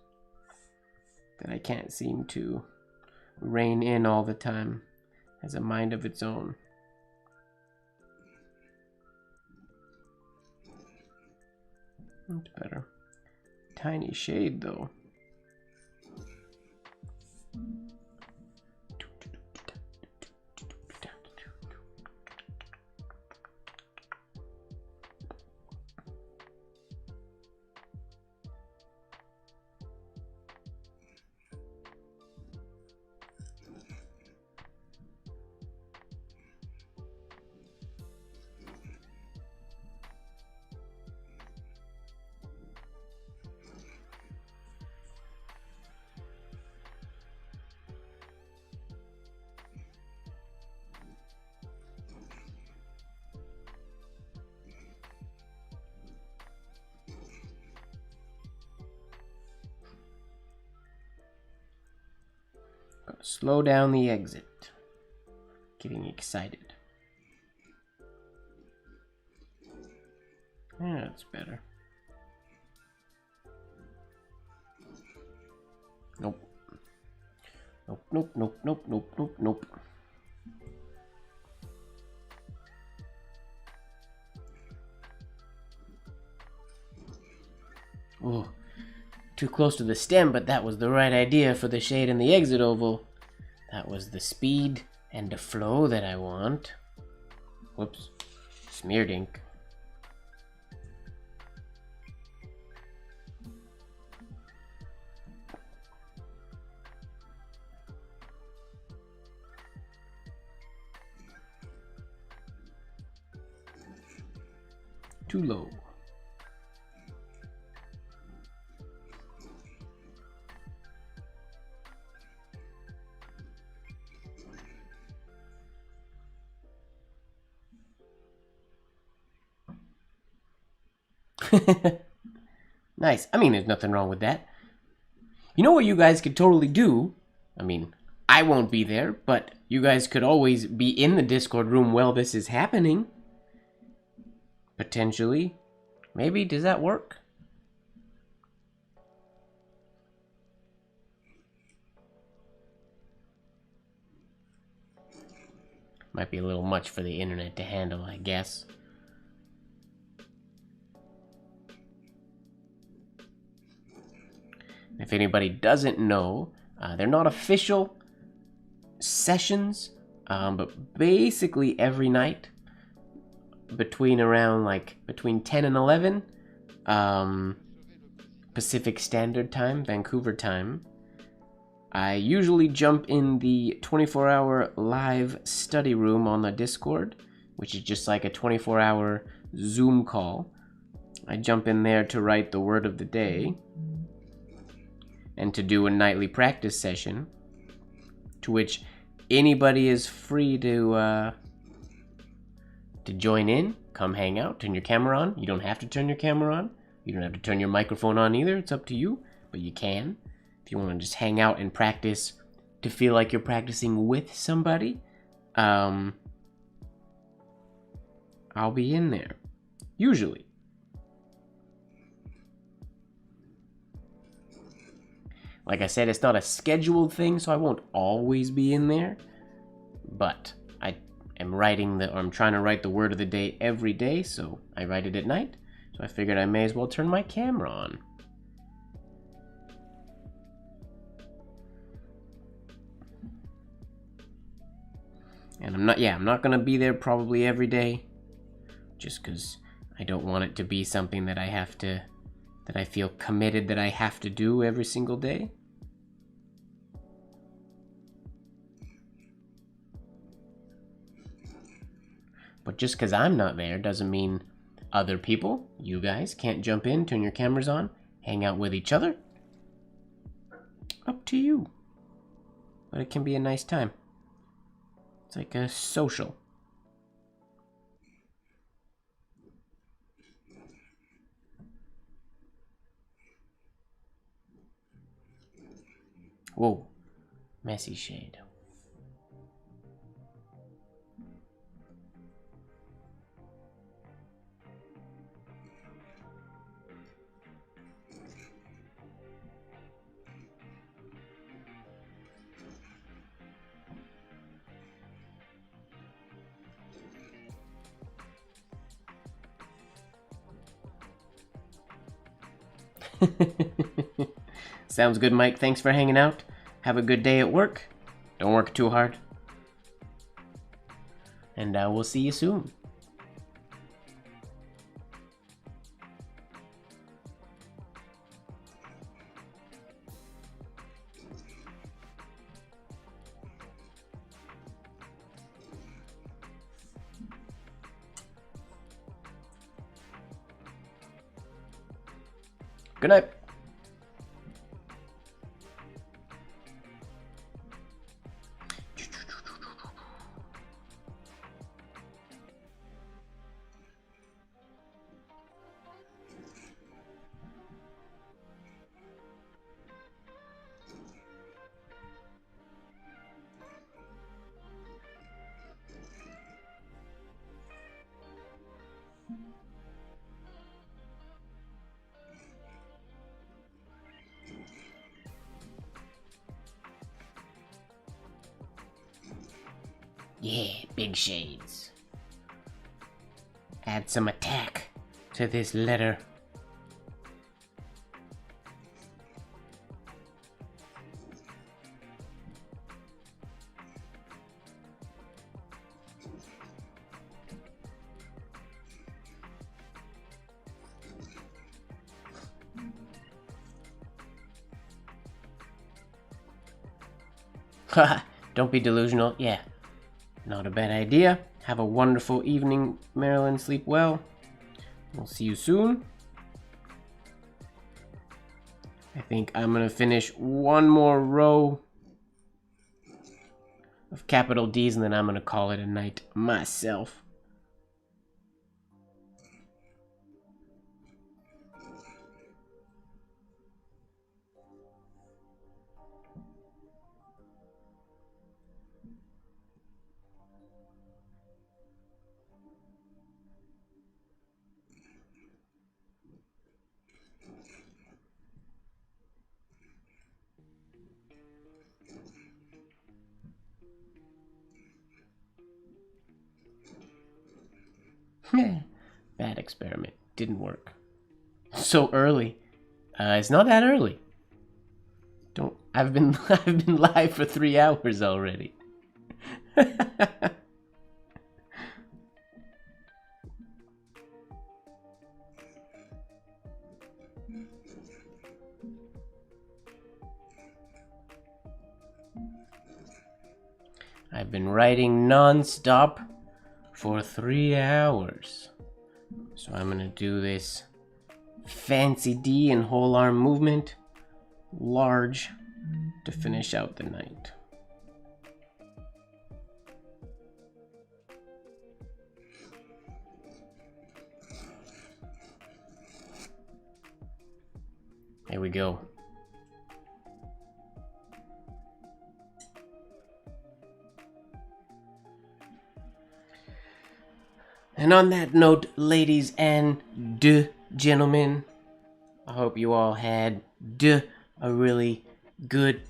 that I can't seem to rein in all the time. Has a mind of its own. That's better. Tiny shade though. Gotta slow down the exit. Getting excited. Yeah, that's better. Nope. Nope, nope, nope, nope, nope, nope, nope. Oh, too close to the stem, but that was the right idea for the shade in the exit oval. That was the speed and the flow that I want. Whoops. Smeared ink. too low. Nice. I mean, there's nothing wrong with that. You know what you guys could totally do? I mean, I won't be there, but you guys could always be in the Discord room while this is happening. Potentially. Maybe, does that work? Might be a little much for the internet to handle, I guess. If anybody doesn't know, they're not official sessions, but basically every night between 10 and 11 Pacific Standard Time, Vancouver time, I usually jump in the 24-hour live study room on the Discord, which is just like a 24-hour Zoom call. I jump in there to write the word of the day and to do a nightly practice session, to which anybody is free to join in, come hang out, turn your camera on. You don't have to turn your camera on. You don't have to turn your microphone on either. It's up to you, but you can. If you want to just hang out and practice to feel like you're practicing with somebody, I'll be in there, usually. Like I said, it's not a scheduled thing, so I won't always be in there. But I am I'm trying to write the word of the day every day, so I write it at night. So I figured I may as well turn my camera on. And I'm not gonna be there probably every day, just because I don't want it to be something that I feel committed that I have to do every single day. But just because I'm not there doesn't mean other people, you guys, can't jump in, turn your cameras on, hang out with each other. Up to you. But it can be a nice time. It's like a social. Whoa, messy shade. Sounds good, Mike. Thanks for hanging out. Have a good day at work. Don't work too hard. And we'll see you soon. Good night. Yeah, big shades. Add some attack to this letter. Haha, don't be delusional. Yeah. Not a bad idea. Have a wonderful evening, Marilyn. Sleep well. We'll see you soon. I think I'm gonna finish one more row of capital D's and then I'm gonna call it a night myself. Bad experiment. Didn't work. So early. It's not that early. I've been live for 3 hours already. I've been writing non-stop for 3 hours. So I'm gonna do this fancy D and whole arm movement, large, to finish out the night. Here we go. And on that note, ladies and gentlemen, I hope you all had a really good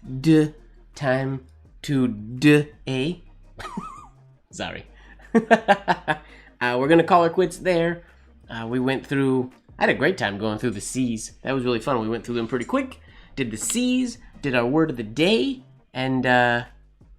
time today. Sorry. We're gonna call her quits there. We went through, I had a great time going through the C's. That was really fun. We went through them pretty quick. Did the C's, did our word of the day, and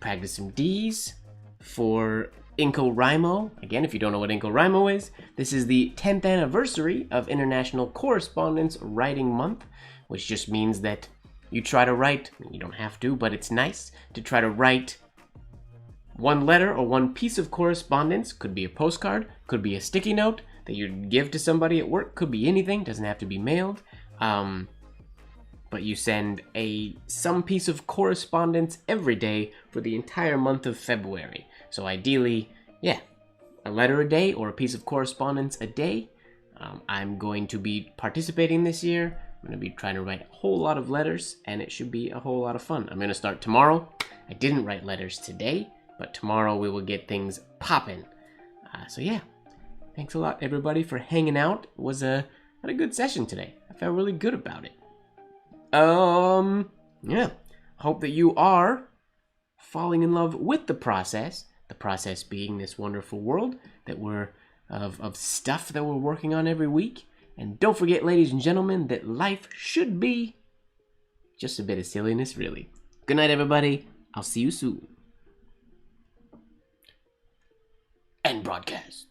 practiced some D's for NaCoWriMo. Again, if you don't know what NaCoWriMo is, this is the 10th anniversary of International Correspondence Writing Month, which just means that you try to write, you don't have to, but it's nice to try to write one letter or one piece of correspondence. Could be a postcard, could be a sticky note that you give to somebody at work, could be anything, doesn't have to be mailed. But you send some piece of correspondence every day for the entire month of February. So ideally, yeah, a letter a day or a piece of correspondence a day. I'm going to be participating this year. I'm going to be trying to write a whole lot of letters, and it should be a whole lot of fun. I'm going to start tomorrow. I didn't write letters today, but tomorrow we will get things popping. So yeah, thanks a lot, everybody, for hanging out. It was had a good session today. I felt really good about it. Yeah, hope that you are falling in love with the process being this wonderful world that we're of stuff that we're working on every week. And don't forget, ladies and gentlemen, that life should be just a bit of silliness, really. Good night, everybody. I'll see you soon. End broadcast.